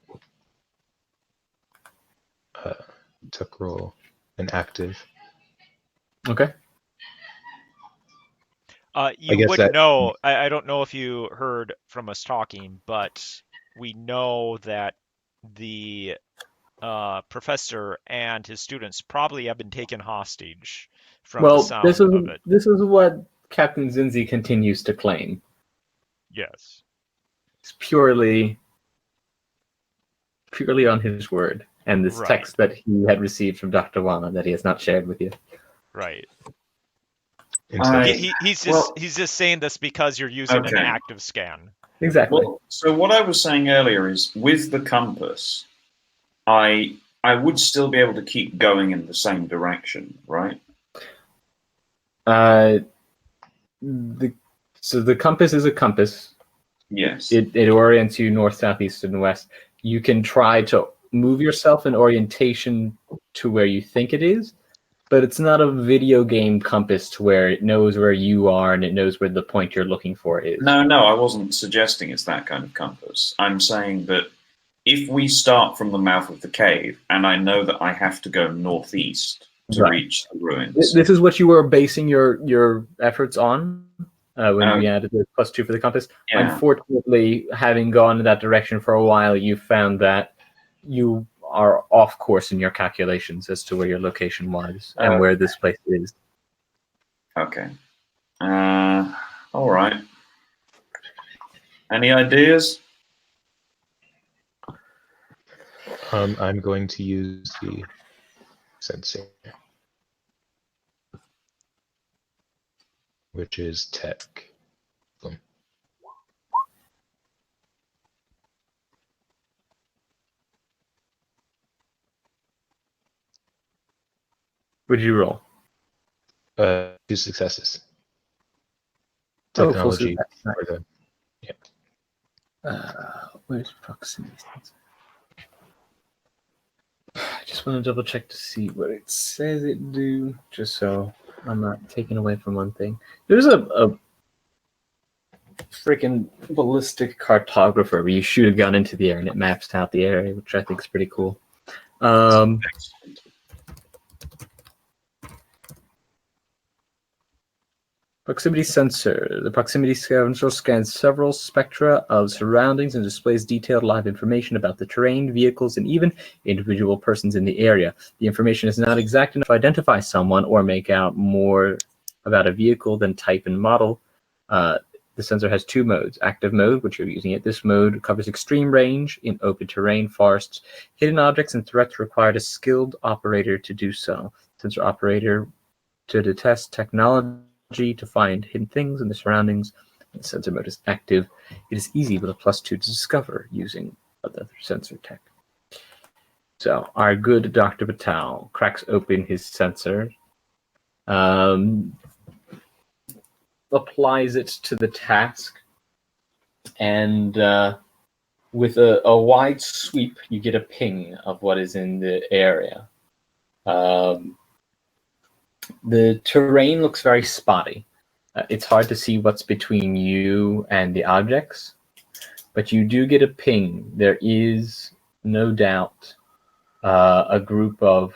Tuck roll and active. Okay. You guess would that- know. I don't know if you heard from us talking, but we know that the professor and his students probably have been taken hostage from the Well, sound this is of it. this is what Captain Zinzi continues to claim. Yes. It's purely on his word and this Right. text that he had received from Dr. Wana that he has not shared with you. Right. Interesting. He's just saying this because you're using an Okay. active scan. Exactly. Well, so what I was saying earlier is, with the compass, I would still be able to keep going in the same direction, right? So the compass is a compass. Yes. It orients you north, south, east, and west. You can try to move yourself in orientation to where you think it is, but it's not a video game compass to where it knows where you are and it knows where the point you're looking for is. No, I wasn't suggesting it's that kind of compass. I'm saying that if we start from the mouth of the cave, and I know that I have to go northeast to Right. reach the ruins. This is what you were basing your efforts on when we added the +2 for the compass. Yeah. Unfortunately, having gone in that direction for a while, you found that you are off course in your calculations as to where your location was and where this place is. Okay. All right. Any ideas? I'm going to use the sensing, which is tech. Would you roll? 2 successes. Oh, full Technology. success. for the- Where's proximity sensor? I just want to double check to see what it says it do, just so I'm not taken away from one thing. There's a freaking ballistic cartographer where you shoot a gun into the air and it maps out the area, which I think is pretty cool. Excellent. Proximity sensor. The proximity sensor scans several spectra of surroundings and displays detailed live information about the terrain, vehicles, and even individual persons in the area. The information is not exact enough to identify someone or make out more about a vehicle than type and model. The sensor has 2 modes. Active mode, which you're using it. This mode covers extreme range in open terrain, forests, hidden objects, and threats required a skilled operator to do so. Sensor operator to detect technology, to find hidden things in the surroundings. The sensor mode is active. It is easy with a +2 to discover using other sensor tech. So our good Dr. Batal cracks open his sensor, applies it to the task, and with a wide sweep, you get a ping of what is in the area. The terrain looks very spotty. It's hard to see what's between you and the objects, but you do get a ping. There is no doubt a group of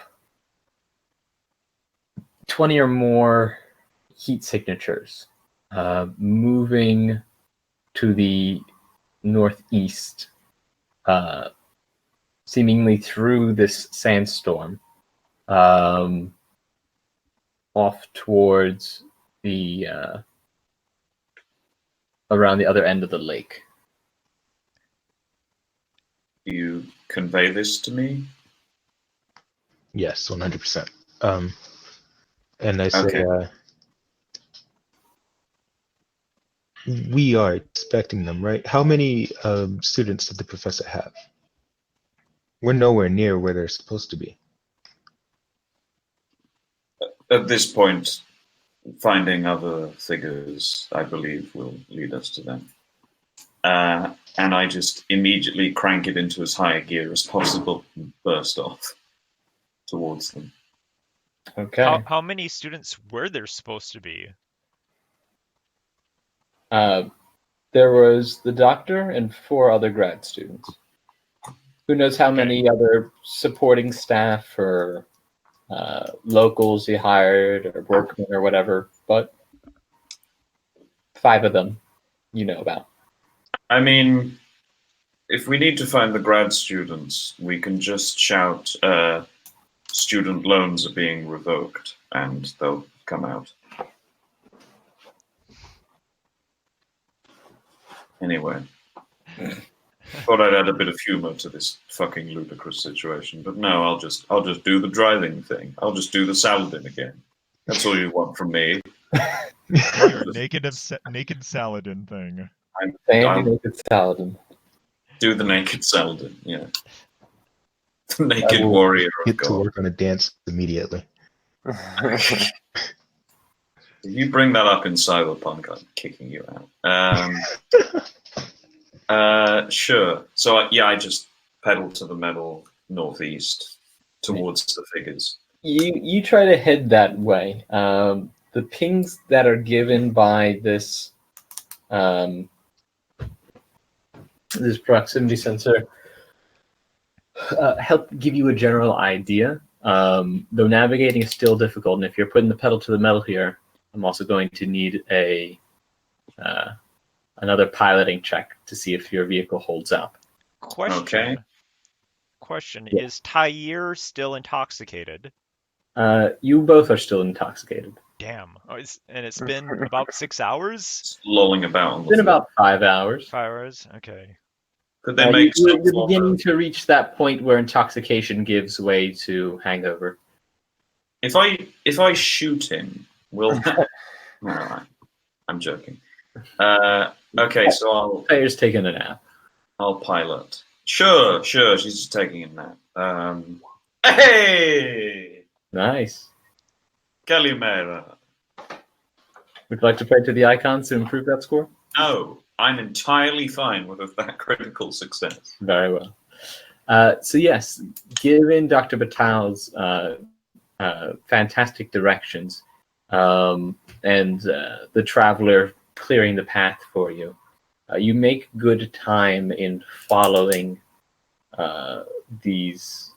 20 or more heat signatures moving to the northeast, seemingly through this sandstorm. Off towards the around the other end of the lake. Do you convey this to me? Yes, 100%. And I say, Okay. we are expecting them, right? How many students did the professor have? We're nowhere near where they're supposed to be. At this point, finding other figures, I believe, will lead us to them. And I just immediately crank it into as high a gear as possible and burst off towards them. Okay. How many students were there supposed to be? There was the doctor and 4 other grad students. Who knows how many other supporting staff or locals he hired or workmen or whatever, but 5 of them you know about. I mean, if we need to find the grad students, we can just shout, student loans are being revoked, and they'll come out. Anyway, thought I'd add a bit of humor to this fucking ludicrous situation, but no, I'll just do the driving thing. I'll just do the Saladin again. That's all you want from me. Naked Saladin thing. Sandy Naked Saladin. Do the naked Saladin, yeah. The naked warrior of Get to God. work on a dance immediately. If you bring that up in Cyberpunk, I'm kicking you out. Sure. So, I just pedal to the metal northeast towards the figures. You try to head that way. The pings that are given by this this proximity sensor help give you a general idea. Though navigating is still difficult, and if you're putting the pedal to the metal here, I'm also going to need a another piloting check to see if your vehicle holds up. Question. Okay. Question. Yeah. Is Tyre still intoxicated? You both are still intoxicated. Damn. And it's been about 6 hours? Just lolling about on the It's been floor. about 5 hours. 5 hours? Okay. Could they make you're some form beginning of- to reach that point where intoxication gives way to hangover. If I shoot him, will no, I'm joking. Okay, so Player's taking a nap. I'll pilot. Sure, she's just taking a nap. Hey, Nice. Calimera. Would you like to play to the icons to improve that score? No, I'm entirely fine with that critical success. Very well. So yes, given Dr. Batal's fantastic directions and the traveler clearing the path for you, you make good time in following these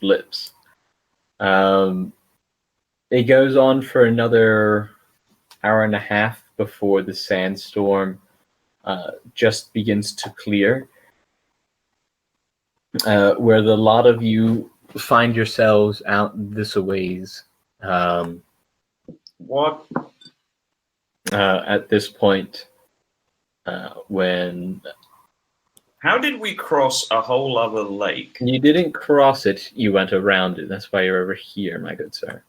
blips. It goes on for another hour and a half before the sandstorm just begins to clear, where the lot of you find yourselves out this a ways. What? At this point, when How did we cross a whole other lake? you didn't cross it, you went around it. That's why you're over here, my good sir.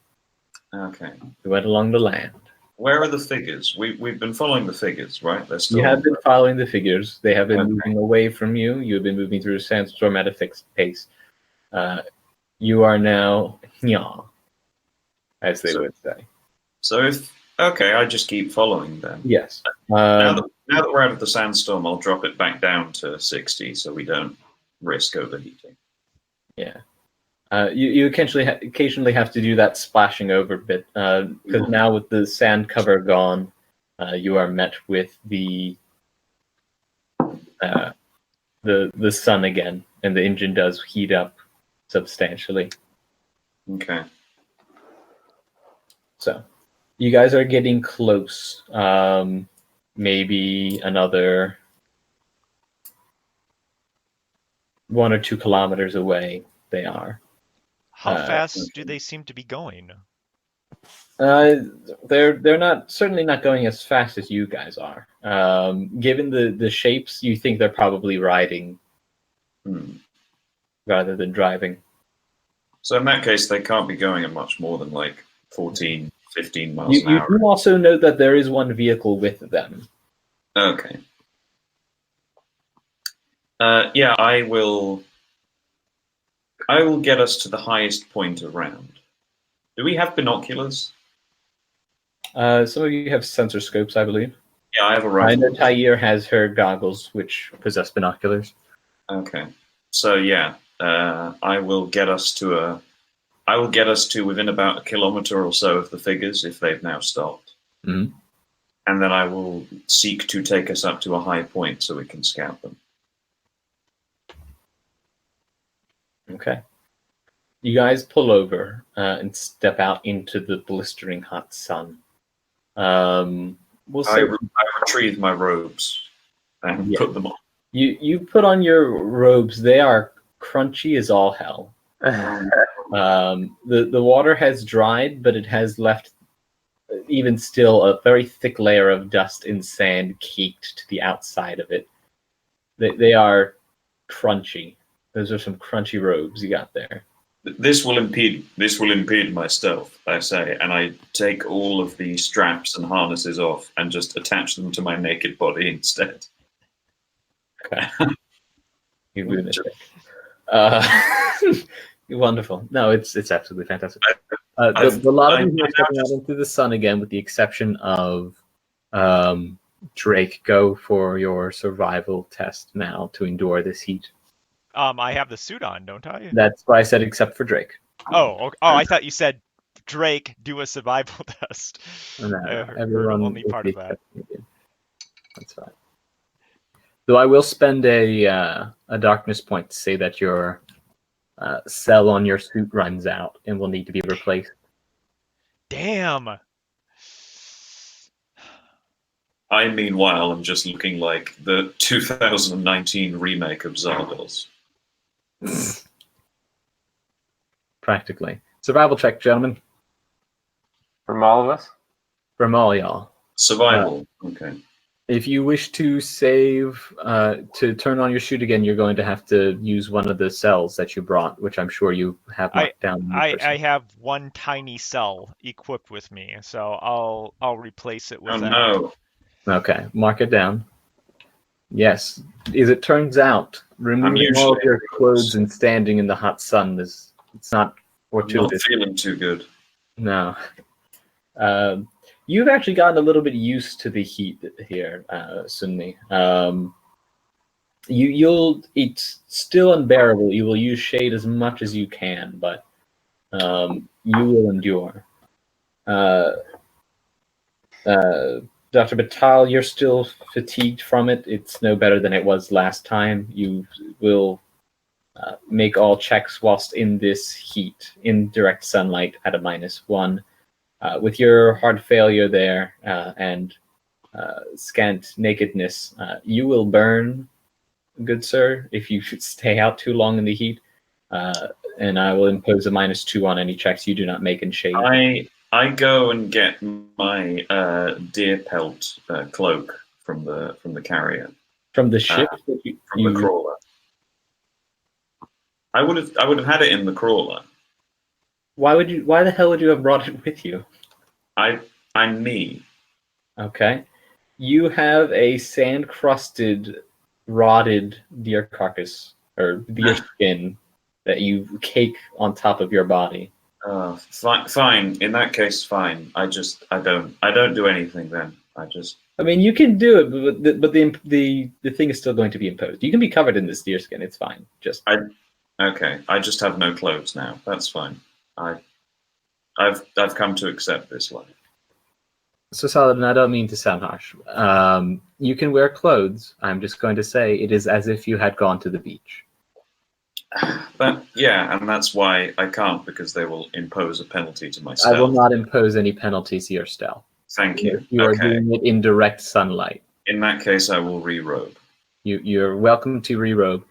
Okay. You went along the land. Where are the figures? We've been following the figures, right? They're still. You have been following the figures. They have been Okay. moving away from you. You have been moving through a sandstorm at a fixed pace. You are now Nya, as they would say. So I just keep following them. Yes. Now that we're out of the sandstorm, I'll drop it back down to 60 so we don't risk overheating. Yeah. You occasionally have to do that splashing over bit because now with the sand cover gone, you are met with the sun again, and the engine does heat up substantially. Okay. So you guys are getting close. Maybe another 1 or 2 kilometers away they are. How fast okay. do they seem to be going? They're not certainly not going as fast as you guys are. Given the shapes, you think they're probably riding rather than driving. So in that case, they can't be going at much more than like 14, 15 miles You an hour. do also note that there is one vehicle with them. Okay. Yeah, I will get us to the highest point around. Do we have binoculars? Some of you have sensor scopes, I believe. Yeah, I have a I know rifle. Tyre has her goggles, which Possess binoculars. Okay. So yeah, I will get us to within about a kilometer or so of the figures if they've now stopped. Mhm. And then I will seek to take us up to a high point so we can scout them. Okay. You guys pull over and step out into the blistering hot sun. We'll I say retrieve my robes and Yeah. put them on. you put on your robes. They are crunchy as all hell. The water has dried, but it has left even still a very thick layer of dust and sand caked to the outside of it. They are crunchy. Those are some crunchy robes you got there. This will impede my stealth, I say, and I take all of the straps and harnesses off and just attach them to my naked body instead. Okay. You lunatic. Wonderful. No, it's absolutely fantastic. The lot of you are stepping out into the sun again, with the exception of Drake. Go for your survival test now to endure this heat. I have the suit on, don't I? That's why I said except for Drake. Oh, I thought you said Drake do a survival test. No, I heard everyone only is part of that. That's fine. Though I will spend a darkness point to say that your cell on your suit runs out and will need to be replaced. Damn. I, meanwhile, am just looking like the 2019 remake of Zardos. Practically. Survival check, gentlemen. From all of us? From all y'all. Survival. Okay. If you wish to save, to turn on your shoot again, you're going to have to use one of the cells that you brought, which I'm sure you have marked down. in your I person. have one tiny cell equipped with me, so I'll replace it with Oh that. no. Okay, mark it down. Yes, as it turns out, removing all of usually- your clothes and standing in the hot sun it's not I'm not fortuitous. feeling too good. No. You've actually gotten a little bit used to the heat here, Sunni. It's still unbearable. You will use shade as much as you can, but you will endure. Dr. Batal, you're still fatigued from it. It's no better than it was last time. You will make all checks whilst in this heat, in direct sunlight at a -1. With your hard failure there and scant nakedness, you will burn, good sir, if you should stay out too long in the heat. And I will impose a -2 on any checks you do not make in shade. I go and get my deer pelt cloak from the carrier, From the ship, from the crawler. I would have had it in the crawler. Why the hell would you have brought it with you? I'm me. Okay. You have a sand-crusted, rotted deer carcass, or deer skin, that you cake on top of your body. Fine. In that case, fine. I don't do anything then. I mean, you can do it, but the thing is still going to be imposed. You can be covered in this deer skin. It's fine. Okay. I just have no clothes now. That's fine. I've come to accept this life. So Saladin, I don't mean to sound harsh. You can wear clothes. I'm just going to say it is as if you had gone to the beach. And that's why I can't, because they will impose a penalty to myself. I will not impose any penalties to your stealth. Thank you. You are Okay. doing it in direct sunlight. In that case, I will re-robe. You're welcome to re-robe.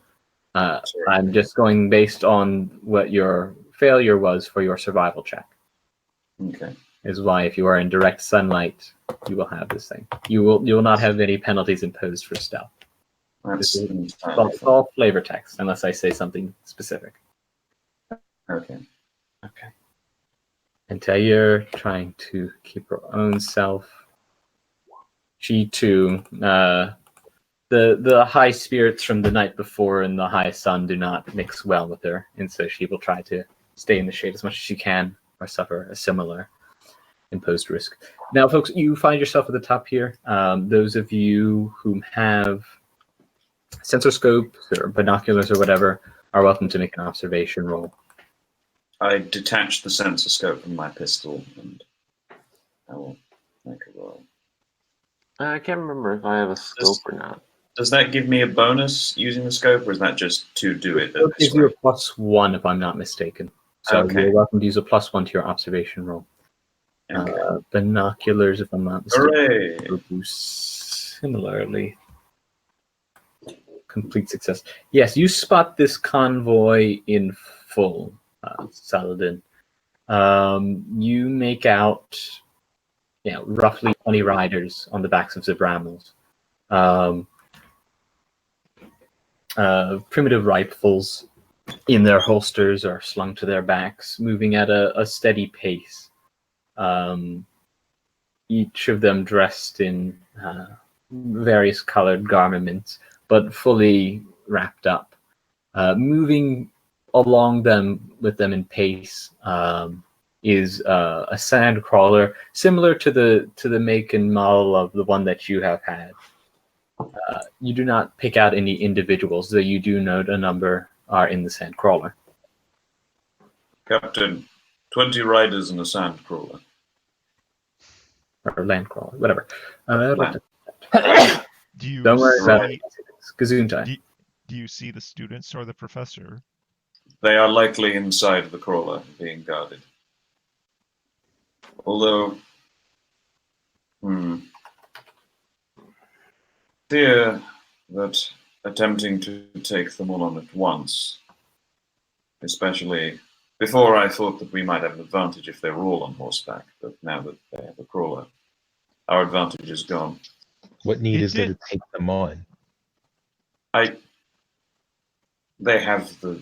Sorry. I'm just going based on what your failure was for your survival check. Okay. is why if you are in direct sunlight, you will have this thing. You will not have any penalties imposed for stealth. That's This is entirely It's all flavor text, unless I say something specific. okay. Okay. And Tayyar trying to keep her own self. She too, the high spirits from the night before and the high sun do not mix well with her, and so she will try to stay in the shade as much as she can, or suffer a similar imposed risk. Now, folks, you find yourself at the top here. Those of you who have sensor scopes or binoculars or whatever are welcome to make an observation roll. I detach the sensor scope from my pistol and I will make a roll. I can't remember if I have a scope or not. Does that give me a bonus using the scope, or is that just to do it? It gives you a +1 if I'm not mistaken. So Okay. you're welcome to use a +1 to your observation roll. Okay. Binoculars, if I'm not mistaken, Hooray! will do similarly. Complete success. Yes, you spot this convoy in full, Saladin. You make out, roughly 20 riders on the backs of Zibramels. Primitive rifles in their holsters or slung to their backs, moving at a steady pace. Each of them dressed in various colored garments, but fully wrapped up. Moving along with them in pace is a sand crawler, similar to the make and model of the one that you have had. You do not pick out any individuals, though you do note a number are in the sand crawler. Captain, 20 riders and a sand crawler. Or land crawler, whatever. Do you Don't worry about see, it. It's Gazoon time. do you see the students or the professor? They are likely inside the crawler, being guarded. Although, fear that attempting to take them all on at once, especially before I thought that we might have an advantage if they were all on horseback, but now that they have a crawler, our advantage is gone. What need is there to take them on? They have the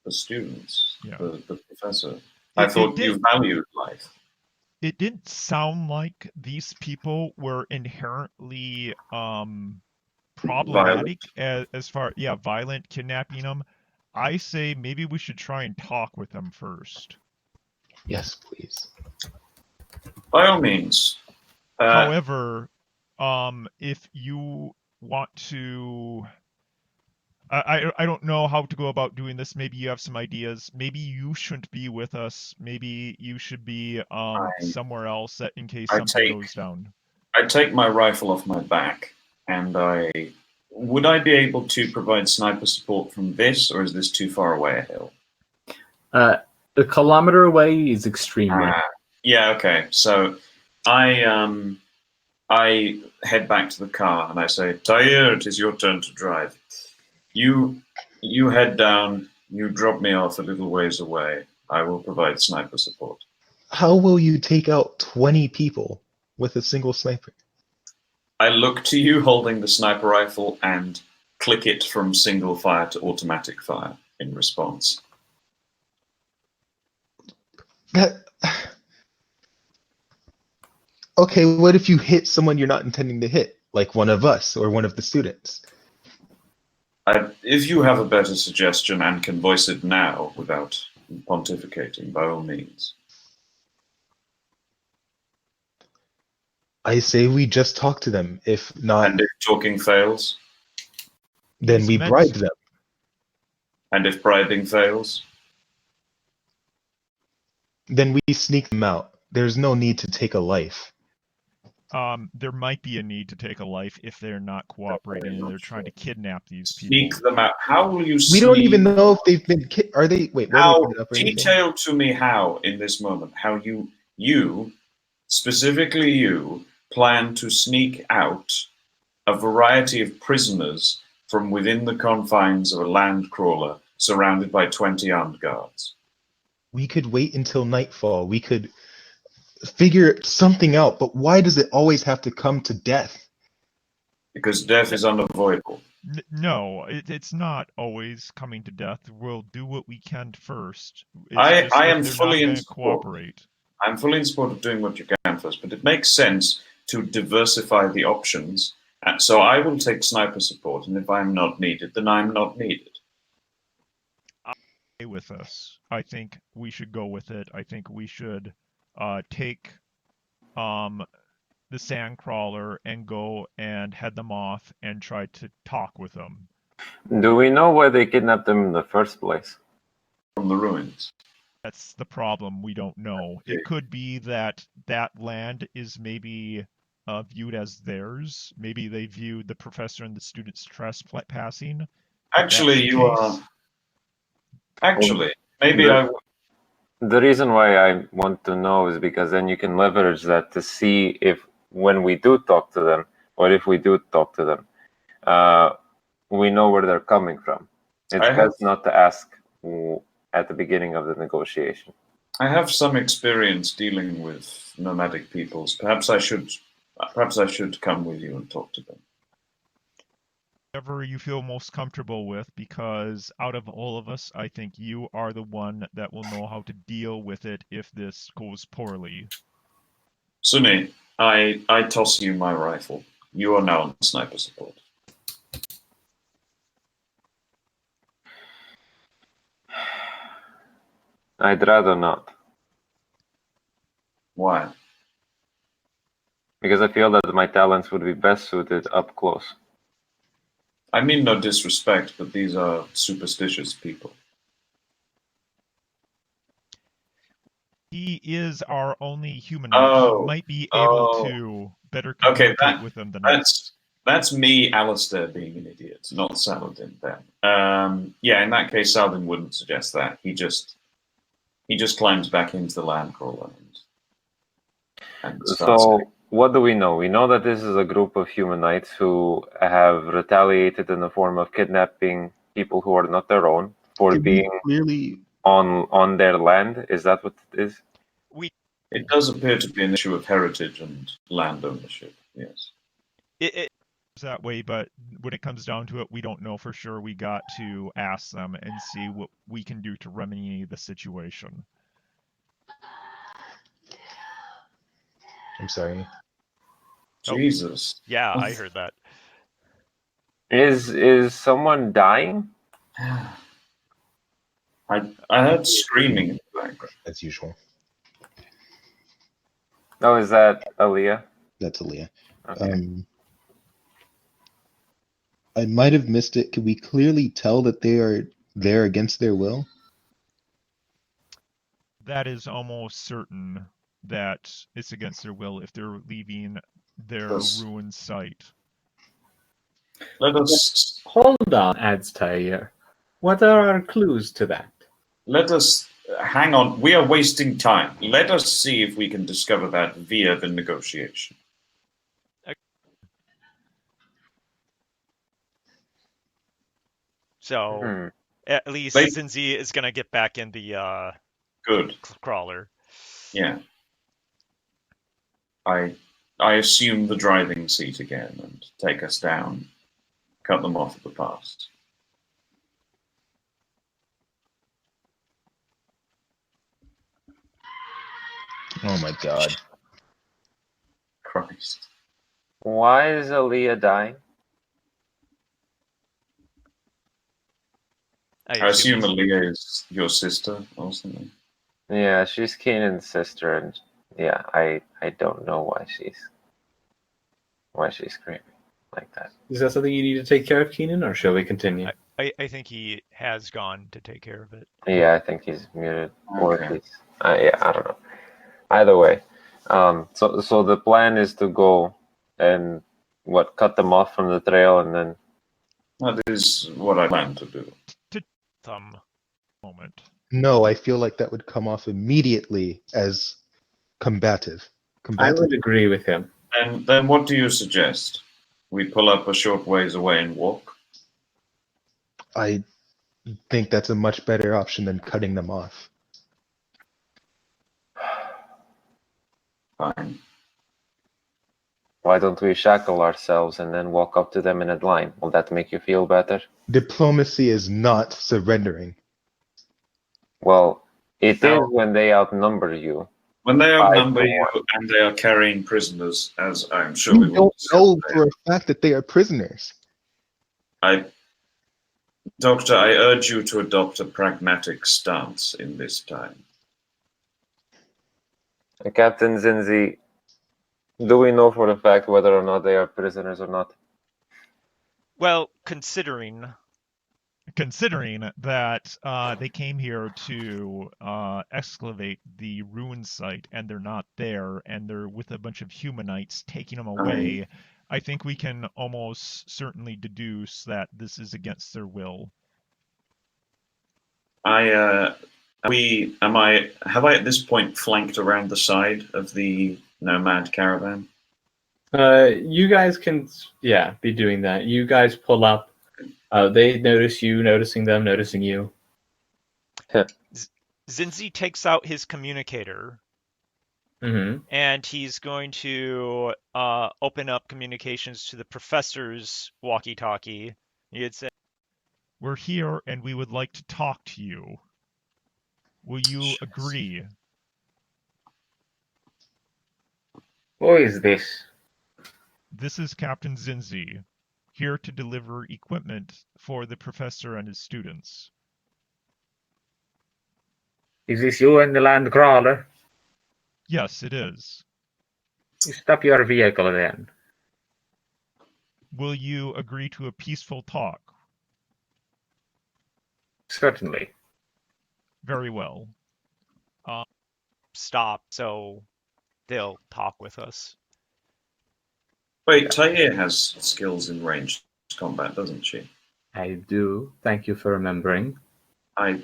students, Yeah. the professor. I It thought did- you valued life. It didn't sound like these people were inherently problematic as far violent, kidnapping them. I say maybe we should try and talk with them first. Yes, please. By all means. However, if you want to, I don't know how to go about doing this. Maybe you have some ideas. Maybe you shouldn't be with us. Maybe you should be somewhere else in case something goes down. I take my rifle off my back, and would I be able to provide sniper support from this, or is this too far away a hill? A kilometer away is extremely. Yeah. Okay. So, I head back to the car and I say, Tayyar, it is your turn to drive. You head down. You drop me off a little ways away. I will provide sniper support. How will you take out 20 people with a single sniper? I look to you holding the sniper rifle and click it from single fire to automatic fire in response. Okay, what if you hit someone you're not intending to hit, like one of us or one of the students? If you have a better suggestion and can voice it now without pontificating, by all means. I say we just talk to them. If not, And if talking fails? then we bribe them. And if bribing fails? Then we sneak them out. There's no need to take a life. There might be a need to take a life if they're not cooperating and they're trying to kidnap these people. Sneak them out. How will you We don't even know if they've been are they wait, were How, they put up or anything? detail to me how, in this moment, how you, specifically you, plan to sneak out a variety of prisoners from within the confines of a land crawler surrounded by 20 armed guards. We could wait until nightfall. We could figure something out, but why does it always have to come to death? Because death is unavoidable. No, it's not always coming to death. We'll do what we can first. It's I just am if they're fully not in going to support. cooperate. I'm fully in support of doing what you can first, but it makes sense to diversify the options. So I will take sniper support, and if I'm not needed, then I'm not needed. With us, I think we should go with it. I think we should take the Sandcrawler and go and head them off and try to talk with them. Do we know why they kidnapped them in the first place? From the ruins. That's the problem. We don't know. Okay. It could be that that land is maybe viewed as theirs. Maybe they viewed the professor and the students trespassing. If Actually, that's the you case- are. Actually, maybe I. The reason why I want to know is because then you can leverage that to see if when we do talk to them, or if we do talk to them, we know where they're coming from. It's best not to ask at the beginning of the negotiation. I have some experience dealing with nomadic peoples. Perhaps I should come with you and talk to them. Whatever you feel most comfortable with, because out of all of us, I think you are the one that will know how to deal with it if this goes poorly. Sunni, I toss you my rifle. You are now on sniper support. I'd rather not. Why? Because I feel that my talents would be best suited up close. I mean no disrespect, but these are superstitious people. He is our only human. Oh, He might be able oh. to better Okay, communicate with them than us. that's me, Alistair, being an idiot, not Saladin. Then, yeah, in that case, Saladin wouldn't suggest that. He just climbs back into the Landcrawler and starts. So, what do we know? We know that this is a group of humanites who have retaliated in the form of kidnapping people who are not their own for Did we being clearly on their land. Is that what it is? It does appear to be an issue of heritage and land ownership. Yes. It's that way, but when it comes down to it, we don't know for sure. We got to ask them and see what we can do to remedy the situation. I'm sorry. Oh. Jesus. Yeah, I heard that. Is someone dying? I heard screaming in the background. As usual. Oh, is that Aaliyah? That's Aaliyah. Okay. I might have missed it. Could we clearly tell that they are there against their will? That is almost certain that it's against their will if they're leaving their Yes. ruined site. Let us Hold on, adds Tair. What are our clues to that? hang on. We are wasting time. Let us see if we can discover that via the negotiation. So at least They- Zinzi is gonna get back in the Good. crawler. Yeah. I assume the driving seat again and take us down, cut them off at the pass. Oh my god. Christ. Why is Aaliyah dying? I assume Aaliyah is your sister or something. Yeah, she's Kanan's sister, and yeah, I don't know why she's screaming like that. Is that something you need to take care of, Keenan, or shall we continue? I think he has gone to take care of it. Yeah, I think he's muted, or Okay. he's yeah, I don't know. Either way, so the plan is to go and cut them off from the trail, and then That is what I plan to do. Moment. No, I feel like that would come off immediately as combative. I Combative. would agree with him. And then what do you suggest? We pull up a short ways away and walk? I think that's a much better option than cutting them off. Fine. Why don't we shackle ourselves and then walk up to them in a line? Will that make you feel better? Diplomacy is not surrendering. Well, it Now- is when they outnumber you. When they outnumber for you one. and they are carrying prisoners, as I'm sure You we will don't know discuss for a fact that they are prisoners. Doctor, I urge you to adopt a pragmatic stance in this time. Captain Zinzi, do we know for a fact whether or not they are prisoners or not? Well, considering that they came here to excavate the ruin site and they're not there and they're with a bunch of humanites taking them away, I think we can almost certainly deduce that this is against their will. Have I at this point flanked around the side of the nomad caravan? You guys can, be doing that. You guys pull up. They notice you, noticing them, noticing you. Zinzi takes out his communicator Mm-hmm. and he's going to open up communications to the professor's walkie-talkie. He'd say, We're here and we would like to talk to you. Will you agree? Who is this? This is Captain Zinzi, here to deliver equipment for the professor and his students. Is this you in the land crawler? Yes, it is. You stop your vehicle then. Will you agree to a peaceful talk? Certainly. Very well. stop, so they'll talk with us. Wait, Tahir has skills in ranged combat, doesn't she? I do. Thank you for remembering. I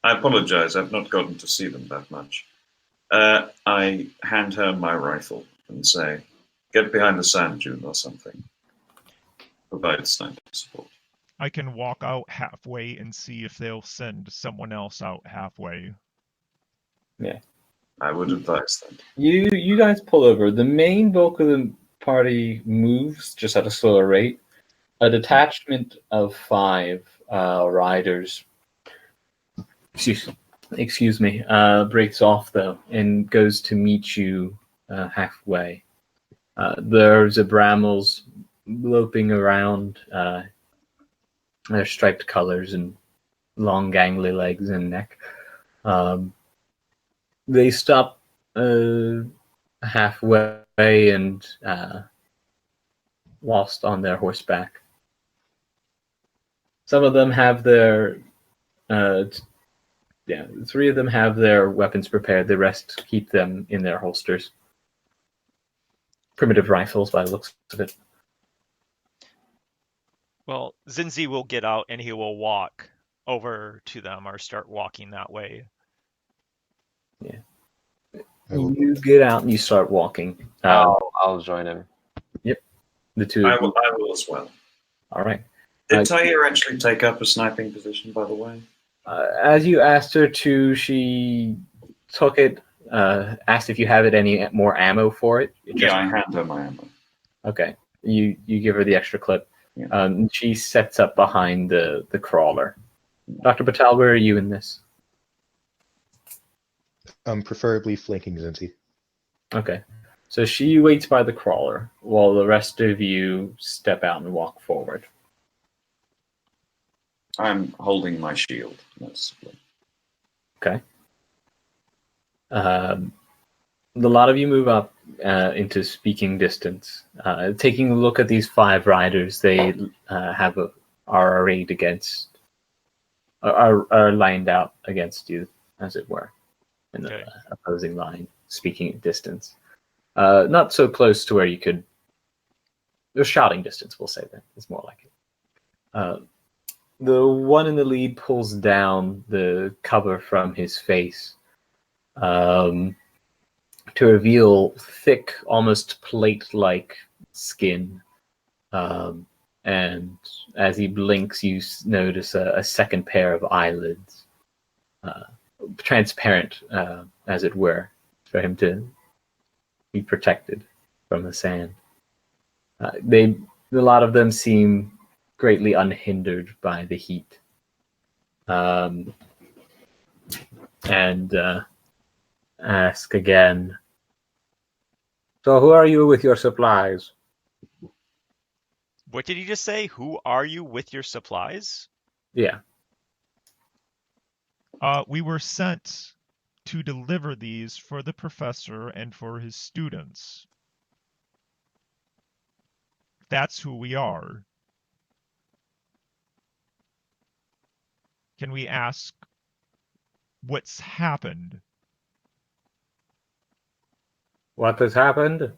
apologize. I've not gotten to see them that much. I hand her my rifle and say, "Get behind the sand dune or something." Provide sniper support. I can walk out halfway and see if they'll send someone else out halfway. Yeah. I would advise that. You guys pull over. The main bulk of the party moves just at a slower rate. A detachment of 5 riders, excuse me, breaks off though and goes to meet you halfway. There's a Brambles loping around. Their striped colors and long gangly legs and neck. They stop halfway and whilst on their horseback. Some of them have their 3 of them have their weapons prepared. The rest keep them in their holsters. Primitive rifles by the looks of it. Well, Zinzi will get out and he will walk over to them or start walking that way. Yeah. You get out and you start walking. I'll join him. Yep. The two. I will as well. All right. Did Tahir actually take up a sniping position, by the way? As you asked her to, she took it, asked if you have any more ammo for it. Yeah, I hand her my ammo. Okay. You give her the extra clip. Yeah. She sets up behind the crawler. Dr. Patel, where are you in this? Preferably flanking Zinzi. Okay. So she waits by the crawler while the rest of you step out and walk forward. I'm holding my shield. Okay. A lot of you move up into speaking distance. Taking a look at these 5 riders, they are arrayed against, are lined out against you, as it were, in the opposing line, speaking at distance. Not so close to where you could. There's shouting distance, we'll say that. It's more like it. The one in the lead pulls down the cover from his face to reveal thick, almost plate-like skin. And as he blinks, you notice a second pair of eyelids, transparent, as it were, for him to be protected from the sand. A lot of them seem greatly unhindered by the heat. And ask again. So who are you with your supplies? What did he just say? Who are you with your supplies? Yeah. We were sent to deliver these for the professor and for his students. That's who we are. Can we ask what's happened? What has happened?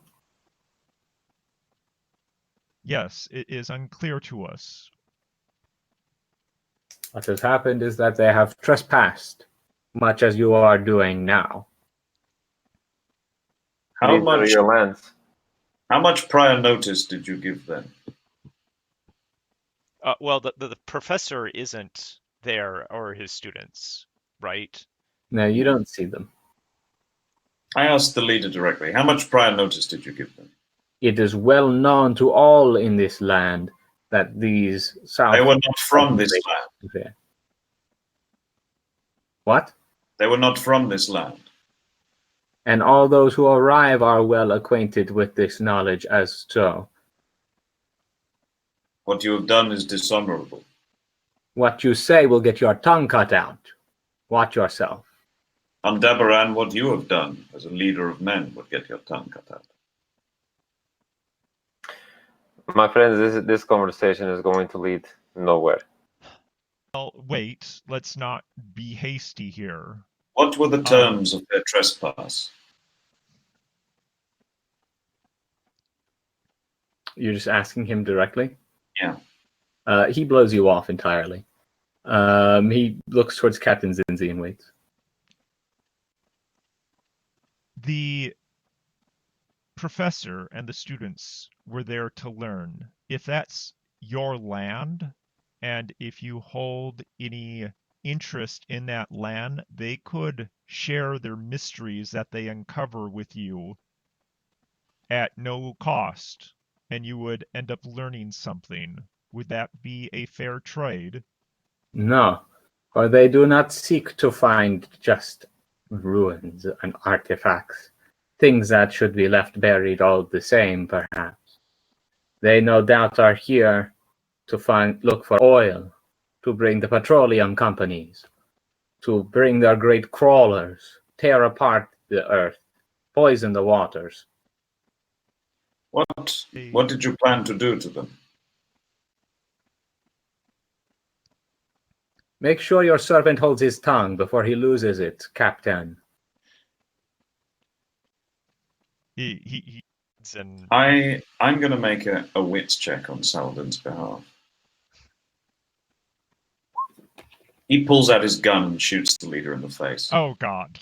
Yes, it is unclear to us. What has happened is that they have trespassed, much as you are doing now. How These are much? your lands. How much prior notice did you give them? Well, the professor isn't there, or his students, right? No, you don't see them. I asked the leader directly. How much prior notice did you give them? It is well known to all in this land that these south. They were not from this land. There. What? They were not from this land. And all those who arrive are well acquainted with this knowledge as so. What you have done is dishonorable. What you say will get your tongue cut out. Watch yourself. Aldebaran, what you have done as a leader of men would get your tongue cut out. My friends, this conversation is going to lead nowhere. Well, wait, let's not be hasty here. What were the terms of their trespass? You're just asking him directly? Yeah. He blows you off entirely. He looks towards Captain Zinzi and waits. The professor and the students were there to learn. If that's your land, and if you hold any interest in that land, they could share their mysteries that they uncover with you at no cost, and you would end up learning something. Would that be a fair trade? No, for they do not seek to find just ruins and artifacts, things that should be left buried all the same, perhaps. They no doubt are here to look for oil, to bring the petroleum companies, to bring their great crawlers, tear apart the earth, poison the waters. What did you plan to do to them? Make sure your servant holds his tongue before he loses it, Captain. I'm going to make a wits check on Saladin's behalf. He pulls out his gun and shoots the leader in the face. Oh God!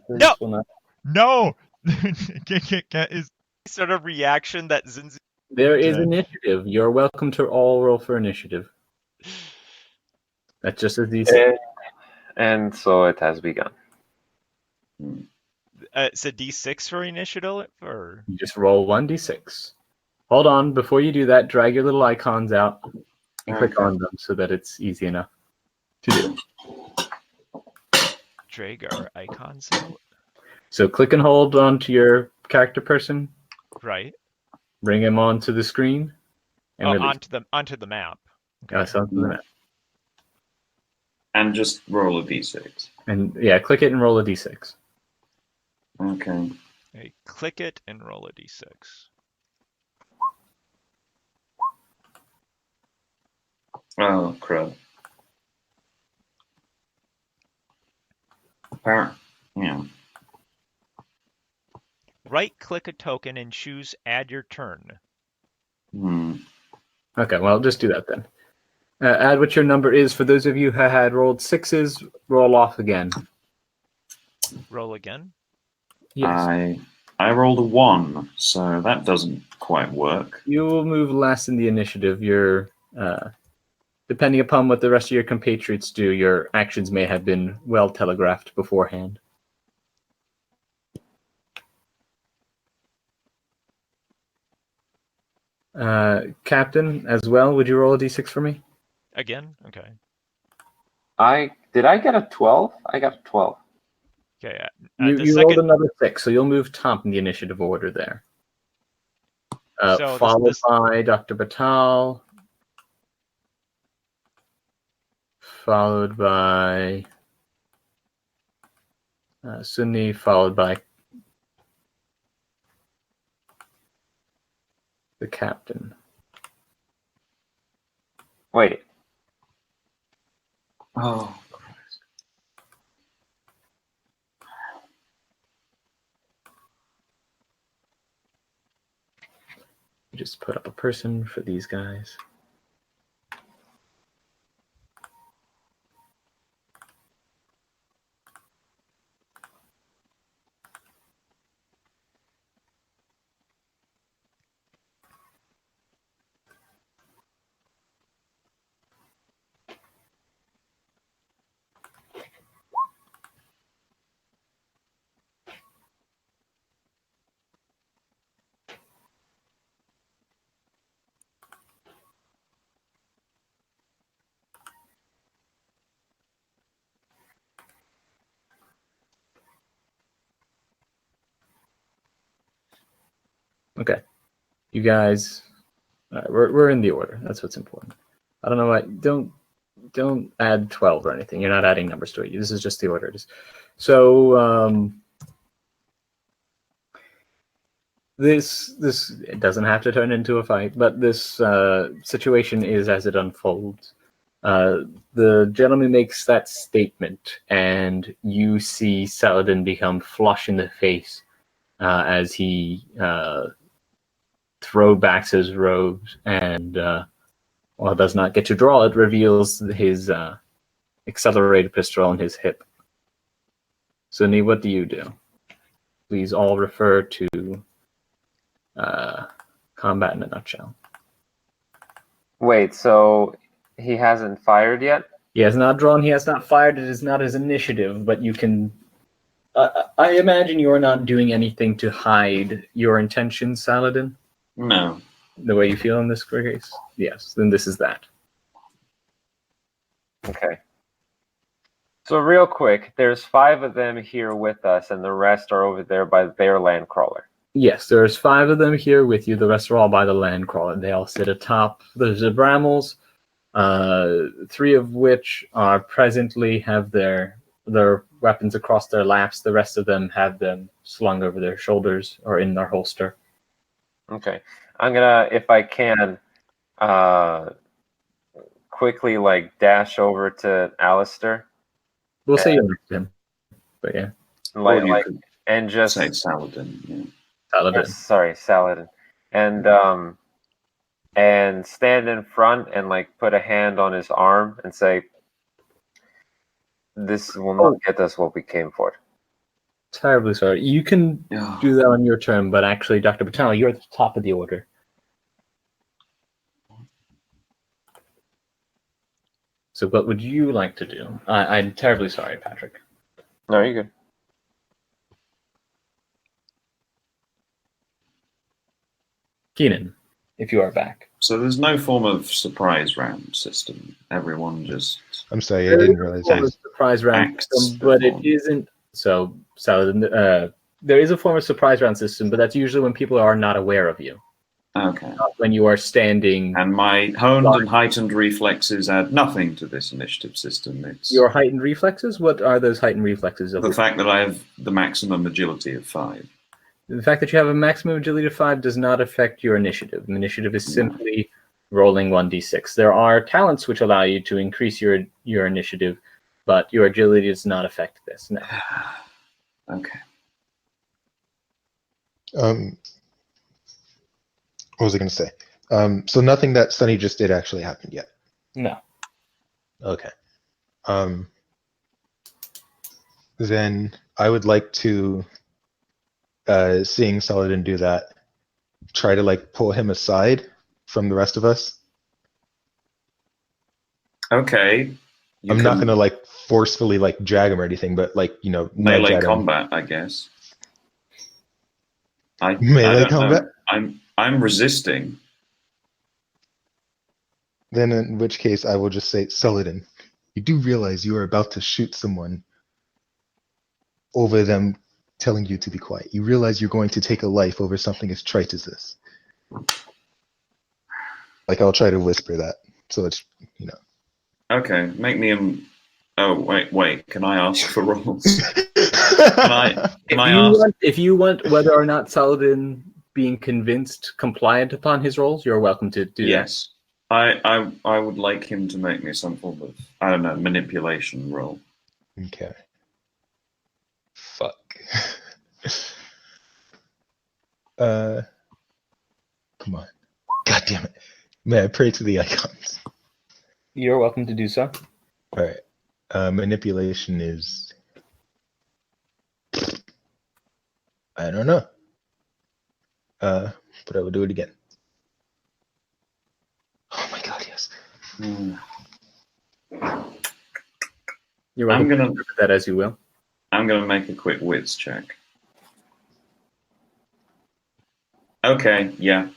No! No! Is Sort of reaction that Zinzi. There is initiative. You're welcome to all roll for initiative. That's just as easy. And so it has begun. It's a D6 for initiative, or You just roll 1d6. Hold on, before you do that, drag your little icons out and click on them so that it's easy enough to do. drag our icons out. So click and hold onto your character person, Right. bring him onto the screen, and release. onto the map. Yes, onto the map. And just roll a d6. And yeah, click it and roll a d6. Okay. Okay, click it and roll a d6. Oh, crap. Yeah. Right-click a token and choose Add Your Turn. Okay, well, just do that then. Add what your number is. For those of you who had rolled 6s, roll off again. Roll again. Yes. I rolled a 1, so that doesn't quite work. You will move last in the initiative. Your depending upon what the rest of your compatriots do, your actions may have been well telegraphed beforehand. Captain, as well, would you roll a d6 for me? Again? Okay. Did I get a 12? I got a 12. Okay. You The rolled second, another 6, so you'll move top in the initiative order there. So Followed this- by Dr. Batal, followed by Sunni, followed by the captain. Wait. Oh, Just put up a person for these guys. Okay, you guys, we're in the order. That's what's important. I don't know why. Don't add 12 or anything. You're not adding numbers to it. This is just the order. So this it doesn't have to turn into a fight, but this situation is as it unfolds. The gentleman makes that statement, and you see Saladin become flush in the face as he throwbacks his robes, and while it does not get to draw, it reveals his accelerated pistol on his hip. Sunni, what do you do? Please all refer to combat in a nutshell. Wait, so he hasn't fired yet? He has not drawn, he has not fired, it is not his initiative, but you can... I imagine you're not doing anything to hide your intentions, Saladin? no. The way you feel in this case? Yes, then this is that. Okay. So real quick, there's 5 of them here with us, and the rest are over there by their land crawler. Yes, there's 5 of them here with you. The rest are all by the land crawler. They all sit atop the Zabramels, 3 of which are presently have their weapons across their laps. The rest of them have them slung over their shoulders or in their holster. Okay. I'm gonna, if I can, quickly dash over to Alistair. We'll say you're next to him, but yeah, Or you could and just say Saladin. Yeah. Saladin. sorry, Saladin, and stand in front and put a hand on his arm and say, "This will not get us what we came for." Terribly sorry. You can Yeah. do that on your turn, but actually, Dr. Patel, you're at the top of the order. So what would you like to do? I'm terribly sorry, Patrick. No, you're good. Keenan, if you are back. So there's no form of surprise round system. Everyone just I'm sorry, I didn't realize There that. is a surprise round Acts system, but it performed. isn't. So, Saladin, there is a form of surprise round system, but that's usually when people are not aware of you, okay. not when you are standing. And my honed and heightened reflexes add nothing to this initiative system. It's Your heightened reflexes? What are those heightened reflexes? Of the fact that I have the maximum agility of 5. The fact that you have a maximum agility of 5 does not affect your initiative. Initiative is simply rolling 1d6. There are talents which allow you to increase your initiative, but your agility does not affect this. No. Okay. What was I going to say? So nothing that Sunny just did actually happened yet. No. Okay. Then I would like to, seeing Saladin do that, try to pull him aside from the rest of us. Okay. You I'm not can gonna forcefully drag him or anything, but nudge melee at him. combat, I guess. I Melee don't know. combat? I'm resisting. Then in which case I will just say, Saladin, you do realize you are about to shoot someone over them telling you to be quiet. You realize you're going to take a life over something as trite as this. Like, I'll try to whisper that, so it's, you know. Okay, make me a. Oh wait. Can I ask for rolls? Can I ask? If you want whether or not Saladin being convinced compliant upon his roles, you're welcome to do Yes. I would like him to make me some form of, I don't know, manipulation roll. Okay. Fuck. Come on. God damn it. May I pray to the icons? that. You're welcome to do so. All right. Manipulation is. I don't know. But I will do it again. Oh my god, yes. You're welcome I'm gonna- to interpret that as you will. I'm gonna make a quick wits check. Okay, yeah.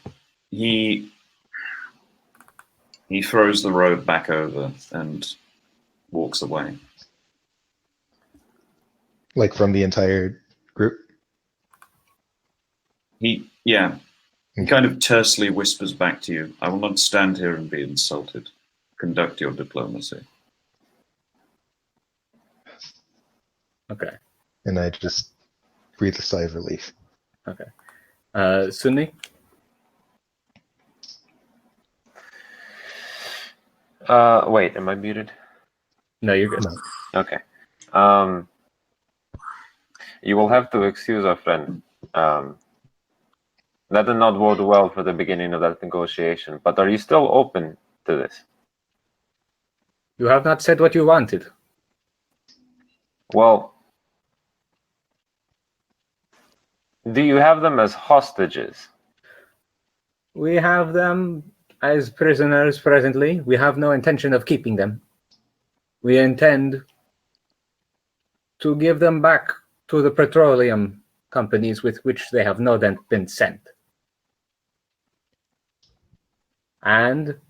He throws the robe back over and walks away. Like from the entire group? He kind of tersely whispers back to you, I will not stand here and be insulted. Conduct your diplomacy. Okay. And I just breathe a sigh of relief. Sunni? Wait, am I muted? No, you're good. No. Okay. You will have to excuse our friend. That did not bode well for the beginning of that negotiation, but are you still open to this? You have not said what you wanted. Well, do you have them as hostages? We have them as prisoners presently. We have no intention of keeping them. We intend to give them back to the petroleum companies with which they have no doubt been sent. And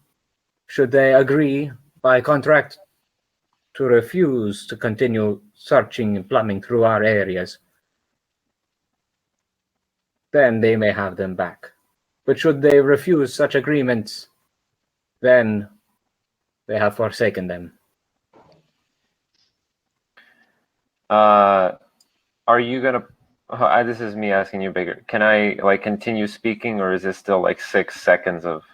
should they agree by contract to refuse to continue searching and plumbing through our areas, then they may have them back. But should they refuse such agreements, then they have forsaken them. Are you gonna? This is me asking you bigger. Can I continue speaking, or is this still 6 seconds of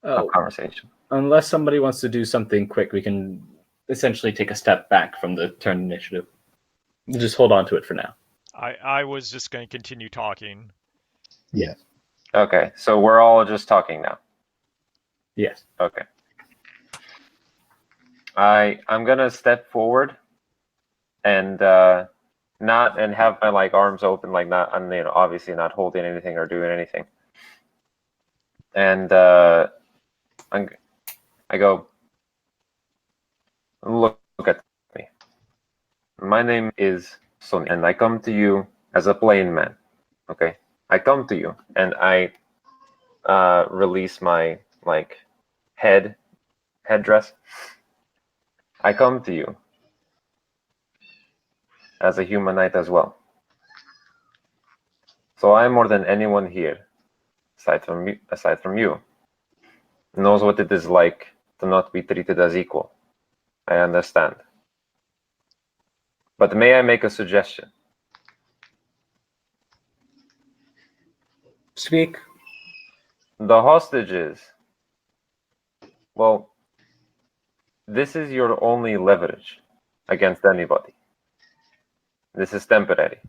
conversation? Unless somebody wants to do something quick, we can essentially take a step back from the turn initiative. Just hold on to it for now. I was just going to continue talking. Yeah. Okay, so we're all just talking now. Yes. Okay. I'm gonna step forward and not and have my arms open, not, and obviously not holding anything or doing anything. And I go, look at me. My name is Sonny, and I come to you as a plain man. Okay, I come to you and I release my headdress. I come to you as a human knight as well. So I, more than anyone here, aside from you, knows what it is like to not be treated as equal. I understand. But may I make a suggestion? Speak. The hostages, well, this is your only leverage against anybody. This is temporary.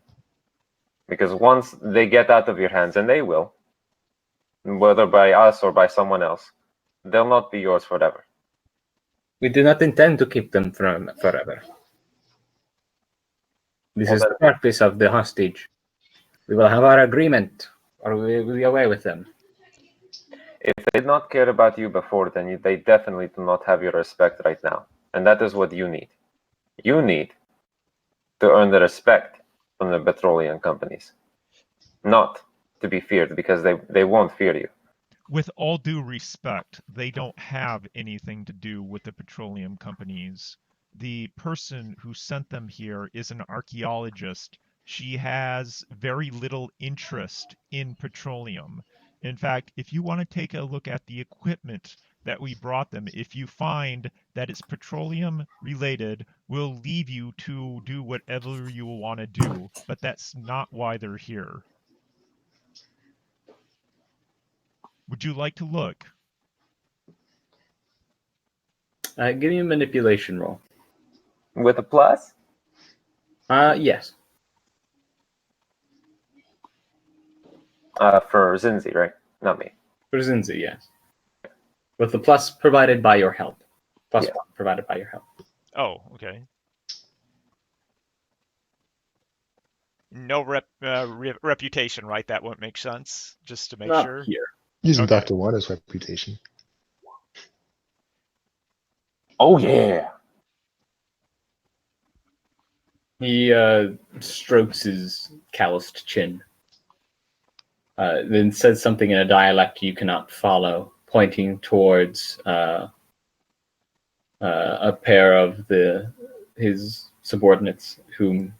Because once they get out of your hands, and they will, whether by us or by someone else, they'll not be yours forever. We do not intend to keep them forever. This is Well, the purpose of the hostage. We will have our agreement, or we will be away with them. If they did not care about you before, then they definitely do not have your respect right now. And that is what you need. You need to earn the respect from the petroleum companies. Not to be feared, because they won't fear you. with all due respect, they don't have anything to do with the petroleum companies. The person who sent them here is an archaeologist. She has very little interest in petroleum. In fact, if you want to take a look at the equipment that we brought them, if you find that it's petroleum related, we'll leave you to do whatever you want to do, but that's not why they're here. Would you like to look? Give me a manipulation roll. With a plus? Yes. For Zinzi, right? Not me. For Zinzi, yes. With the plus provided by your help. Plus Yeah. one provided by your help. Oh, okay. No reputation, right? That won't make sense. Just to make Not sure. here. Using Okay. Dr. Wada's reputation. Oh, yeah. He strokes his calloused chin. Then says something in a dialect you cannot follow, pointing towards a pair of his subordinates whom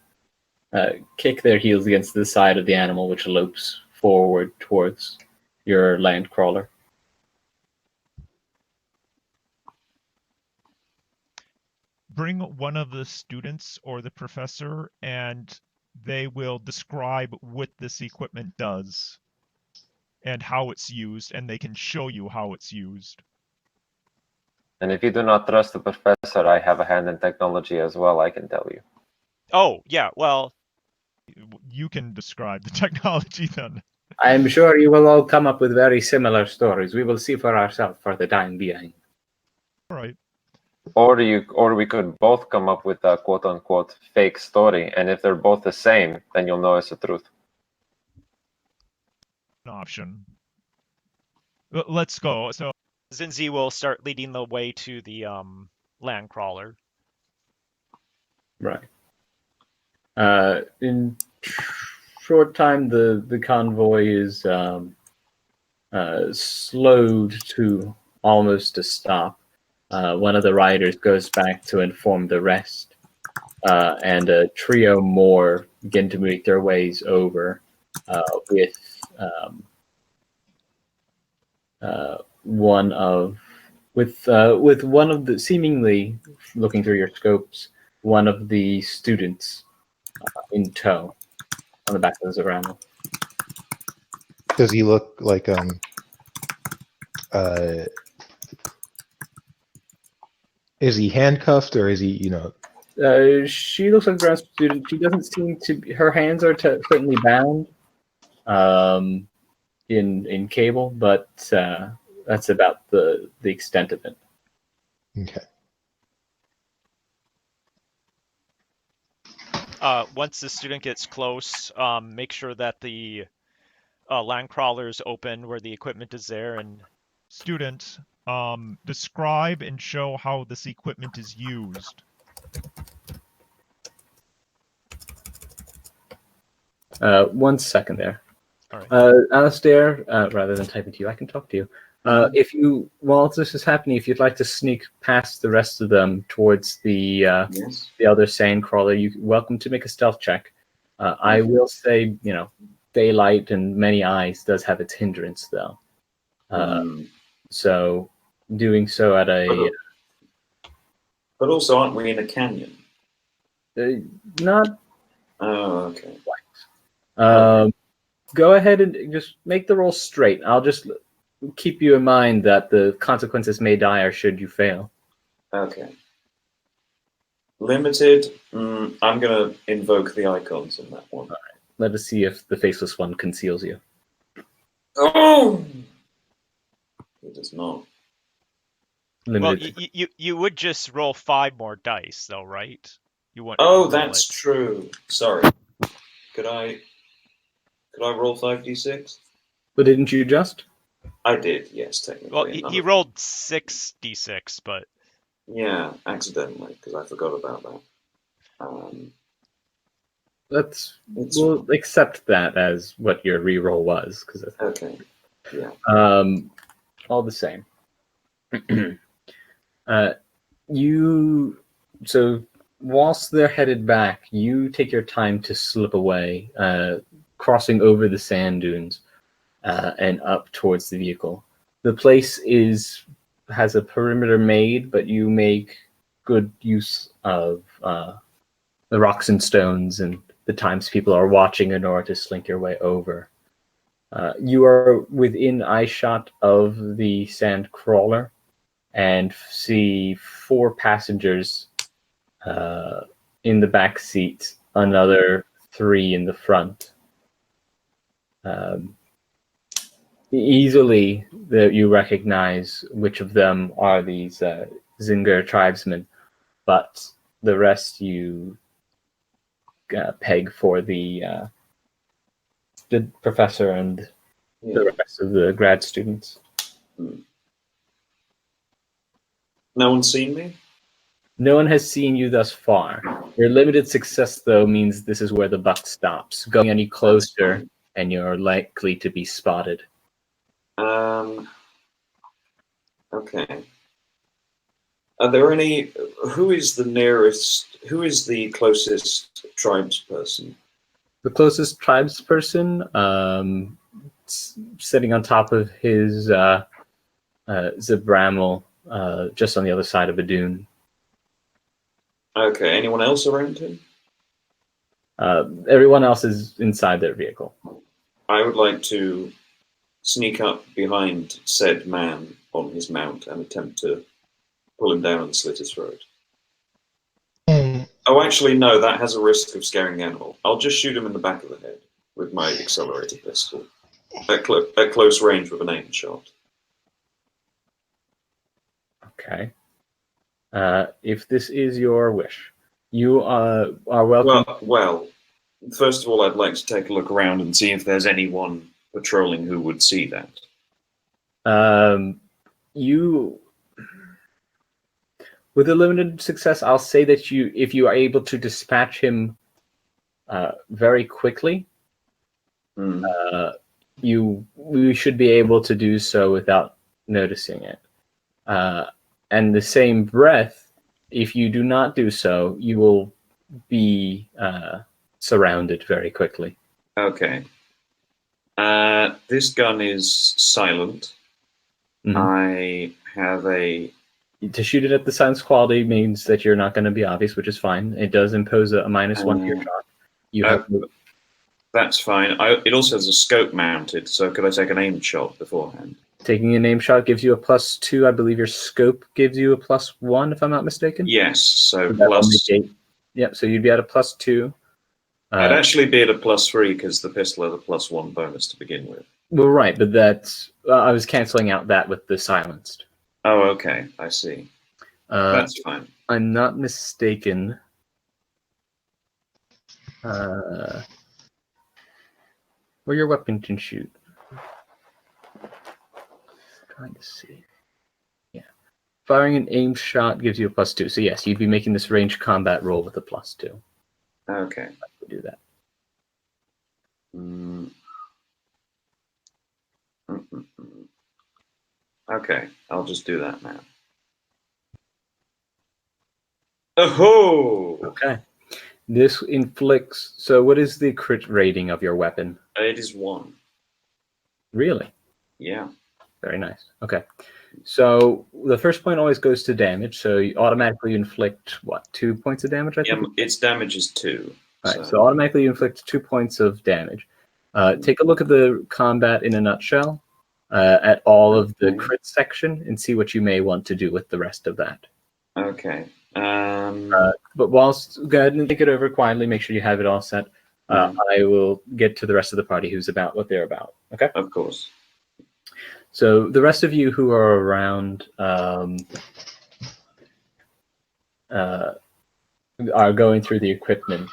kick their heels against the side of the animal, which lopes forward towards your land crawler. Bring one of the students or the professor, and they will describe what this equipment does and how it's used, and they can show you how it's used. And if you do not trust the professor, I have a hand in technology as well, I can tell you. Oh, yeah. Well, You can describe the technology then. I am sure you will all come up with very similar stories. We will see for ourselves for the time being. All right. Or we could both come up with a quote-unquote fake story, and if they're both the same, then you'll know it's the truth. An option. Let's go. So Zinzi will start leading the way to the land crawler. Right. In short time, the convoy is slowed to almost a stop. One of the riders goes back to inform the rest, and a trio more begin to make their ways over with one of the seemingly, looking through your scopes, one of the students in tow on the back of the Zoramo. Does he look like is he handcuffed or is he, She looks like a grad student. She doesn't seem to be, her hands are certainly bound in cable, but that's about the extent of it. okay. Once the student gets close, make sure that the land crawler is open where the equipment is there. And student, describe and show how this equipment is used. One second there. all right. Alistair, rather than typing to you, I can talk to you. If you, while this is happening, if you'd like to sneak past the rest of them towards the Yes. other sand crawler, you're welcome to make a stealth check. I will say, daylight and many eyes does have its hindrance, though. So doing so at a But also, aren't we in a canyon? not Oh, okay. go ahead and just make the roll straight. I'll just keep you in mind that the consequences may dire should you fail. Okay. Limited. I'm going to invoke the icons on that one. Let us see if the faceless one conceals you. Oh! It does not. Well, Limited. you would just roll 5 more dice, though, right? You want? Oh, roll that's it. true. Sorry. Could I roll 5d6? But didn't you just? I did, yes, technically. Well, he rolled 6d6, but Yeah, accidentally, because I forgot about that. Let's It's we'll accept that as what your reroll was, because okay. Yeah. All the same. So whilst they're headed back, you take your time to slip away, crossing over the sand dunes and up towards the vehicle. The place has a perimeter made, but you make good use of the rocks and stones and the times people are watching in order to slink your way over. You are within eyeshot of the sand crawler and see 4 passengers in the back seat, another 3 in the front. Easily, you recognize which of them are these Zinger tribesmen, but the rest you peg for the professor and the rest of the grad students. No one's seen me? No one has seen you thus far. Your limited success, though, means this is where the buck stops. Going any closer, and you're likely to be spotted. Okay. Are there any... Who is the closest tribesperson? The closest tribesperson, sitting on top of his Zebramel, just on the other side of a dune. Okay, anyone else around him? Everyone else is inside their vehicle. I would like to sneak up behind said man on his mount and attempt to pull him down and slit his throat. Oh, actually, no, that has a risk of scaring the animal. I'll just shoot him in the back of the head with my accelerated pistol. At close range with an aim shot. Okay. If this is your wish, you are welcome. Well, first of all, I'd like to take a look around and see if there's anyone patrolling who would see that. With a limited success, I'll say that if you are able to dispatch him very quickly, you should be able to do so without noticing it. And the same breath, if you do not do so, you will be surrounded very quickly. Okay. This gun is silent. Mm-hmm. I have a... To shoot it at the silence quality means that you're not going to be obvious, which is fine. It does impose a -1 to your shot. You have That's fine. It also has a scope mounted, so could I take an aim shot beforehand? Taking a name shot gives you a +2. I believe your scope gives you a +1, if I'm not mistaken. Yes, so plus... Yep, so you'd be at a +2. I'd actually be at a +3 because the pistol has a +1 bonus to begin with. Well, right, but that's... I was canceling out that with the silenced. Oh, okay, I see. That's fine. I'm not mistaken. Where your weapon can shoot. Trying to see. Yeah. Firing an aim shot gives you a +2. So yes, you'd be making this ranged combat roll with a +2. Okay. We'll do that. Okay, I'll just do that now. Oh! Okay. This inflicts... So what is the crit rating of your weapon? It is 1. Really? Yeah. Very nice. Okay. So the first point always goes to damage. So you automatically inflict, what, 2 points of damage, I think? Yeah, its damage is 2. All right, so automatically you inflict 2 points of damage. Take a look at the combat in a nutshell, at all of the crit section, and see what you may want to do with the rest of that. Okay. But whilst, go ahead and think it over quietly, make sure you have it all set. I will get to the rest of the party who's about what they're about. Okay? Of course. So the rest of you who are around are going through the equipment.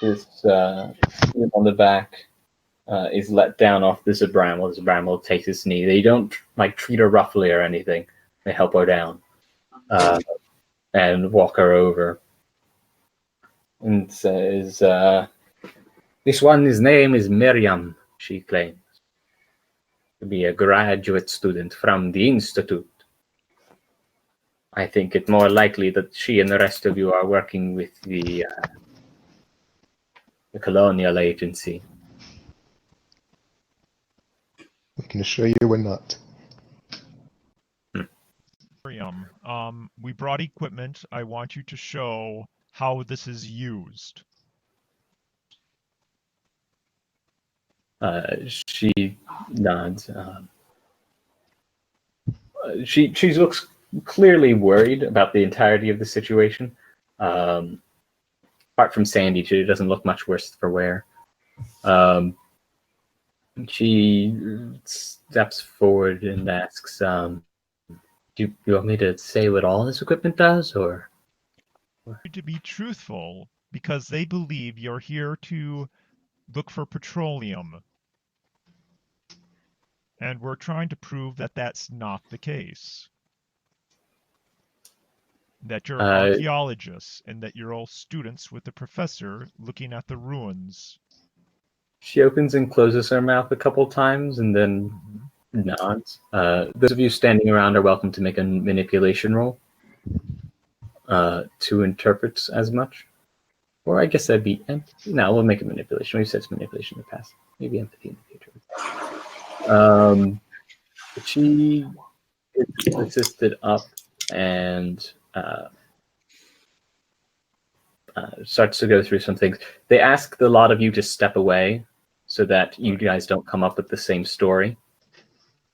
This on the back is let down off the Zebramel. The Zebramel takes his knee. They don't like treat her roughly or anything. They help her down and walk her over. And says, "This one's name is Miriam," she claims. to be a graduate student from the Institute. I think it more likely that she and the rest of you are working with the colonial agency. We can assure you we're not. We brought equipment. I want you to show how this is used. She nods. She looks clearly worried about the entirety of the situation. Apart from Sandy, she doesn't look much worse for wear. She steps forward and asks, do you want me to say what all this equipment does, or? To be truthful, because they believe you're here to look for petroleum. And we're trying to prove that that's not the case. That you're archaeologists and that you're all students with the professor looking at the ruins. She opens and closes her mouth a couple times and then nods. Those of you standing around are welcome to make a manipulation roll to interpret as much. Or I guess that'd be empathy. No, we'll make a manipulation. We said it's manipulation in the past. Maybe empathy in the future. She assisted up and starts to go through some things. They ask a lot of you to step away so that you guys don't come up with the same story.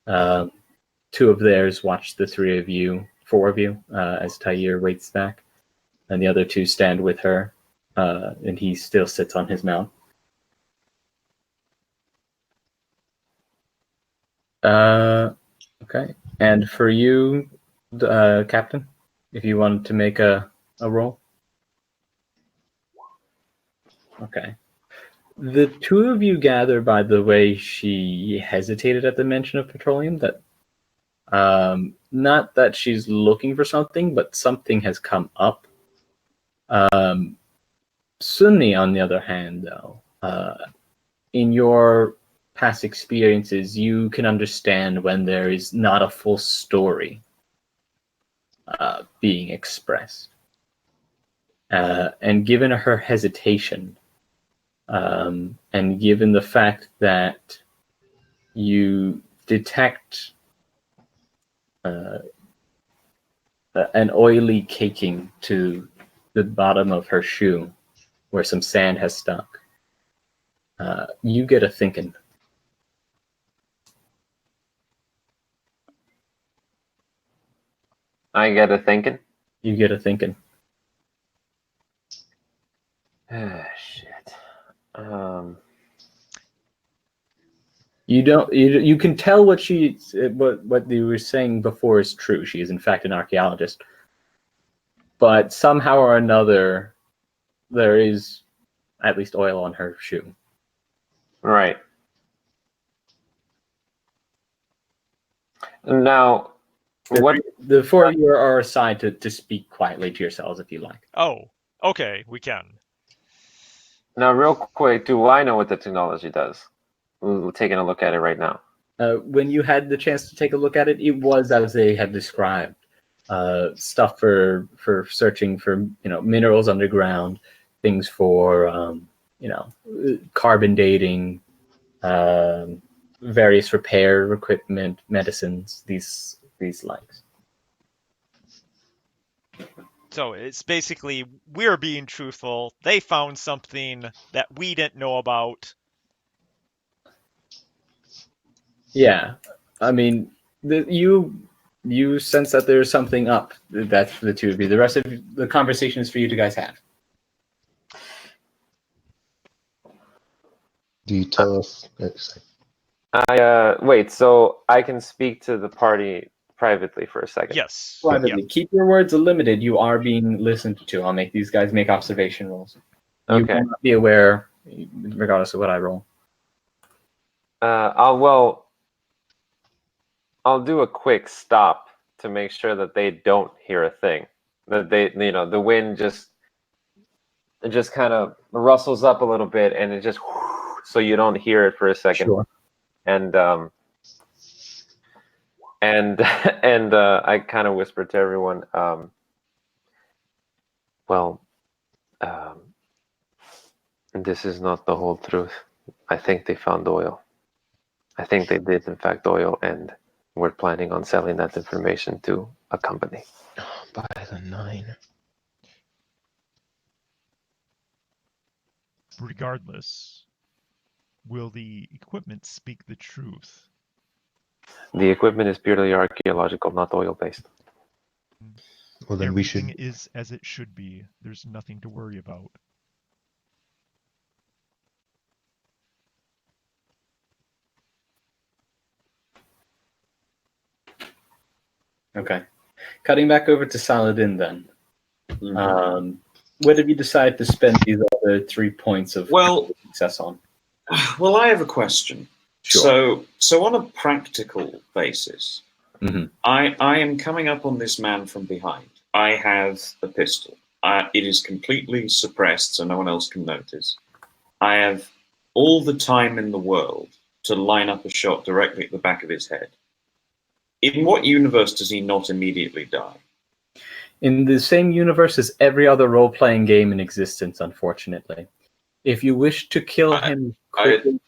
Two of theirs watch the four of you, as Tyre waits back, and the other two stand with her, and he still sits on his mount. Okay. And for you, Captain, if you wanted to make a roll. Okay. The two of you gather by the way she hesitated at the mention of petroleum that not that she's looking for something, but something has come up. Sunni, on the other hand, though, in your past experiences, you can understand when there is not a full story being expressed. And given her hesitation, and given the fact that you detect an oily caking to the bottom of her shoe where some sand has stuck, you get a thinking. I get a thinking. You get a thinking. Shit. You can tell what you were saying before is true. She is in fact an archaeologist, but somehow or another, there is at least oil on her shoe. Right. Now, The four of you are assigned to speak quietly to yourselves if you like. Oh, okay, we can. Now, real quick, do I know what the technology does? We're taking a look at it right now. When you had the chance to take a look at it, it was as they had described. Stuff for searching for minerals underground, things for carbon dating, various repair equipment, medicines, these likes. So it's basically we're being truthful. They found something that we didn't know about. Yeah, I mean, you sense that there's something up. That's for the two of you. The rest of the conversation is for you to guys have. Do you tell us? Wait, so I can speak to the party privately for a second? Yes. Privately. Yeah. Keep your words limited. You are being listened to. I'll make these guys make observation rolls. You Okay. will not be aware, regardless of what I roll. I'll do a quick stop to make sure that they don't hear a thing. That they, the wind just kind of rustles up a little bit, and it just so you don't hear it for a second. Sure. And And and I kind of whispered to everyone, well, this is not the whole truth. I think they found oil. I think they did, in fact, oil, and we're planning on selling that information to a company. By the 9. Regardless, will the equipment speak the truth? The equipment is purely archaeological, not oil-based. Well, then we Everything should. is as it should be. There's nothing to worry about. Okay. Cutting back over to Saladin then. What have you decided to spend these other 3 points of Well, success on? well, I have a question. Sure. So on a practical basis, Mhm. I am coming up on this man from behind. I have a pistol. It is completely suppressed, so no one else can notice. I have all the time in the world to line up a shot directly at the back of his head. In what universe does he not immediately die? In the same universe as every other role-playing game in existence, unfortunately. If you wish to kill him quickly,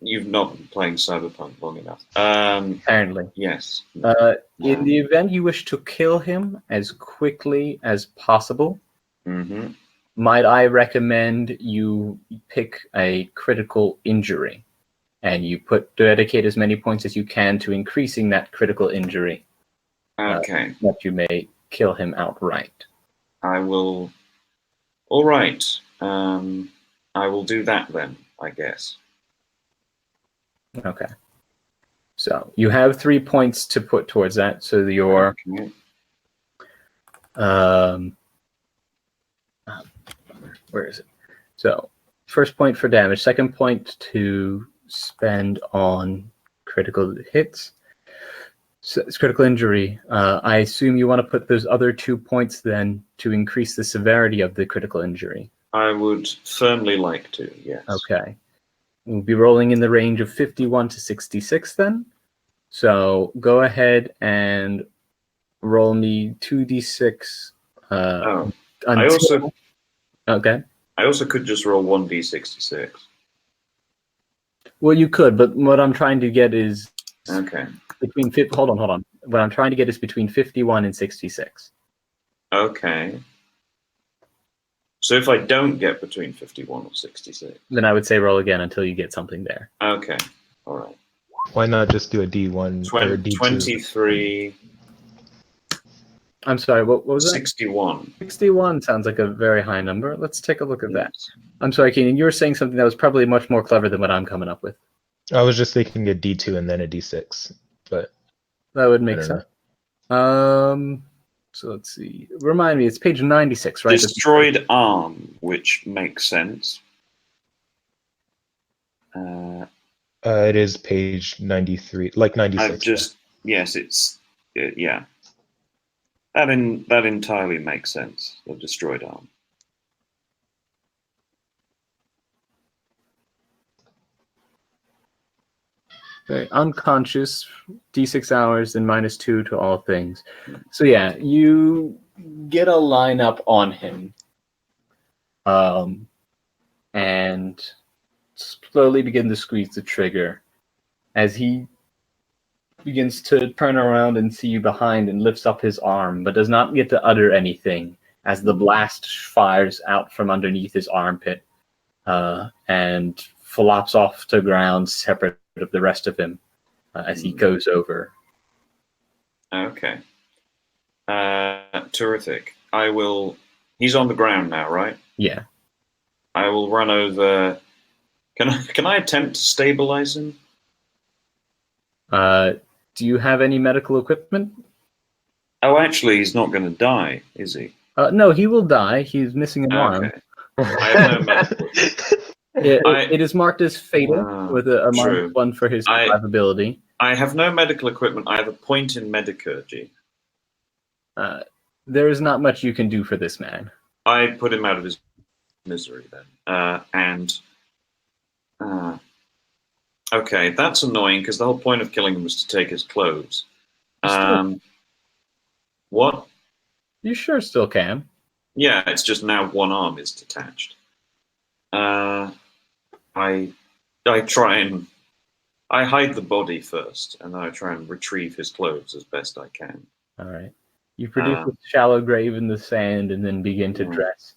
You've not been playing Cyberpunk long enough. apparently. Yes. In the event you wish to kill him as quickly as possible, Mm-hmm. might I recommend you pick a critical injury, and you dedicate as many points as you can to increasing that critical injury, Okay. that you may kill him outright. I will. All right. I will do that then, I guess. Okay. So you have 3 points to put towards that. So your Okay. where is it? So first point for damage, second point to spend on critical hits. So it's critical injury. I assume you want to put those other 2 points then to increase the severity of the critical injury. I would firmly like to, yes. Okay. We'll be rolling in the range of 51 to 66 then. So go ahead and roll me 2d6. I Until... Okay. I also could just roll 1d66. Well, you could, but what I'm trying to get is Okay. between hold on. What I'm trying to get is between 51 and 66. Okay. So if I don't get between 51 or 66. Then I would say roll again until you get something there. Okay. All right. Why not just do a D1 or a D2? 23, I'm sorry, what was that? 61. 61 sounds like a very high number. Let's take a look at that. I'm sorry, Keenan, you were saying something that was probably much more clever than what I'm coming up with. I was just thinking a D2 and then a D6, but That would I make don't sense. So let's see. Remind me, it's page 96, right? Destroyed arm, which makes sense. it is page 93, like 96. I've just yes, it's yeah. That entirely makes sense. The destroyed arm. Okay, unconscious, D6 hours, and -2 to all things. So yeah, you get a lineup on him, and slowly begin to squeeze the trigger as he begins to turn around and see you behind and lifts up his arm, but does not get to utter anything as the blast fires out from underneath his armpit and flops off to ground separate of the rest of him as he goes over. Okay. Terrific. I will. He's on the ground now, right? Yeah. I will run over. Can I attempt to stabilize him? Do you have any medical equipment? Oh, actually, he's not going to die, is he? No, he will die. He's missing an arm. Okay. I have no medical equipment. It is marked as fatal with a true. -1 for his survivability. I have no medical equipment. I have a point in medicurgy. There is not much you can do for this man. I put him out of his misery then. Okay, that's annoying because the whole point of killing him was to take his clothes. What? You sure still can. Yeah, it's just now one arm is detached. I try and I hide the body first, and then I try and retrieve his clothes as best I can. All right. You produce a shallow grave in the sand and then begin to dress.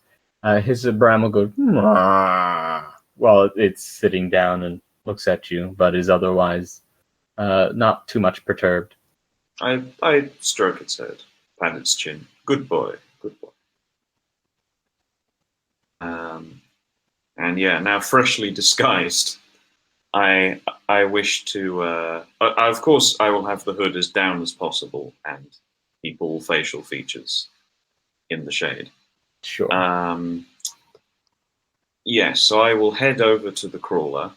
His Bram will go while it's sitting down and looks at you, but is otherwise not too much perturbed. I stroke its head, pat its chin. Good boy, good boy. And yeah, now freshly disguised, I wish to. Of course, I will have the hood as down as possible and keep all facial features in the shade. Sure. Yes, so I will head over to the crawler,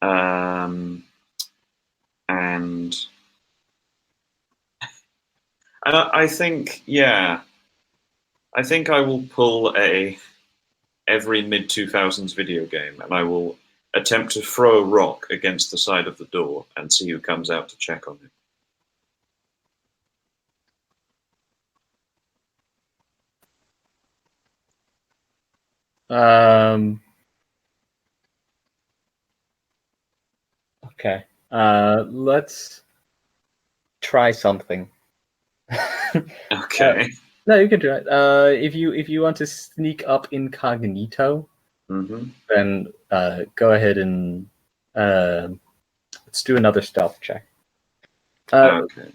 and I think, yeah, I think I will pull every mid-2000s video game, and I will attempt to throw a rock against the side of the door and see who comes out to check on him. Okay. Let's try something. Okay. No, you can try it. If you want to sneak up incognito, then go ahead and let's do another stealth check. Okay.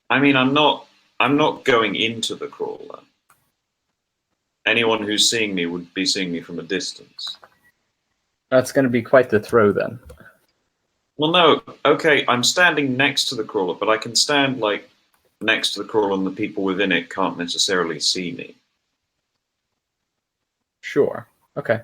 I mean, I'm not going into the crawler. Anyone who's seeing me would be seeing me from a distance. That's going to be quite the throw then. Well, no. Okay, I'm standing next to the crawler, but I can stand like next to the crawler, and the people within it can't necessarily see me. Sure. Okay.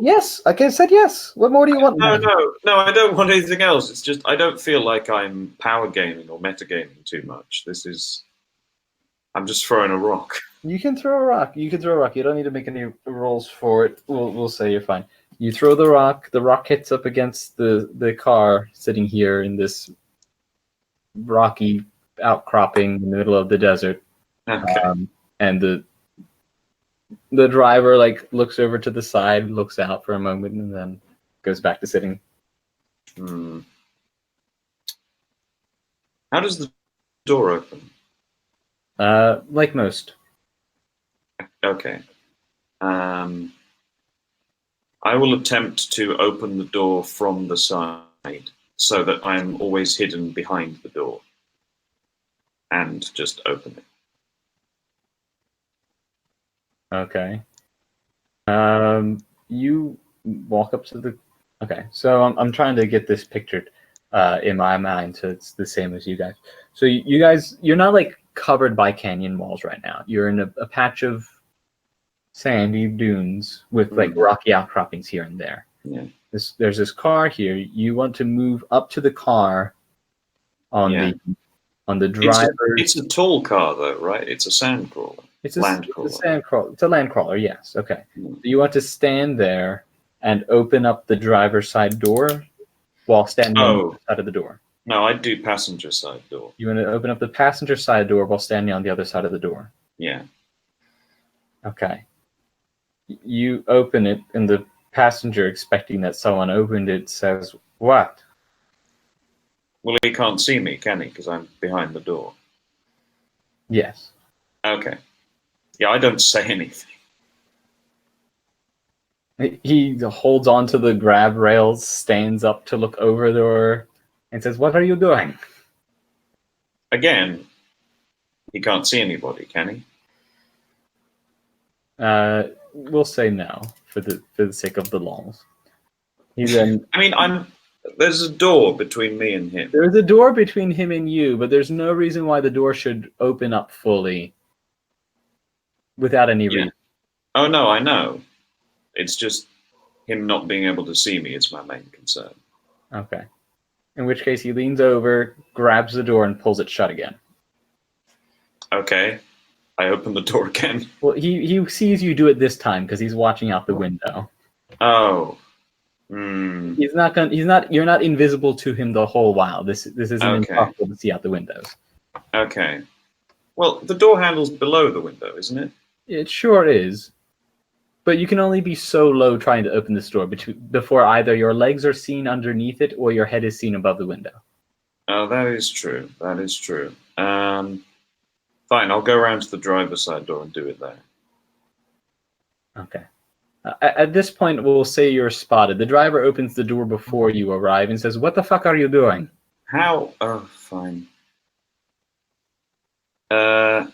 Yes, I said yes. What more do you want? No, I don't want anything else. It's just I don't feel like I'm power gaming or metagaming too much. I'm just throwing a rock. You can throw a rock. You don't need to make any rolls for it. We'll say you're fine. You throw the rock. The rock hits up against the car sitting here in this rocky outcropping in the middle of the desert. Okay. And the driver looks over to the side, looks out for a moment, and then goes back to sitting. How does the door open? Like most. Okay. I will attempt to open the door from the side so that I'm always hidden behind the door. And just open it. Okay. You walk up to the. Okay, so I'm trying to get this pictured in my mind, so it's the same as you guys. So you guys, you're not covered by canyon walls right now. You're in a patch of sandy dunes with rocky outcroppings here and there. Yeah. There's this car here. You want to move up to the car on the driver. It's a tall car though, right? It's a sand crawler. It's a land crawler. It's a land crawler, yes. Okay. So you want to stand there and open up the driver's side door while standing on the other side of the door. No, I'd do passenger side door. You want to open up the passenger side door while standing on the other side of the door. Yeah. Okay. You open it, and the passenger, expecting that someone opened it, says, "What?" Well, he can't see me, can he? Because I'm behind the door. Yes. Okay. Yeah, I don't say anything. He holds on to the grab rails, stands up to look over the door, and says, "What are you doing?" Again, he can't see anybody, can he? We'll say no for the sake of the lulls. He then. I mean, there's a door between me and him. There's a door between him and you, but there's no reason why the door should open up fully without any reason. Oh no, I know. It's just him not being able to see me is my main concern. Okay. In which case, he leans over, grabs the door, and pulls it shut again. Okay. I open the door again. Well, he sees you do it this time because he's watching out the window. Oh. Hmm. He's not gonna. He's not. You're not invisible to him the whole while. This isn't Okay. impossible to see out the windows. Okay. Well, the door handle's below the window, isn't it? It sure is, but you can only be so low trying to open this door before either your legs are seen underneath it or your head is seen above the window. Oh, that is true. That is true. Fine, I'll go around to the driver's side door and do it there. Okay. At this point, we'll say you're spotted. The driver opens the door before you arrive and says, "What the fuck are you doing?" How? Oh, fine. I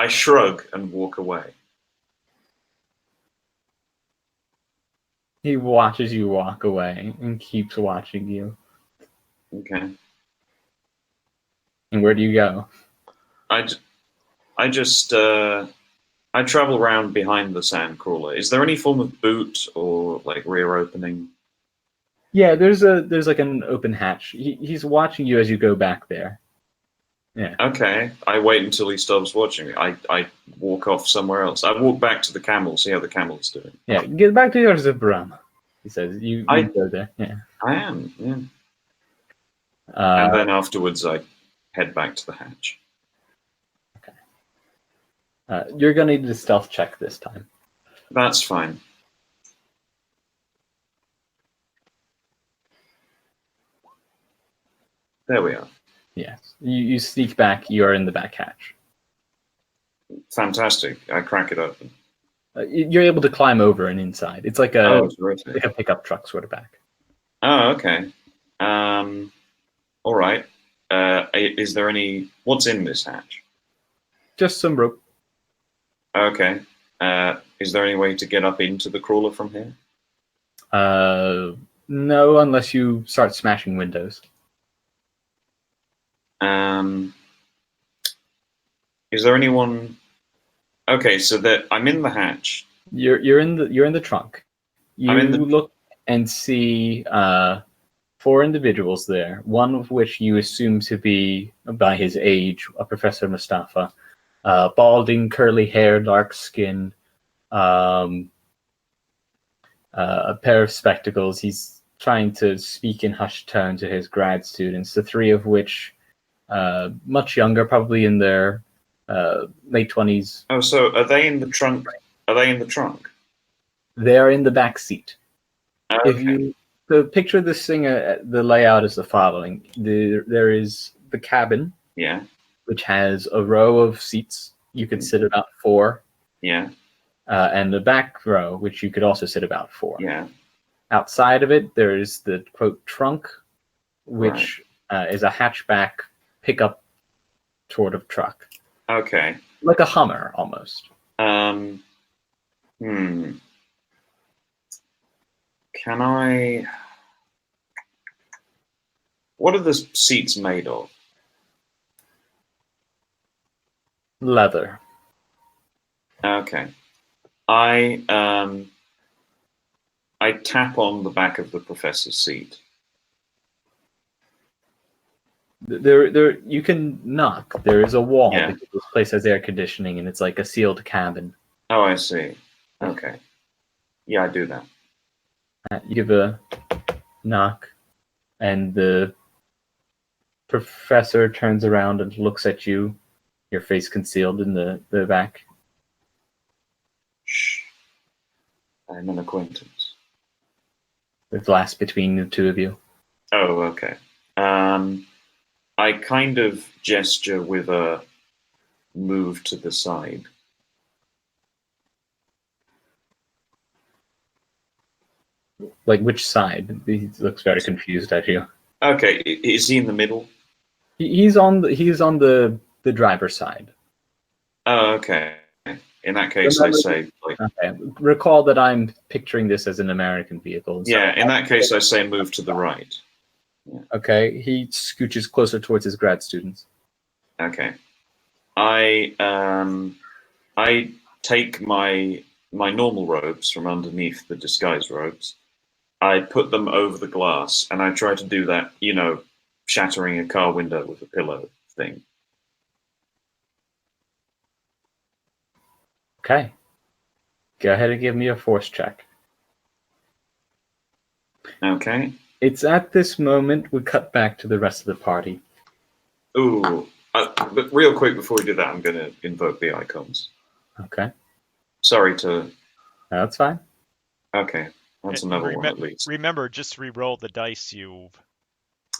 shrug and walk away. He watches you walk away and keeps watching you. Okay. And where do you go? I travel around behind the sand crawler. Is there any form of boot or like rear opening? Yeah, there's like an open hatch. He's watching you as you go back there. Yeah. Okay. I wait until he stops watching me. I walk off somewhere else. I walk back to the camel, see how the camel's doing. Yeah, get back to your Zibram. He says, you go there. Yeah. I am, yeah. And then afterwards I head back to the hatch. You're going to need a stealth check this time. That's fine. There we are. Yes. You sneak back. You are in the back hatch. Fantastic. I crack it open. You're able to climb over and inside. It's like terrific. like a pickup truck sort of back. Oh, okay. All right. Is there any... What's in this hatch? Just some rope. Okay. Is there any way to get up into the crawler from here? No, unless you start smashing windows. Is there anyone? Okay, so that I'm in the hatch. You're in the trunk. You look and see 4 individuals there. One of which you assume to be, by his age, a Professor Mustafa, balding, curly hair, dark skin, a pair of spectacles. He's trying to speak in hushed tone to his grad students. The 3 of which much younger, probably in their late 20s. Oh, so are they in the trunk? Are they in the trunk? They are in the back seat. Okay. If you picture this thing, the layout is the following: there is the cabin, Yeah. which has a row of seats. You could sit about 4. Yeah. And the back row, which you could also sit about 4. Yeah. Outside of it, there is the quote trunk, which is a hatchback pickup sort of truck. Okay. Like a Hummer, almost. Can I... What are the seats made of? Leather. Okay. I tap on the back of the professor's seat. There, you can knock. There is a wall Yeah. because this place has air conditioning and it's like a sealed cabin. Oh, I see. Okay. Yeah, I do that. You give a knock, and the professor turns around and looks at you, your face concealed in the back. Shh. I'm an acquaintance. The glass between the 2 of you. Oh, okay. I kind of gesture with a move to the side. Like which side? He looks very confused at you. Okay, is he in the middle? He's on the driver's side. Oh, okay. In that case, I say, like, Okay. Recall that I'm picturing this as an American vehicle. So yeah, in that case, I say move to the right. Okay, he scooches closer towards his grad students. Okay. I take my normal robes from underneath the disguise robes. I put them over the glass, and I try to do that, shattering a car window with a pillow thing. Okay. Go ahead and give me a force check. Okay. It's at this moment we cut back to the rest of the party. Ooh. But real quick before we do that, I'm going to invoke the icons. Okay, Sorry to. that's fine. Okay. That's And another one at least. Remember, just re-roll the dice you've.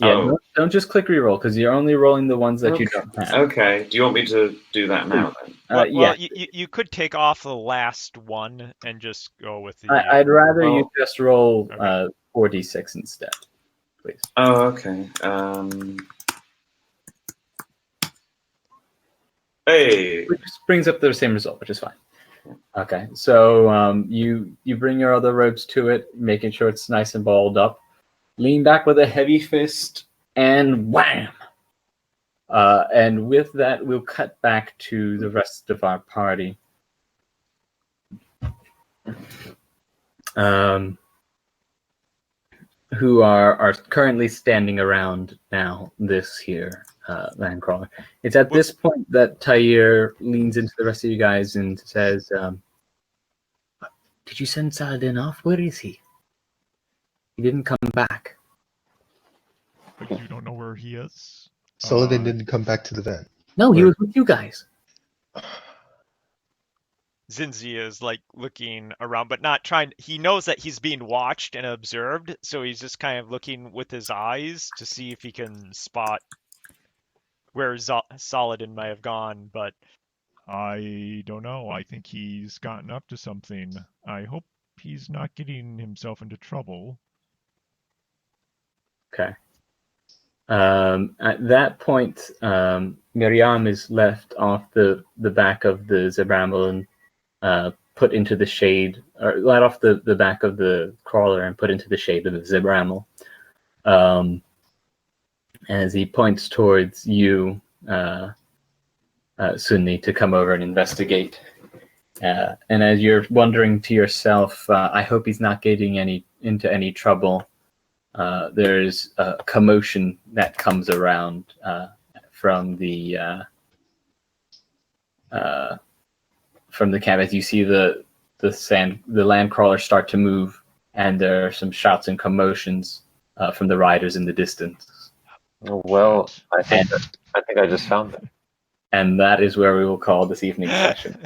Yeah, Oh. don't just click reroll because you're only rolling the ones that you don't have. Okay. Do you want me to do that now then? Yeah, You could take off the last one and just go with the. I'd rather you Oh. just roll Okay. 4d6 instead, please. Oh, okay. Hey. Which just brings up the same result, which is fine. Okay, so you bring your other robes to it, making sure it's nice and balled up. Lean back with a heavy fist, and wham! And with that, we'll cut back to the rest of our party. Who are currently standing around now this here Landcrawler. It's at this point that Tyre leans into the rest of you guys and says, did you send Saladin off? Where is he? He didn't come back. But you don't know where he is. Sullivan didn't come back to the van. No, he Where? was with you guys. Zinzi is like looking around, but not trying. He knows that he's being watched and observed, so he's just kind of looking with his eyes to see if he can spot where Saladin might have gone. But I don't know. I think he's gotten up to something. I hope he's not getting himself into trouble. Okay. At that point, Miriam is left off the back of the Zebramble and put into the shade, or let off the back of the crawler and put into the shade of the Zebramble. As he points towards you, Sunni, to come over and investigate. And as you're wondering to yourself, I hope he's not getting into any trouble. There's a commotion that comes around from the camp as you see the land crawlers start to move, and there are some shouts and commotions from the riders in the distance. Well, I think I just found it. And that is where we will call this evening's session.